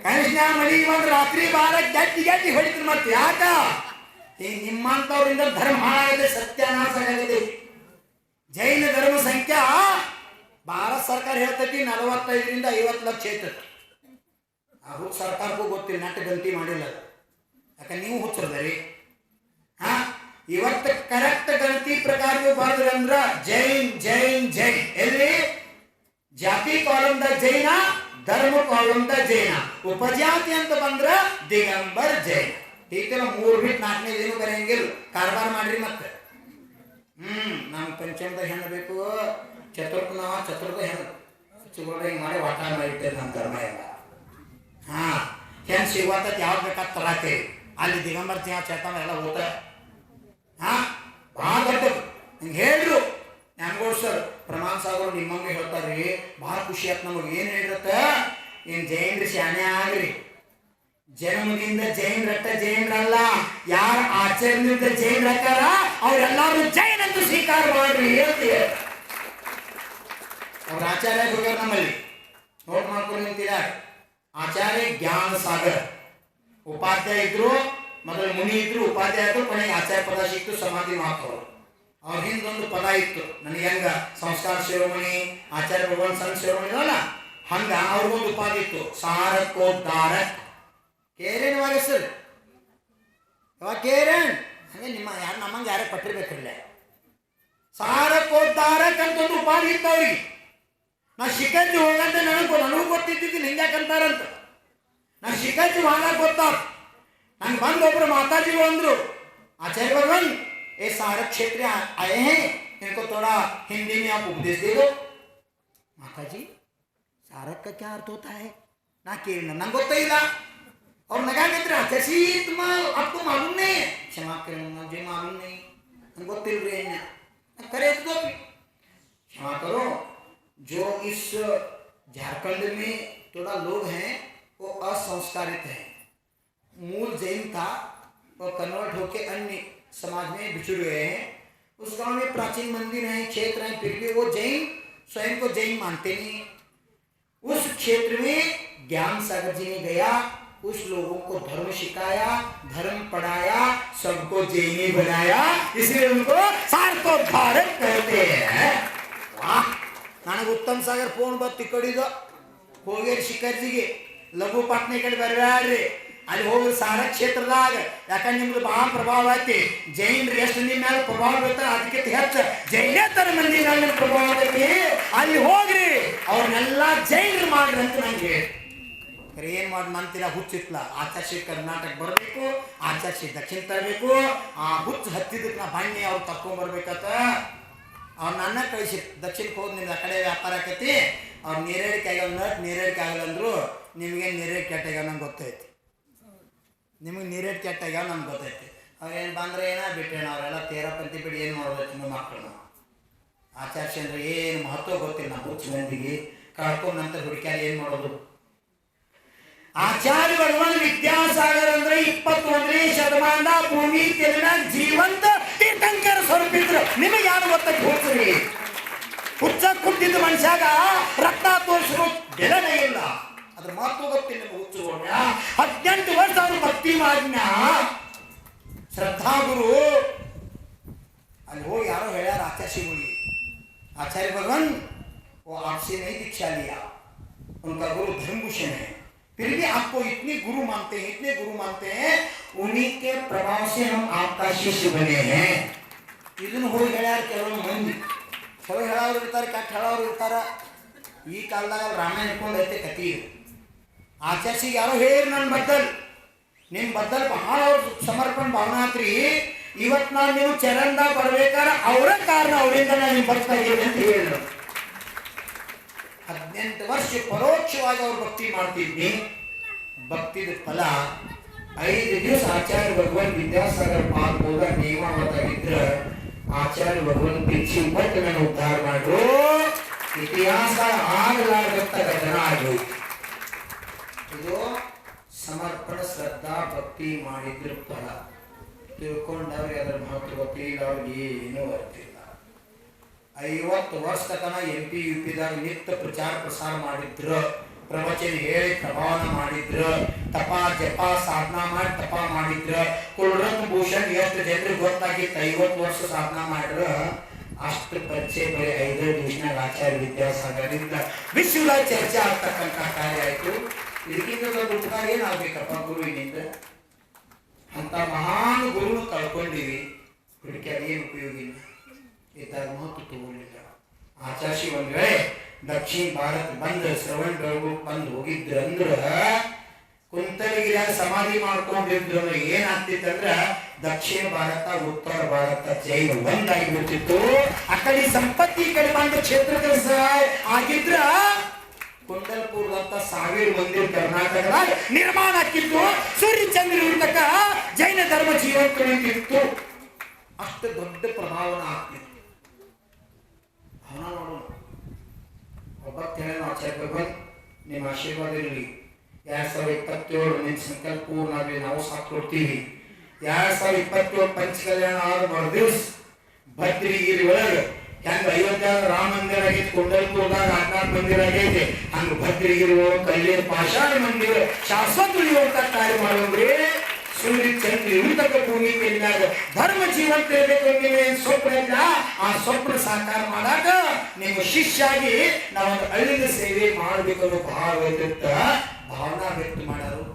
ಕನಸ್ನಾಗ ಮನೆಗೆ ಬಂದು ರಾತ್ರಿ 12 ಗಟ್ಟಿ ಹೊಡಿತೀರಿ. ಮತ್ತೆ ಯಾಕ ನಿಮ್ಮಂತವ್ರಿಂದ ಧರ್ಮ ಹಾಳಾಗಿದೆ, ಸತ್ಯಾನಾಶ ಆಗಿದೆ. ಜೈನ ಧರ್ಮ ಸಂಖ್ಯಾ ಭಾರತ ಸರ್ಕಾರ ಹೇಳ್ತೈತಿ 45ರಿಂದ 50 ಲಕ್ಷ ಐತತಿ. ಅದು ಸರ್ಕಾರಕ್ಕೂ ಗೊತ್ತಿಲ್ಲ, ನಟ್ಟು ಗಂತಿ ಮಾಡಿಲ್ಲ. ಯಾಕೆ ನೀವು ಹುಚ್ಚರದರಿ. ಇವತ್ತು ಕರೆಕ್ಟ್ ಗಣತಿ ಪ್ರಕಾರ ಬರೆದ್ರಂದ್ರ ಜೈನ್ ಜೈನ್ ಜೈನ್. ಎಲ್ಲಿ ಜಾತಿ ಕಾಲಂದ ಜೈನ, ಧರ್ಮ ಕಾಲಂದ ಜೈನ, ಉಪಜಾತಿ ಅಂತ ಬಂದ್ರ ದಿಗಂಬರ್ ಜೈನ. ಟೀಕೆಲ್ಲ 3 ಬಿಟ್ಟು 4ನೇ ದಿನ ಬರೆಯಂಗಿಲ್ಲ. ಕಾರ್ಬಾರ್ ಮಾಡ್ರಿ. ಮತ್ತೆ ನಮ್ಮ ಪಂಚಮದ ಹೆಣ್ಣು ಬೇಕು, ಚತುರ್ಥ ಹೆಣ್ಣು ಸಿಗೋದ್ರೆ ಹಿಂಗೆ ಮಾಡಿ ವಾಟ ಮಾಡಿಟ್ಟೆ ನಮ್ಮ ಧರ್ಮ ಎಲ್ಲ. ಹೆಣ್ಣು ಸಿಗುವಂತ ಯಾವ್ದು ಬೇಕಾದ ತರಾತೇವಿ. ಅಲ್ಲಿ ದಿಗಂಬರ ಸಿಂಹ ಚೇತನ ಎಲ್ಲ ಹೋತ ಭಾಳ ದೊಡ್ಡ ಹಿಂಗೆ ಹೇಳ್ರು ನ್ಯಾಮಗೌಡ ಸರ್ ಪ್ರಮಾಣ ಸಾಗರ್ ನಿಮ್ಮಂಗೆ ಹೇಳ್ತಾರ್ರಿ. ಭಾಳ ಖುಷಿ ಆಯ್ತು ನಮಗೆ. ಏನು ಹೇಳಿರತ್ತ, ಏನು ಜೈನ್ರಿ ಶಾನೆ ಆಗ್ರಿ, ಜನ್ಮದಿಂದ ಜೈನ್ರಟ್ಟ ಜೈನ್ರಲ್ಲ, ಯಾರ ಆಚರಣೆಯಿಂದ ಜೈನ್ ಹಾಕಾರ ಅವ್ರೆಲ್ಲಾರು ಜೈನ್ ಅಂತ ಸ್ವೀಕಾರ ಮಾಡ್ರಿ ಹೇಳ್ತೀವಿ. ಅವ್ರ ಆಚಾರ್ಯ ಹೋಗ್ಯಾರ ನಮ್ಮಲ್ಲಿ, ನೋಟ್ ಮಾಡ್ಕೊಂಡು ನಿಂತಿಲ್ಲ. ಆಚಾರ್ಯ ಜ್ಞಾನ ಸಾಗರ್ ಉಪಾಧ್ಯಾಯ ಇದ್ರು, ಮೊದಲು ಮುನಿ ಇದ್ರು, ಉಪಾಧ್ಯಾಯ ಇದ್ರು, ಕೊನೆಗೆ ಆಚಾರ್ಯ ಪದ ಸಿಕ್ತು. ಸಮಾಧಿ ಮಾತು ಅವ್ರ ಹಿಂದೊಂದು ಪದ ಇತ್ತು ನನಗೆ, ಹೆಂಗ ಸಂಸ್ಕಾರ ಶಿರೋಮಣಿ ಆಚಾರ್ಯ ಭಗವಾನ್ ಸಂಘ ಶಿರೋಮಣಿ ಅಲ್ಲ ಹಂಗ ಅವ್ರಿಗೊಂದು ಉಪಾಧಿ ಇತ್ತು, ಸಾರಕೋದ್ಧಾರ. ಕೇರೇನ್ ಹೆಸರು ಯಾವಾಗ ಕೇರೇನ್ ಹಂಗೆ ನಿಮ್ಮ ಯಾರು ನಮ್ಮಂಗೆ ಯಾರೇ ಪಟ್ಟಿರ್ಬೇಕಿಲ್ಲ. ಸಾರಕೋದ್ಧಾರಕ್ ಅಂತಂದು ಉಪಾಧಿ ಇತ್ತು ಅವ್ರಿಗೆ. ನಾ ಶಿಖರ್ಜಿ ಹೋಗಂತ ನನಗೂ ಗೊತ್ತಿದ್ದಿದ್ದೀನಿ ಹಿಂಗ್ಯಾಕಂತಾರಂತ. ನಾ ಶಿಖರ್ಜಿ ಹೋಗಾಕ ಗೊತ್ತಾಗ ನಂಗೆ ಬಂದು ಒಬ್ರು ಮಾತಾಜಿಗಳು ಅಂದ್ರು, आचार्य भगवान ये सारक क्षेत्र आए हैं, इनको थोड़ा हिंदी में आप उपदेश दे दो. माता जी सारक का क्या अर्थ होता है ना कि नंग होता ही था और नगा कहते आचार्य तुम आपको मालूम नहीं है. क्षमा करें मुझे मालूम नहीं, हमको तिल रहे हैं करे तो क्षमा करो. जो इस झारखंड में थोड़ा लोग हैं वो असंस्कारित हैं. मूल जैन था, वो कन्वर्ट होके अन्य समाज में बिछुड़ गए हैं. उस गांव में प्राचीन मंदिर हैं, क्षेत्र हैं, फिर भी वो जैन स्वयं को जैन मानते नहीं. उस क्षेत्र में ज्ञान सागर जी ने गया, उस लोगों को धर्म सिखाया, धर्म पढ़ाया, सबको जैनी बनाया, इसलिए उनको सारकोद्धारक कहते हैं. वाह, ನನಗೆ ಉತ್ತಮ್ ಸಾಗರ್ ಫೋನ್ ಬತ್ತು, ಈ ಕಡೆದು ಹೋಗ್ಯಾರಿ ಶಿಖರ್ಜಿಗೆ ಲಘು ಪಾಟ್ನೆ ಕಡೆ ಬರಬೇಡ್ರಿ, ಅಲ್ಲಿ ಹೋಗಿ ಸಾರ ಕ್ಷೇತ್ರದಾಗ ಯಾಕಂದ್ರೆ ನಿಮ್ದು ಭಾಳ ಪ್ರಭಾವ ಐತಿ. ಜೈನ್ರು ಎಷ್ಟು ನಿಮ್ಮ ಮೇಲೆ ಪ್ರಭಾವ ಬೀಳ್ತಾರೆ ಅದಕ್ಕಿಂತ ಹೆಚ್ಚು ಜೈನೇತರ ಮಂದಿ ನನ್ನ ಪ್ರಭಾವ ಐತಿ, ಅಲ್ಲಿ ಹೋಗ್ರಿ ಅವ್ರನ್ನೆಲ್ಲ ಜೈನ್ರು ಮಾಡ್ರಿ ಅಂತ ನಂಗೆ ಏನು ಮಾಡಿ ನಂತರ ಹುಚ್ಚಿತ್ಲ. ಆಚಾರ್ಯ ಕರ್ನಾಟಕ ಬರಬೇಕು, ಆಚಾರ್ಯ ದಕ್ಷಿಣ ತರಬೇಕು. ಆ ಹುಚ್ಚು ಹತ್ತಿದ್ದಕ್ಕೆ ನಾ ಬನ್ನಿ ಅವ್ರು ತರ್ಕೊಂಡ್ಬರ್ಬೇಕತ್ತ. ಅವ್ರು ನನ್ನ ಕಳಿಸಿ ದಕ್ಷಿಣಕ್ಕೆ ಹೋಗಿ ನಿಮ್ದು ಆ ಕಡೆ ವ್ಯಾಪಾರ ಆಕೈತಿ. ಅವ್ರು ನೀರೇಳಿಕೆ ಆಗಲ್ಲ, ನಟ್ ನೀರೇಳಿಕೆ ಆಗಲ್ಲ ಅಂದರು. ನಿಮಗೆ ನೀರೇಟ್ ಕೆಟ್ಟಾಗ್ಯಾವ ನಂಗೆ ಗೊತ್ತೈತಿ, ನಿಮಗೆ ನೀರೇಟ್ ಕೆಟ್ಟಾಗ್ಯಾವ ನಮ್ಗೆ ಗೊತ್ತೈತಿ. ಅವ್ರೇನು ಬಂದರೆ ಏನೋ ಬಿಟ್ಟೇನ, ಅವರೆಲ್ಲ ತೇರಪ್ಪಂತಿ ಬಿಡಿ ಏನು ಮಾಡೋದೈತಿ ನಿಮ್ಮ ಮಕ್ಕಳು. ಆಚಾರ್ಯ ಅಂದ್ರೆ ಏನು ಮಹತ್ವ ಗೊತ್ತಿಲ್ಲ ನಮ್ಮ ಹುಚ್ಚು ಮಂದಿಗೆ. ಕಳ್ಕೊಂಡ ನಂತರ ಹುಡುಕ್ಯಾರ ಏನು ಮಾಡೋದು. ಆಚಾರ್ಯ ಭಗವಾನ್ ವಿದ್ಯಾಸಾಗರ್ ಅಂದ್ರೆ 21ನೇ ಶತಮಾನದ ಭೂಮಿ ತೆಲಿನ ಜೀವಂತ ತೀರ್ಥಂಕರ ಸ್ವರೂಪಿದ್ರು. ನಿಮಗೆ ಯಾರು ಗೊತ್ತಕ್ಕೆ ಹೋಗ್ತೀರಿ. ಹುಚ್ಚ ಕುಟ್ಟಿದ್ದ ಮನುಷ್ಯಾಗ ರಕ್ತ ತೋರಿಸೋ ಬೆಲೆನೇ ಇಲ್ಲ, ಅದ್ರ ಮಹತ್ವ ಗೊತ್ತಿಲ್ಲ ನಿಮಗೆ ಹುಚ್ಚುಕೊಂಡ. 18 ವರ್ಷ ಅವರು ಭಕ್ತಿ ಮಾಡಿನ ಶ್ರದ್ಧಾ ಗುರು. ಅಲ್ಲಿ ಹೋಗಿ ಯಾರೋ ಹೇಳ್ಯಾರ ಆಚಾರ್ಯಗಳಿಗೆ, आचार्य भगवान वो आपसे नहीं दीक्षा लिया, उनका गुरु धर्मभूषण है, फिर भी आपको इतने गुरु मानते हैं, इतने गुरु मानते हैं, उन्हीं के प्रभाव से हम आपका शिष्य बने हैं. ಇದನ್ನು ಹೋಗಿ ಹೇಳ್ಯಾರ ಕೆಲವು ಮಂದಿ. ಕೆಲವು ಹೇಳೋರು ಇರ್ತಾರೆ, ಕೆಟ್ಟ ಹೇಳೋರು ಇರ್ತಾರ. ಈ ಕಾಲದಾಗ ರಾಮಾಯಣ ಇಟ್ಕೊಂಡೈತೆ ಕತಿ. ಆಚಾರ್ಯ ಯಾರೋ ಹೇಳಿ ನನ್ನ ಬದ್ದಲ್ ನಿಮ್ಮ ಬದ್ದಲ್ ಬಹಳ ಅವ್ರ ಸಮರ್ಪಣೆ ಭಾವನಾತ್ರಿ. ಇವತ್ತು ನಾನು ನೀವು ಚರಣದಾಗ ಬರ್ಬೇಕಾದ್ರೆ ಅವರ ಕಾರಣ, ಅವರಿಂದ ನಾನು ಬರ್ತಾ ಇದ್ದೀನಿ ಅಂತ ಹೇಳಿದ್ರು. 18 ವರ್ಷ ಪರೋಕ್ಷವಾಗಿ ಅವ್ರು ಭಕ್ತಿ ಮಾಡ್ತಿದ್ನಿ. ಭಕ್ತಿದ ಫಲ 5 ದಿವಸ ಆಚಾರ್ಯ ಭಗವಾನ್ ವಿದ್ಯಾಸಾಗರ್ ಪಾದ ಹೋದ ನೇಮಾವತಾಗಿದ್ರ ಆಚಾರ್ಯ ಭಗವಾನ್ ದೀಕ್ಷೆ ಕೊಟ್ಟು ನಾನು ಉದ್ಧಾರ ಮಾಡ್ರು. ಇತಿಹಾಸ ಆಗಲಾರ್ದಂತ ಘಟನ ಆಗೋಯ್ತು. ಇದು ಸಮರ್ಪಣ ಶ್ರದ್ಧಾ ಭಕ್ತಿ ಮಾಡಿದ್ರ ಫಲ. ತಿಳ್ಕೊಂಡವ್ರಿಗೆ ಅದರ ಮಹತ್ವ ಗೊತ್ತಿಲ್ಲ, ಅವ್ರಿಗೆ ಏನೂ ಗೊತ್ತಿಲ್ಲ. 50 ವರ್ಷ ತನಕ MP UPದಾಗ ನಿತ್ಯ ಪ್ರಚಾರ ಪ್ರಸಾರ ಮಾಡಿದ್ರು, ಪ್ರವಚನ ಹೇಳಿ ಪ್ರಭಾವನ ಮಾಡಿದ್ರು, ತಪ ಜಪ ಸಾಧನಾ ಮಾಡಿ ತಪ ಮಾಡಿದ್ರು. ಕುಲರತ್ನ ಭೂಷಣ್ ಎಷ್ಟು ಜನರಿಗೆ ಗೊತ್ತಾಗಿತ್ತು, 50 ವರ್ಷ ಸಾಧನಾ ಮಾಡಿದ್ರು. ಅಷ್ಟು ಪರಿಚಯ ಬರೀ 5 ದಿವಸನಾಗ ಆಚಾರ್ಯ ವಿದ್ಯಾಸಾಗರಿಂದ ವಿಶ್ವದ ಚರ್ಚೆ ಆಗ್ತಕ್ಕಂಥ ಕಾರ್ಯ ಆಯಿತು. ಇದಕ್ಕಿಂತ ದೊಡ್ಡ ಉಪಕಾರ ಏನಾಗಬೇಕಪ್ಪ ಗುರುವಿನಿಂದ. ಅಂತ ಮಹಾನ್ ಗುರುನು ಕಳ್ಕೊಂಡಿವಿ, ಹುಡುಕಿ ಅದೇನು ಉಪಯೋಗ ಇಲ್ಲ. ಇದ್ದಾಗ ಮಹತ್ವ ತಗೊಳ್ಳಿಲ್ಲ. ಆಚಾರ್ಯ ಒಂದ್ ವೇಳೆ ದಕ್ಷಿಣ ಭಾರತ ಬಂದು ಶ್ರವಣ ಬೆಳಗು ಬಂದು ಹೋಗಿದ್ರು ಅಂದ್ರ ಕುಂತಲಗಿರಿಯಾಗ ಸಮಾಧಿ ಮಾಡ್ಕೊಂಡಿದ್ರು. ಏನಾಗ್ತಿತ್ತಂದ್ರ ದಕ್ಷಿಣ ಭಾರತ ಉತ್ತರ ಭಾರತ ಜೈನ ಒಂದಾಗಿ ಬಿಡ್ತಿತ್ತು. ಆ ಕಡೆ ಸಂಪತ್ತಿ ಕಡೆ ಬಂದ ಕ್ಷೇತ್ರದ ಆಗಿದ್ರ ಕುಂಡಲ್ಪುರದಂತ 1000 ಮಂದಿರ ಕರ್ನಾಟಕದಾಗ ನಿರ್ಮಾಣ ಆಗಿದ್ದು ಸೂರ್ಯಚಂದ್ರ ಇರ್ತಕ್ಕ ಜೈನ ಧರ್ಮ ಜೀವಂತವಿತ್ತು. ಅಷ್ಟು ದೊಡ್ಡ ಪ್ರಭಾವನ ಆಗ್ತಿತ್ತು. ಅವನ ನೋಡೋಣ ಒಬ್ಬತ್ತು ಹೇಳೋಣ ಆಚಾರ್ಯ ನಿಮ್ಮ ಆಶೀರ್ವಾದ ಇರಲಿ. 2027 ನಿಮ್ಮ ಸಂಕಲ್ಪ ಪೂರ್ಣ ಆಗಲಿ. ನಾವು ಸಾಥ್ ಕೊಡ್ತೀವಿ. 2027 ಪಂಚಕಲ್ಯಾಣ ಆದ ಮರುದಿವ್ಸ ಭದ್ರಗಿರಿ ಒಳಗೆ ಹೆಂಗ 50 ರಾಮ ಮಂದಿರ ಆಗೈತಿ, ಕುಂಡಲ್ಪುರದಾಗ 14 ಮಂದಿರ ಆಗೈತಿ, ಹಂಗ ಭದ್ರಗಿರಿ ಕಲ್ಲಿನ ಪಾಷಾಣ ಮಂದಿರ ಶಾಶ್ವತ ಉಳಿಯುವಂತ ಕಾರ್ಯ ಮಾಡೋದ್ರಿ. ಸೂರ್ಯ ಚಂದ್ರ ಇರ್ತಕ್ಕ ಭೂಮಿ ಮೇಲಿನಾಗ ಧರ್ಮ ಜೀವಂತ ಇರಬೇಕು ನೀವೇನು ಸ್ವಪ್ನ ಇಲ್ಲ, ಆ ಸ್ವಪ್ನ ಸಾಕಾರ ಮಾಡಾಕ ನಿಮ್ಮ ಶಿಷ್ಯಾಗಿ ನಾವೊಂದು ಹಳ್ಳಿದ ಸೇವೆ ಮಾಡಬೇಕು ಅನ್ನೋ ಭಾವ ಭಾವನಾ ವ್ಯಕ್ತ ಮಾಡೋರು.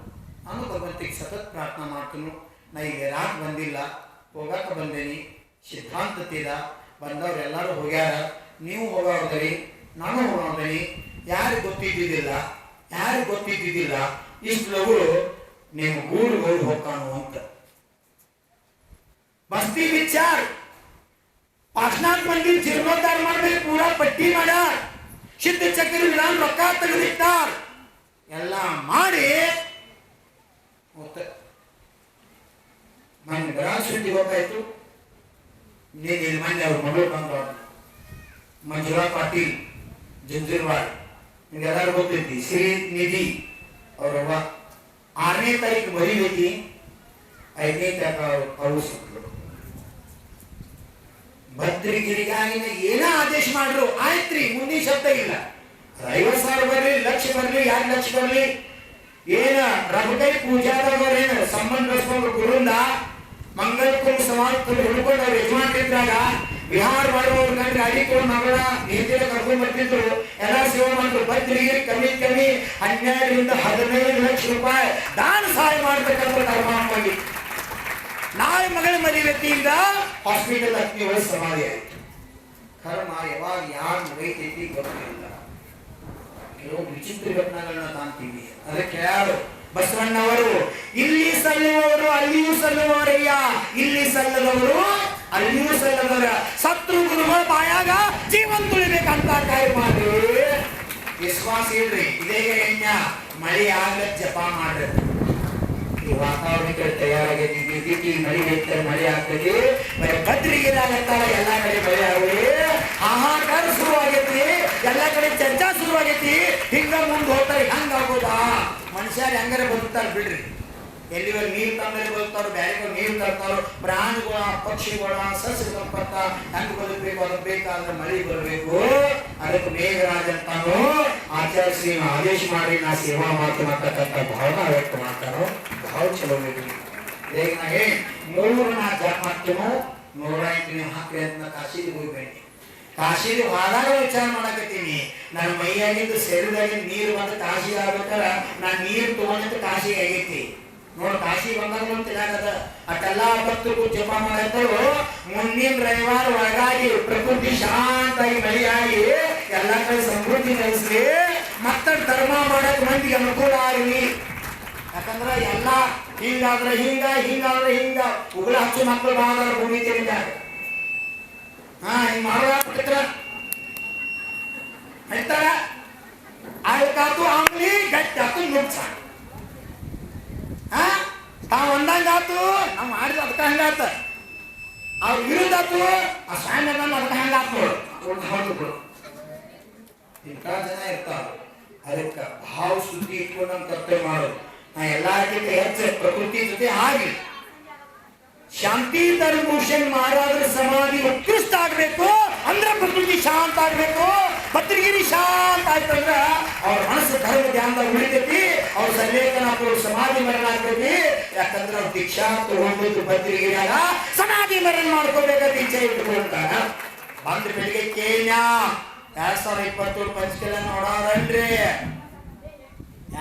ನಾನು ಭಗವಂತಿಗೆ ಸತತ್ ಪ್ರಾರ್ಥನಾ ಮಾಡ್ತೀನಿ. ನಾ ಈಗ ರಾಕ್ ಬಂದಿಲ್ಲ, ಹೋಗಾಕ ಬಂದೇನಿ. ಸಿದ್ಧಾಂತತಿದ ಬಂದವ್ರು ಎಲ್ಲರೂ ಹೋಗ್ಯಾರ, ನೀವು ಹೋಗೋದ್ರಿ, ನಾನು ಹೋಗೋದ್ರಿ. ಯಾರಿಗೆ ಗೊತ್ತಿದ್ದಿದ್ದಿಲ್ಲ ಇಷ್ಟು ಲಗು ನೀವು ಊರಿಗೆ ಹೋಗ್ಕಾನು ಅಂತ ಬಸ್ತಿ ವಿಚಾರ. ಪಾರ್ಶ್ವನಾಥ್ ಮಂದಿರ ಜೀರ್ಣೋದ್ಧಾರ ಮಾಡ್ಬೇಕು, ಪೂರಾ ಪಟ್ಟಿ ಮಾಡ್ಯಾರ. ಸಿದ್ಧ ಚಕ್ರ ರೊಕ್ಕ ತೆಗೆದಿಟ್ಟಾರ. ಎಲ್ಲ ಮಾಡಿ ಮನೆ ಗ್ರಾಮ ಸುದ್ದಿ ಗೊತ್ತಾಯ್ತು. ನೀನು ಮನೆ ಅವ್ರ ಮಗಳು ಬಂದವರು ಮಂಜುಳಾ ಪಾಟೀಲ್ ಜಂಜೂರ್ವಾಡ್, ನಿಮ್ಗೆಲ್ಲರೂ ಗೊತ್ತೈತಿ. ಶ್ರೀ ನಿಧಿ ಅವ್ರವ್ವ 6ನೇ ತಾರೀಕು ಬರೀಬೇಕು, 5ನೇ ತಾರೀಕು ಅವರು ಸಿಕ್ಕರು. ಭದ್ರಗಿರಿಗಾಗಿನ ಏನ ಆದೇಶ ಮಾಡ್ರು ಆಯ್ತ್ರಿ, ಮುಂದಿನ ಶಬ್ದ ಇಲ್ಲ. 50,000 ಬರ್ಲಿ, ಲಕ್ಷ ಬರ್ಲಿ, 2 ಲಕ್ಷ ಬರ್ಲಿ, ಏನ ರಬಕೈ ಪೂಜಾದವರೇನು ಸಂಬಂಧ ಬೆಳೆಸ್ಕೊಂಡು ಗುರುಂದ ಮಂಗಲಕುಂಭ ಸಮಾಜ ಹಿಡ್ಕೊಂಡು ಅವ್ರು ಯಜಮಾನ್ರಿದ್ದಾಗ ಬಿಹಾರ ಬರೋರು ಕಂಡ್ರೆ ಅಡಿಕೊಂಡು ಮಗಳ ನೀತಿಯ ಕರ್ಕೊಂಡು ಬರ್ತಿದ್ರು. ಎಲ್ಲ ಸೇವೆ ಮಾಡಿದ್ರು. ಭದ್ರಗಿರಿ ಕಮ್ಮಿ 12ರಿಂದ 15 ಲಕ್ಷ ರೂಪಾಯಿ ದಾನ ಸಹಾಯ ಮಾಡ್ಬೇಕಂತ ಧರ್ಮಾತ್ಮವಾಗಿ ನಾಳೆ ಮಗಳ ಮದುವೆಯಿಂದ ಹಾಸ್ಪಿಟಲ್ ಅಗ್ನಿಗಳ ಸಮಾಧಿ ಆಯ್ತು. ಕರ್ಮ ಯಾವಾಗ ಯಾರು ಮುಗೈತೈತಿ ಗೊತ್ತಿಲ್ಲ. ಕೆಲವು ವಿಚಿತ್ರ ಘಟನೆಗಳನ್ನ ಕಾಣ್ತೀವಿ. ಅದಕ್ಕೆ ಯಾರು ಬಸವಣ್ಣವರು ಇಲ್ಲಿ ಸಲ್ಲುವವರು ಅಲ್ಲಿಯೂ ಸಲ್ಲುವವರಯ್ಯ, ಇಲ್ಲಿ ಸಲ್ಲದವರು ಅಲ್ಲಿಯೂ ಸಲ್ಲದವರ. ಶತ್ರು ಗುರುಗಳ ಬಾಯಾಗ ಜೀವನ್ ತುಳಿಬೇಕಂತ ಕಾರ್ಯ ಮಾಡ್ರಿ. ವಿಶ್ವಾಸ ಇಲ್ರಿ. ಇದೇ ಯಜ್ಞ ಮಳೆ ಆಗ್ಲಕ್ ಜಪ ಮಾಡ್ರಿ. ಈ ವಾತಾವರಣಕ್ಕೆ ತಯಾರಾಗೈತಿ, ಮಳೆ ಐತೆ, ಮಳೆ ಆಗ್ತೈತಿ. ಬರೀ ಭದ್ರಗಿರಿ ಆಗತ್ತಾರ, ಎಲ್ಲಾ ಕಡೆ ಮಳೆ ಆಗಿ ಹಾಹಾಕಾರ ಶುರುವಾಗೈತಿ, ಎಲ್ಲಾ ಕಡೆ ಚರ್ಚಾ ಶುರುವಾಗೈತಿ. ಹಿಂಗ ಮುಂದೆ ಹೋಗ್ತಾರೆ. ಹಂಗಾಗೋದಾ? ಮನುಷ್ಯರು ಹೆಂಗಾರ ಬದುಕ್ತಾರ ಬಿಡ್ರಿ. ಎಲ್ಲಿವರೆಗೆ ನೀರು ತಂದಲ್ಲಿ ಬದುಕ್ತಾರೋ, ಬ್ಯಾರೆಗಳು ನೀರು ತರ್ತಾರೋ, ಪ್ರಾಣಿಗಳ ಪಕ್ಷಿಗಳ ಸಸ್ಯ ಸಂಪತ್ತ ಹೆಂಗ್ ಬದುಕಬೇಕು, ಅದಕ್ಕೆ ಬೇಕಾದ್ರೆ ಮಳೆ ಬರಬೇಕು. ಅದಕ್ಕೆ ಮೇಘರಾಜ್ ಅಂತಾನು ಆಚರಿಸಿ ಆದೇಶ ಮಾಡಿ ನಾ ಸೇವಾ ಮಾಡ್ತೀನಿ ಅಂತಕ್ಕಂಥ ಭಾವನ ವ್ಯಕ್ತ ಮಾಡ್ತಾರೋ. ಭಾಳ ಚಲೋ ಬೇಕು. ಈಗ ನಾ 3-4 ಜಪ ಮಾಡ್ತೀನೋ, 108 ಹಾಕ್ರಿ ಅಂತ ನಾ ಕಾಶಿಗೆ ಹೋಗ್ಬೇಡಿ. ಕಾಶಿಗೆ ಹೋದಾಗ ವಿಚಾರ ಮಾಡಕತ್ತೀನಿ. ನನ್ನ ಮೈಯಾಗಿಂದ ಶರೀರದಾಗಿಂದ ನೀರು ಬಂದು ಕಾಶಿಗೆ ಆಗ್ಬೇಕಾರ ನಾನು ನೀರು ತಗೊಂಡಿದ್ದು ಕಾಶಿಗೆ ಆಗೈತಿ. ನೋಡು, ಕಾಶಿ ಬಂದಾಗ ತಿನ್ನಾಗದ ಅಟ್ಟೆಲ್ಲ ಭಕ್ತರು ಜಪ ಮಾಡತ್ತರು. ಮುಂದಿನ ರವಿವಾರ ಒಳಗಾಗಿ ಪ್ರಕೃತಿ ಶಾಂತಾಗಿ ಮಳೆಯಾಗಿ ಎಲ್ಲ ಕಡೆ ಸಮೃದ್ಧಿ ನೆಲೆಸ್ಲಿ, ಮತ್ತ ಧರ್ಮ ಮಾಡಕ್ ಮಂದಿಗೆ ಅನುಕೂಲ ಆಗಲಿ. ಯಾಕಂದ್ರ ಎಲ್ಲ ಹಿಂಗಾದ್ರೆ ಹಿಂಗಾದ್ರೆ ಹಿಂಗ ಉಗುಳ ಹಚ್ಚು ಮಕ್ಕಳು ಬಾಳ ಭೂಮಿ ತಿಂದಾಗ ಹಿಂಗ್ ಮಾಡೋದ್ರ ಹೇಳ್ತಾರ. ಆಯ್ತಾತು ಆಮ್ಲಿ ಗಟ್ಟಿ ಆತು ನುಕ್ಸ ತಾವ್ ಒಂದಂಗ ಆತು. ನಾವ್ ಮಾಡಿದ ಅದಕ್ಕ ಹಂಗಾತ, ಅವ್ರ ವಿರುದ್ಧ ಆತು, ಆ ಸ್ವಾಮಿ ಅದಕ್ಕ ಹಂಗಾತು. ಇಂಥ ಜನ ಇರ್ತಾವ. ಅದಕ್ಕ ಭಾವ ಶುದ್ಧಿ ಇಟ್ಕೊಂಡು ನಮ್ ಕರ್ತವ್ಯ ಮಾಡೋದು. ನಾ ಎಲ್ಲಕ್ಕಿಂತ ಹೆಚ್ಚು ಪ್ರಕೃತಿ ಜೊತೆ ಆಗಿ ಶಾಂತಿ ಧರ್ಮಭೂಷಣ್ ಮಹಾರಾಜರ ಸಮಾಧಿ ಉತ್ಕೃಷ್ಟ ಆಗ್ಬೇಕು ಅಂದ್ರೆ ಪ್ರಕೃತಿ ಶಾಂತ ಆಗ್ಬೇಕು. ಭದ್ರಗಿರಿ ಶಾಂತ ಆಯ್ತಂದ್ರ ಅವ್ರ ಮನಸ್ಸು ಧರ್ಮ ಧ್ಯಾನದಾಗ ಉಳಿತೈತಿ. ಅವ್ರ ಸಲ್ಲೇಖನ ಸಮಾಧಿ ಮರಣ ಆಗ್ತೈತಿ. ಯಾಕಂದ್ರೆ ಅವ್ರ ದೀಕ್ಷಾ ತಗೊಂಡು ಭದ್ರಗಿರಿಯಾಗ ಸಮಾಧಿ ಮರಣ ಮಾಡ್ಕೋಬೇಕಂತ ಇಚ್ಛೆ ಇಟ್ಕೊಳ್ತಾರ. ಬಂದ್ರ ಬೆಳಿಗ್ಗೆ ಕೇಳ್ಯ 2020 ಪಂಚಕಲ್ಯಾಣ ನೋಡೋರನ್ರಿ.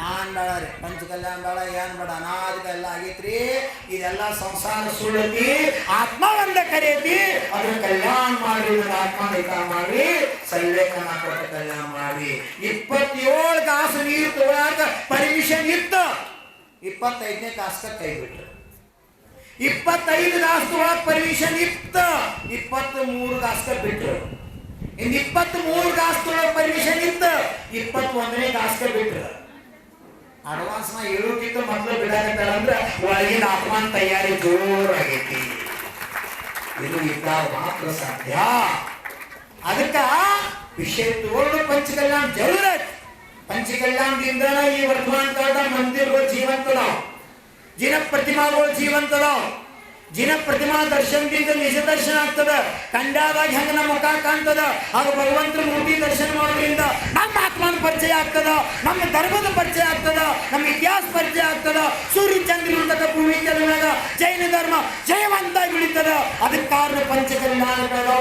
ಏನ್ ಬೇಡ ಪಂಚಕಲ್ಯಾಣ ಬೇಡ, ಏನ್ ಬೇಡ, ಅನಾದಿಕ ಎಲ್ಲ ಆಗೈತ್ರಿ. ಇದೆಲ್ಲ ಸಂಸಾರ ಸುಳ್ಳತಿ, ಆತ್ಮ ಒಂದ ಕರೆಯತಿ. ಅದ್ರ ಕಲ್ಯಾಣ ಮಾಡಿ, ಆತ್ಮ ನಿಕಾಲ ಮಾಡಿ, ಸಲ್ಲೇಖನ ಕೊಟ್ಟ ಕಲ್ಯಾಣ ಮಾಡಿ. 27 ತಾಸು ನೀರು ತಗೊಳಕ ಪರ್ಮಿಷನ್ ಇತ್ತು. 25ನೇ ತಾಸ್ಕ ಕೈ ಬಿಟ್ರು. 25 ತಾಸು ತಗೊಳಕ ಪರ್ಮಿಷನ್ ಇತ್ತು. 23 ತಾಸ್ಕ ಬಿಟ್ರು. ಇನ್ನು 23 ಗಾಸ್ಗಳೊಳಗೆ ಪರ್ಮಿಷನ್ ಇತ್ತು, 21ನೇ ಗಾಸ್ಗೆ ಬಿಟ್ರು. ಅಡ್ವಾನ್ಸ್ ನಾ ಹೇಳೋಕ್ಕಿಂತ ಮೊದಲು ಬಿಡಾಕತ್ತಾರ ಅಂದ್ರೆ ಒಳಗಿನ ಆತ್ಮನ್ ತಯಾರಿ ಜೋರಾಗೈತಿ. ಇದು ಇದ್ದಾಗ ಮಾತ್ರ ಸಾಧ್ಯ. ಅದಕ್ಕ ವಿಷಯ ತೋರ್ಡು ಪಂಚಕಲ್ಯಾಣ ಜರೂರ. ಪಂಚಕಲ್ಯಾಣದಿಂದ ಈ ವರ್ತಮಾನ ಕಾಲದ ಮಂದಿರಗಳು ಜೀವಂತದಾವ, ಜಿನ ಪ್ರತಿಮಾಗಳು ಜೀವಂತದಾವ. ಜಿನ ಪ್ರತಿಮಾ ದರ್ಶನದಿಂದ ನಿಜ ದರ್ಶನ ಆಗ್ತದ. ಕಂಡಾದಾಗ ಹೆಂಗ ನಮ್ಮ ಮುಖ ಕಾಣ್ತದ, ಆಗ ಭಗವಂತನ ಮೂರ್ತಿ ದರ್ಶನ ಮಾಡೋದ್ರಿಂದ ನಮ್ಮ ಆತ್ಮನ ಪರಿಚಯ ಆಗ್ತದ, ನಮ್ಮ ಧರ್ಮದ ಪರಿಚಯ ಆಗ್ತದ, ನಮ್ಮ ಇತಿಹಾಸ ಪರಿಚಯ ಆಗ್ತದ. ಸೂರ್ಯ ಚಂದ್ರ ಇರ್ತಕ್ಕ ಭೂಮಿ ಕೆಳಗ ಜೈನ ಧರ್ಮ ಜಯವಂತ ಬೆಳೀತದ. ಅದಕ್ಕೆ ಕಾರಣ ಪಂಚಕಲ್ಯಾಣಗಳೋ.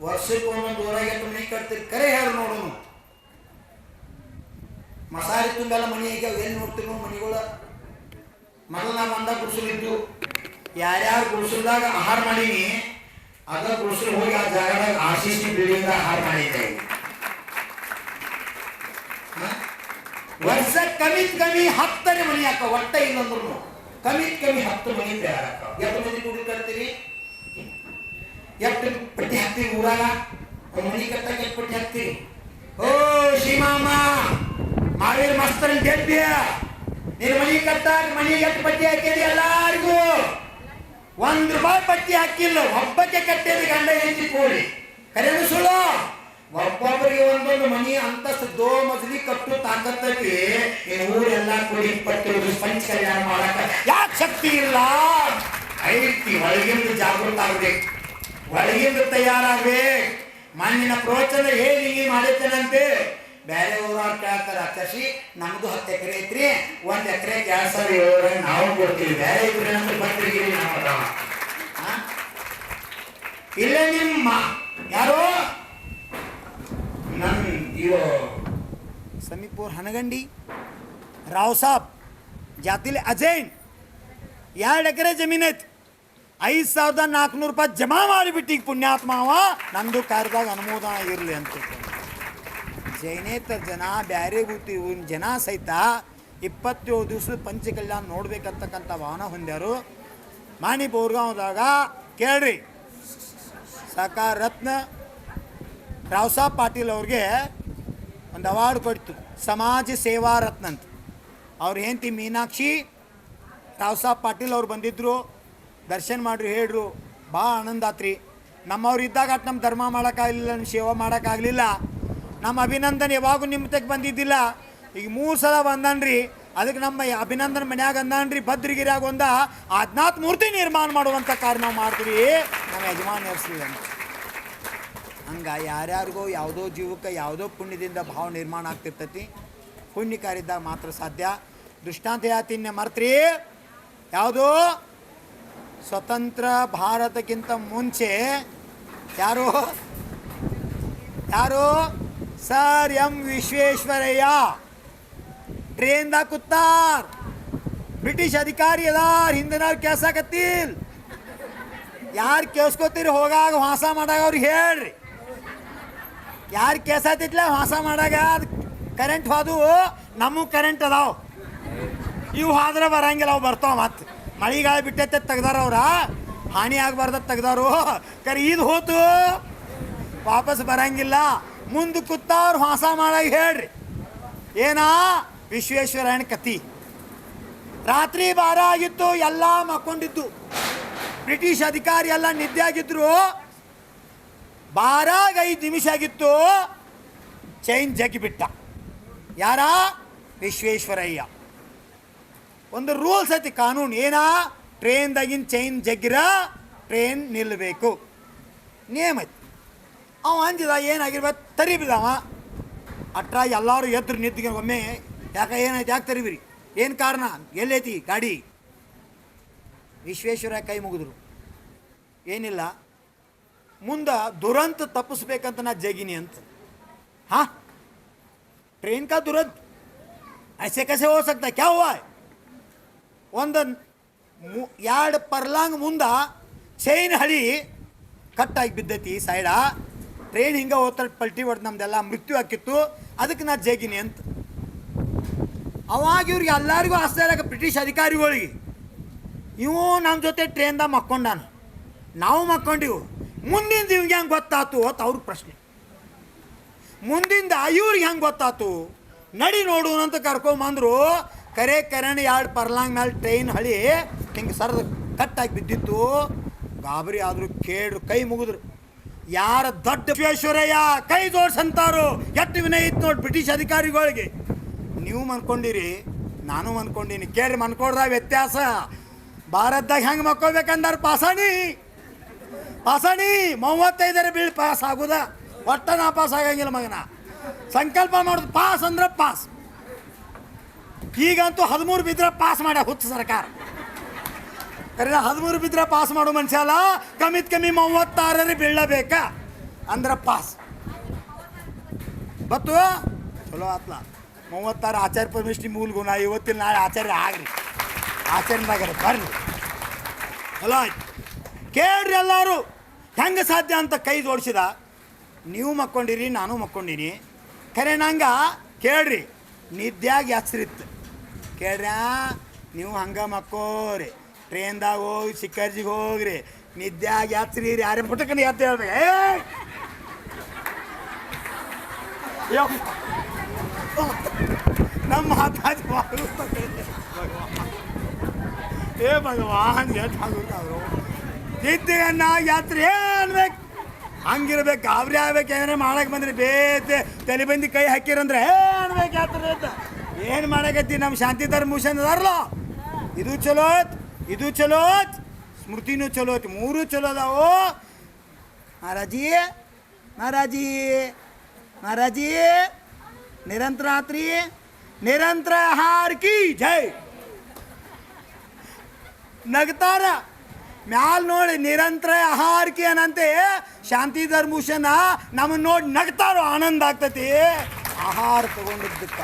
ವರ್ಷಕ್ಕೆ ಒಂದೊಂದು ಊರಾಗೆ ಮನೆ ಕಟ್ತೀರಿ, ಕರೆ ಹೇಳಿ ನೋಡೋಣ. ಮಸಾರಿ ತುಂಬೆಲ್ಲ ಮನೆ ಈಗ ಎಲ್ಲಿ ನೋಡ್ತೀವಿ ನಾವು ಮನೆಗಳ. ಮೊದಲು ನಾವು ಬಂದಾಗ ಗುಡಿಸಲಿದ್ದು, ಯಾರ್ಯಾರು ಗುಡಿಸಲ್ದಾಗ ಆಹಾರ ಮಾಡೀನಿ ಅದ ಗುಡಿಸಲು ಹೋಗಿ ಆ ಜಾಗದಾಗ RCC ಬಿಲ್ಡಿಂಗ್ ಆಹಾರ ಮಾಡಿದ್ದೆ. ವರ್ಷ ಕಮಿತ್ ಕಮ್ಮಿ 10 ಮನೆ ಹಾಕ, ಒಟ್ಟ ಇಲ್ಲಂದ್ರು ಕಮಿತ್ ಕಮ್ಮಿ 10 ಮನೆ ತಯಾರಾಕ. ಎಷ್ಟು ಮಂದಿ ಕೂಡಿ ಕಟ್ತೀರಿ, ಎಷ್ಟು ಪಟ್ಟಿ ಹಾಕ್ತೀವಿ ಊರಾಗ? ಮನೆ ಕಟ್ಟಕ್ಕೆ ಎಷ್ಟು ಪಟ್ಟಿ ಹಾಕ್ತೀರಿ? ಓ ಶ್ರೀಮಾಮ ಮಾವೀರ ಮಾಸ್ತರ್ ಗೆದ್ದ್ಯ, ನೀನು ಮನೆ ಕಟ್ಟಾಗ ಮನೆಗೆ ಎಷ್ಟು ಪಟ್ಟಿ ಹಾಕಿದಿ? ಎಲ್ಲಾರಿಗೂ ₹1 ಪಟ್ಟಿ ಹಾಕಿಲ್ಲ. ಒಬ್ಬಕ್ಕೆ ಕಟ್ಟಿದ ಗಂಡ ಹೆಂಡತಿ ಕೂಡಿ. ಕರೆದು ಸುಳ್ಳು. ಒಬ್ಬೊಬ್ಬರಿಗೆ ಒಂದೊಂದು ಮನೆ ಅಂತಸ್ತು 2 ಮಜಲಿ ಕಟ್ಟು ತಾಕತ್ತಕ್ಕೆ ನೀನು ಊರೆಲ್ಲ ಕೂಡಿ ಪಟ್ಟು ಪಂಚ ಕಲ್ಯಾಣ ಮಾಡಕ ಯಾಕೆ ಶಕ್ತಿ ಇಲ್ಲ? ಐತಿ. ಒಳಗಿಂದ ಜಾಗೃತ ಆಗ್ಬೇಕು, ಒಳಗಿಂದ ತಯಾರಾಗ್ಬೇಕು. ಮಣ್ಣಿನ ಪ್ರೋಚನ ಹೇಳಿ ಮಾಡಿರ್ತೇನಂತೆ. ಬೇರೆ ಊರವ್ರು ಕೇಳ್ತಾರ, ಅಚ್ಚಿ ನಮ್ದು 10 ಎಕರೆ ಐತ್ರಿ, 1 ಎಕರೆ 2,700 ನಾವು ಕೊಡ್ತೀವಿ, ಬೇರೆ ಇದ್ರೆ ನಮ್ದು ಪತ್ರಿಕೆ ನಾವು ಇಲ್ಲ. ನಿಮ್ಮ ಯಾರೋ ನನ್ನ ಇವ ಸಮೀಪೂರ್ ಹನಗಂಡಿ ರಾವ್ ಸಾಬ್ ಜಾತಿಲಿ ಅಜೈನ್ 2 ಎಕರೆ ಜಮೀನು ಐತಿ. 5,400 ರೂಪಾಯಿ ಜಮಾ ಮಾಡಿಬಿಟ್ಟು ಈಗ ಪುಣ್ಯಾತ್ಮಾವ ನಂದು ಕಾರ್ಯದಾಗ ಅನುಮೋದನ ಇರಲಿ ಅಂತ. ಜೈನೇತರ ಜನ ಬ್ಯಾರೆ ಗೊತ್ತಿ ಜನ ಸಹಿತ 27 ದಿವಸದ ಪಂಚಕಲ್ಯಾಣ ನೋಡ್ಬೇಕಂತಕ್ಕಂಥ ಭಾವನೆ ಹೊಂದ್ಯಾರು. ಮಾಣಿ ಬೋರ್ಗಾಂವ್ದಾಗ ಕೇಳ್ರಿ, ಸಾಕಾರ ರತ್ನ ರಾವ್ ಸಾಬ್ ಪಾಟೀಲ್ ಅವ್ರಿಗೆ ಒಂದು ಅವಾರ್ಡ್ ಕೊಡ್ತು, ಸಮಾಜ ಸೇವಾ ರತ್ನ ಅಂತ. ಅವ್ರ ಹೆಂಡತಿ ಮೀನಾಕ್ಷಿ ರಾವ್ ಸಾಬ್ ಪಾಟೀಲ್ ಅವ್ರು ಬಂದಿದ್ದರು, ದರ್ಶನ ಮಾಡ್ರಿ, ಹೇಳ್ರು, ಭಾಳ ಆನಂದ ಆತ್ರಿ. ನಮ್ಮವ್ರು ಇದ್ದಾಗ ಅಟ್ ನಮ್ಮ ಧರ್ಮ ಮಾಡೋಕ್ಕಾಗಲಿಲ್ಲ, ನಮ್ಮ ಸೇವಾ ಮಾಡೋಕ್ಕಾಗಲಿಲ್ಲ. ನಮ್ಮ ಅಭಿನಂದನೆ ಯಾವಾಗೂ ನಿಮ್ಮ ತೆಗೆ ಬಂದಿದ್ದಿಲ್ಲ. ಈಗ 3 ಸಲ ಬಂದನ್ರಿ. ಅದಕ್ಕೆ ನಮ್ಮ ಅಭಿನಂದನೆ ಮನ್ಯಾಗ ಅಂದಾನ್ರಿ, ಭದ್ರಗಿರಿಯಾಗ ಒಂದು ಆಜ್ಞಾತ್ ಮೂರ್ತಿ ನಿರ್ಮಾಣ ಮಾಡುವಂಥ ಕಾರ್ಯ ನಾವು ಮಾಡ್ತೀವಿ, ನಮ್ಮ ಯಜಮಾನ ನೆರೆಸ್ಲಿಲ್ಲ ಅಂತ. ಹಂಗೆ ಯಾರ್ಯಾರಿಗೋ ಯಾವುದೋ ಜೀವಕ್ಕೆ ಯಾವುದೋ ಪುಣ್ಯದಿಂದ ಭಾವ ನಿರ್ಮಾಣ ಆಗ್ತಿರ್ತೈತಿ. ಪುಣ್ಯ ಕಾರ್ಯದಾಗ ಮಾತ್ರ ಸಾಧ್ಯ. ದೃಷ್ಟಾಂತ ಹೇಳ್ತೀನಿ, ಮರ್ತ್ರಿ. ಯಾವುದೋ ಸ್ವತಂತ್ರ ಭಾರತಕ್ಕಿಂತ ಮುಂಚೆ ಯಾರು ಸರ್ ಎಂ ವಿಶ್ವೇಶ್ವರಯ್ಯ ಟ್ರೇನ್ದಾಗ ಕೂತಾರ. ಬ್ರಿಟಿಷ್ ಅಧಿಕಾರಿ ಅದಾರ, ಹಿಂದಿನವ್ರು ಕೇಳ್ಸಾಕತ್ತಿಲ್. ಯಾರು ಕೇಳಿಸ್ಕೊತೀರಿ ಹೋಗಾಗ ವಾಸ ಮಾಡಾಗ ಅವ್ರಿಗೆ ಹೇಳ್ರಿ. ಯಾರು ಕೇಳ್ಸಾತಿತ್ಲ ವಾಸ ಮಾಡಾಗ ಅದು ಕರೆಂಟ್ ಹೋದು, ನಮಗೂ ಕರೆಂಟ್ ಅದಾವ, ಇವು ಹೋದ್ರೆ ಬರಂಗಿಲ್ಲ, ಅವು ಬರ್ತಾವ. ಮತ್ತೆ ಮಳೆಗಾಲ ಬಿಟ್ಟೈತೆ ತೆಗ್ದಾರ, ಅವ್ರ ಹಾನಿ ಆಗಬಾರ್ದ ತೆಗ್ದಾರು. ಕರೆ ಇದು ಹೋತು ವಾಪಸ್ ಬರಂಗಿಲ್ಲ. ಮುಂದೆ ಕೂತವ್ರು ವಾಸ ಮಾಡಾಗ ಹೇಳ್ರಿ. ಏನಾ ವಿಶ್ವೇಶ್ವರಯ್ಯನ ಕತಿ. ರಾತ್ರಿ 12 ಆಗಿತ್ತು, ಎಲ್ಲ ಮಕ್ಕೊಂಡಿದ್ದು. ಬ್ರಿಟಿಷ್ ಅಧಿಕಾರಿ ಎಲ್ಲ ನಿದ್ದೆ ಆಗಿದ್ರು. 12 ನಿಮಿಷ ಆಗಿತ್ತು, ಚೈನ್ ಜಗ್ಗಿಬಿಟ್ಟ. ಯಾರ? ವಿಶ್ವೇಶ್ವರಯ್ಯ. ಒಂದು ರೂಲ್ಸ್ ಐತಿ, ಕಾನೂನು. ಏನ? ಟ್ರೈನ್ದಾಗಿನ ಚೈನ್ ಜಗ್ಗಿರ ಟ್ರೈನ್ ನಿಲ್ಲಬೇಕು, ನೇಮ್ ಐತಿ. ಅವ ಅಂಜಿದ, ಏನಾಗಿರ್ಬೇಕು ತರಿ ಬಿದ್ದಾವ. ಅಟ್ರ ಎಲ್ಲರೂ ಎದ್ರು ನಿಂತ್ಗೆ ಒಮ್ಮೆ, ಯಾಕೆ ಏನಾಯ್ತು, ಯಾಕೆ ತರಿಬಿರಿ, ಏನು ಕಾರಣ, ಎಲ್ಲೈತಿ ಗಾಡಿ? ವಿಶ್ವೇಶ್ವರಯ್ಯ ಕೈ ಮುಗಿದ್ರು. ಏನಿಲ್ಲ, ಮುಂದೆ ದುರಂತ ತಪ್ಪಿಸ್ಬೇಕಂತ ನಾ ಜಗಿನಿ ಅಂತ. हाँ ट्रेन का दुरंत ऐसे कैसे हो सकता है, क्या हुआ है? ಒಂದು 2 ಪರ್ಲಾಂಗ್ ಮುಂದೆ ಚೈನ್ ಹಳಿ ಕಟ್ಟಾಗಿ ಬಿದ್ದೈತಿ ಸೈಡ. ಟ್ರೈನ್ ಹಿಂಗೆ ಹೋಗ್ತಾರೆ, ಪಲ್ಟಿ ಹೊಡೆದು ನಮ್ದೆಲ್ಲ ಮೃತ್ಯು ಹಾಕಿತ್ತು, ಅದಕ್ಕೆ ನಾ ಜಗಿನಿ ಅಂತ. ಅವಾಗ ಇವ್ರಿಗೆ ಎಲ್ಲರಿಗೂ ಆಶ್ಚರ್ಯ, ಬ್ರಿಟಿಷ್ ಅಧಿಕಾರಿಗಳಿಗೆ. ಇವು ನಮ್ಮ ಜೊತೆ ಟ್ರೈನ್ದಾಗ ಮಕ್ಕೊಂಡಾನು, ನಾವು ಮಕ್ಕೊಂಡಿವು. ಮುಂದಿಂದ ಇವ್ಗೆ ಹೆಂಗೆ ಗೊತ್ತಾತು ಅಂತ ಅವ್ರಿಗೆ ಪ್ರಶ್ನೆ. ಮುಂದಿಂದ ಇವ್ರಿಗೆ ಹೆಂಗೆ ಗೊತ್ತಾತು, ನಡಿ ನೋಡು ಅಂತ ಕರ್ಕೊಂಬಂದ್ರು. ಕರೆ ಕರೆಂಟ್ 2 ಪರ್ಲಾಂಗ್ ಮೇಲೆ ಟ್ರೈನ್ ಹಳಿ ಹಿಂಗೆ ಸರದ ಕಟ್ಟಾಗಿ ಬಿದ್ದಿತ್ತು. ಗಾಬರಿ ಆದರು, ಕೇಳ್ರು, ಕೈ ಮುಗಿದ್ರು. ಯಾರ ದೊಡ್ಡ ವಿಶ್ವೇಶ್ವರಯ್ಯ ಕೈ ಜೋಡ್ಸಂತಾರು, ಎಷ್ಟು ವಿನಯ ಇತ್ತು ನೋಡಿ ಬ್ರಿಟಿಷ್ ಅಧಿಕಾರಿಗಳಿಗೆ. ನೀವು ಮನ್ಕೊಂಡಿರಿ, ನಾನು ಮನ್ಕೊಂಡೀನಿ. ಕೇಳ್ರಿ, ಮನ್ಕೊಡ್ದ ವ್ಯತ್ಯಾಸ. ಭಾರತದಾಗ ಹೆಂಗೆ ಮಕ್ಕೋಬೇಕಂದಾರ ಪಾಸಾಣಿ 35 ಬೀಳ್ ಪಾಸ್ ಆಗೋದ, ಒಟ್ಟ ನಾ ಪಾಸ್ ಆಗಂಗಿಲ್ಲ ಮಗನ. ಸಂಕಲ್ಪ ಮಾಡೋದು ಪಾಸ್ ಅಂದ್ರೆ ಪಾಸ್. ಈಗಂತೂ 13 ಬಿದ್ದರೆ ಪಾಸ್ ಮಾಡ್ಯ ಹುಚ್ಚ ಸರ್ಕಾರ. ಕರೆ 13 ಬಿದ್ದರೆ ಪಾಸ್ ಮಾಡೋ ಮನುಷ್ಯ ಅಲ್ಲ, ಕಮ್ಮಿತ್ ಕಮ್ಮಿ 36 ಬೀಳಬೇಕಾ ಅಂದ್ರೆ ಪಾಸ್. ಬತ್ತು ಚಲೋ ಆತ್ಲ 36 ಆಚಾರ್ಯ ಪರಮೇಶ್ವರಿ ಮೂಲ ಗುಣ. ಇವತ್ತಿನ ನಾಳೆ ಆಚಾರ್ಯ ಆಗ್ರಿ, ಆಚಾರ್ಯದಾಗ ಬರ್ರಿ. ಚಲೋ ಆಯ್ತು. ಕೇಳ್ರಿ ಎಲ್ಲರೂ ಹೆಂಗೆ ಸಾಧ್ಯ ಅಂತ ಕೈ ಜೋಡಿಸಿದ. ನೀವು ಮಕ್ಕೊಂಡಿರಿ, ನಾನು ಮಕ್ಕೊಂಡೀನಿ. ಖರೆ ನಂಗೆ ಕೇಳ್ರಿ, ನಿದ್ಯಾಗ ಹೆಸರಿತ್ತು. ಕೇಳ್ರಿ, ನೀವು ಹಂಗೆ ಮಕ್ಕೋರಿ, ಟ್ರೈನ್ದಾಗ ಹೋಗಿ ಶಿಖರ್ಜಿಗೆ ಹೋಗ್ರಿ, ನಿದ್ಯಾಗ ಹೆಚ್ರಿ. ಯಾರೇ ಪುಟಕನ ಎದ್ದು ಹೇಳ್ಬೇಕು, ನಮ್ಮ ಮಾತಾಡಿ ಭಗವಾನ್ ಎದ್ದಾದ್ರು ನಿದ್ದೆಯನ್ನ ಯಾತ್ರೆ ಅನ್ಬೇಕು. ಹಂಗಿರ್ಬೇಕು, ಗಾಬರಿ ಆಗ್ಬೇಕು. ಏನಾರ ಮಾಡಕ್ಕೆ ಬಂದ್ರೆ ಬೇತೆ ತಲೆ ಬಂದು ಕೈ ಹಾಕಿರಂದ್ರೆ ಅನ್ಬೇಕು ಯಾತ್ರೆ ಅಂತ. ಏನು ಮಾಡಕತ್ತಿ, ನಮ್ಮ ಶಾಂತಿ ಧರ್ಮಭೂಷಣ್ ಅದಾರಲ್ಲ, ಇದು ಚಲೋತ್, ಇದು ಚಲೋತ್, ಸ್ಮೃತಿನೂ ಚಲೋತ್, 3 ಚಲೋ ಅದಾವು. ಮಹಾರಾಜಿ ಮಹಾರಾಜಿ ಮಹಾರಾಜಿ ನಿರಂತರ ರಾತ್ರಿ ನಿರಂತರ ಹಾರ್ ಕಿ ಜೈ. ನಗ್ತಾರ ಮ್ಯಾಲ್ ನೋಡಿ, ನಿರಂತರ ಆಹಾರಕ್ಕೆ ಏನಂತೆ ಶಾಂತಿ ಧರ್ಮಭೂಷಣ ನಮ್ಮನ್ನು ನೋಡಿ ನಗ್ತಾರೋ, ಆನಂದ ಆಗ್ತತಿ. ಆಹಾರ ತಗೊಂಡಿದ್ದಕ್ಕ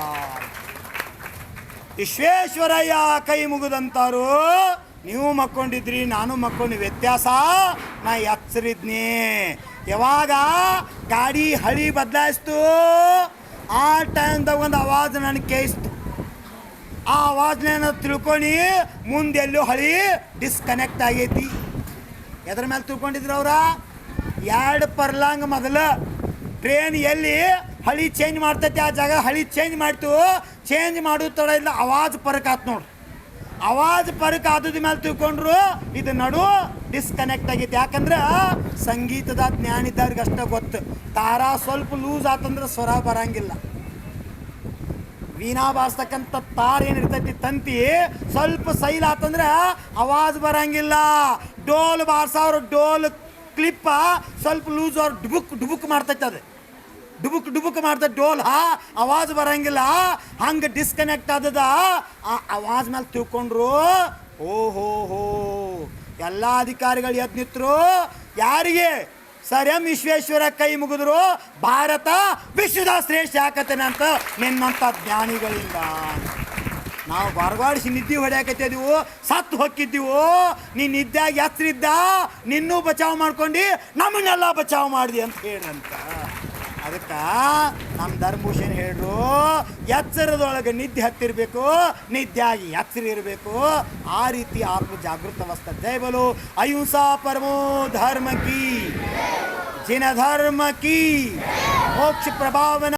ವಿಶ್ವೇಶ್ವರಯ್ಯ ಕೈ ಮುಗಿದಂತಾರು. ನೀವು ಮಕ್ಕೊಂಡಿದ್ರಿ, ನಾನು ಮಕ್ಕೊಂಡು, ವ್ಯತ್ಯಾಸ ನಾ ಎಚ್ಚರಿದ್ನಿ. ಯಾವಾಗ ಗಾಡಿ ಹಳಿ ಬದಲಾಯಿಸ್ತು, ಆ ಟೈಮ್ದಾಗ ಒಂದು ಆವಾಜ್ ನನಗೆ ಕೇಳಿಸ್ತು. ಆ ಆವಾಜ್ನ ತಿಳ್ಕೊಂಡು ಮುಂದೆಲ್ಲೂ ಹಳಿ ಡಿಸ್ಕನೆಕ್ಟ್ ಆಗೈತಿ. ಎದ್ರ ಮೇಲೆ ತಿಳ್ಕೊಂಡಿದ್ರು ಅವ್ರ, 2 ಪರ್ಲಾಂಗ್ ಮೊದಲು ಟ್ರೈನ್ ಎಲ್ಲಿ ಹಳಿ ಚೇಂಜ್ ಮಾಡ್ತೈತಿ ಆ ಜಾಗ ಹಳಿ ಚೇಂಜ್ ಮಾಡ್ತು. ಚೇಂಜ್ ಮಾಡೋದು ತಡ ಇಲ್ಲ, ಆವಾಜ್ ಪರಕ್ ಆತು ನೋಡ್ರಿ. ಆವಾಜ್ ಪರಕ್ ಆದದ ಮೇಲೆ ತಿಳ್ಕೊಂಡ್ರು ಇದು ನಡು ಡಿಸ್ಕನೆಕ್ಟ್ ಆಗೈತಿ. ಯಾಕಂದ್ರೆ ಸಂಗೀತದ ಜ್ಞಾನಿದವ್ರಿಗೆ ಅಷ್ಟೇ ಗೊತ್ತು, ತಾರ ಸ್ವಲ್ಪ ಲೂಸ್ ಆತಂದ್ರೆ ಸ್ವರ ಬರಂಗಿಲ್ಲ. ವೀಣಾ ಬಾರಿಸ್ತಕ್ಕಂಥ ತಾರ ಏನಿರ್ತೈತಿ ತಂತಿ ಸ್ವಲ್ಪ ಸೈಲ್ ಆತಂದ್ರೆ ಆವಾಜ್ ಬರಂಗಿಲ್ಲ. ಡೋಲ್ ಬಾರ್ಸವ್ರು ಡೋಲ್ ಕ್ಲಿಪ್ಪ ಸ್ವಲ್ಪ ಲೂಸ್ ಅವ್ರು ಡುಬುಕ್ ಡುಬುಕ್ ಮಾಡ್ತೈತೆ, ಅದು ಡುಬುಕ್ ಡುಬುಕ್ ಮಾಡ್ತೈತೆ ಡೋಲ್, ಆವಾಜ್ ಬರಂಗಿಲ್ಲ. ಹಂಗೆ ಡಿಸ್ಕನೆಕ್ಟ್ ಆದದ. ಆ ಆವಾಜ್ ಮೇಲೆ ತಿಳ್ಕೊಂಡ್ರು. ಓಹೋ ಹೋ, ಎಲ್ಲ ಅಧಿಕಾರಿಗಳು ಎದ್ದು ನಿಂತರು. ಯಾರಿಗೆ? ಸರ್ ಎಂ ವಿಶ್ವೇಶ್ವರ ಕೈ ಮುಗಿದ್ರು. ಭಾರತ ವಿಶ್ವದ ಶ್ರೇಷ್ಠ ಆಕತ್ತೇನೆ ಅಂತ ನಿನ್ನಂಥ ಜ್ಞಾನಿಗಳಿಂದ. ನಾವು ಹೊರಗಾಡಿಸಿ ನಿದ್ದೆ ಹೊಡ್ಯಾಕತ್ತಿದ್ದೀವು, ಸತ್ತು ಹೊಕ್ಕಿದ್ದೀವು. ನೀನು ನಿದ್ದಾಗ ಎಚ್ಚರಿದ್ದ, ನಿನ್ನೂ ಬಚಾವ್ ಮಾಡ್ಕೊಂಡು ನಮ್ಮನ್ನೆಲ್ಲ ಬಚಾವ್ ಮಾಡಿದೆ ಅಂತ ಹೇಳ್ರಂತ. ಅದಕ್ಕೆ ನಮ್ಮ ಧರ್ಮಭೂಷಣ್ ಹೇಳ್ರು, ಎಚ್ಚರದೊಳಗೆ ನಿದ್ದೆ ಹತ್ತಿರಬೇಕು, ನಿದ್ಯಾಗಿ ಎಚ್ಚರ ಇರಬೇಕು. ಆ ರೀತಿ ಆತ್ಮ ಜಾಗೃತ ಅವಸ್ಥೆ. ಜೈ ಬಲು ಅಹಿಂಸಾ ಪರಮೋ ಧರ್ಮ ಕಿ, ಜಿನ ಧರ್ಮ ಕಿ, ಮೋಕ್ಷ ಪ್ರಭಾವನ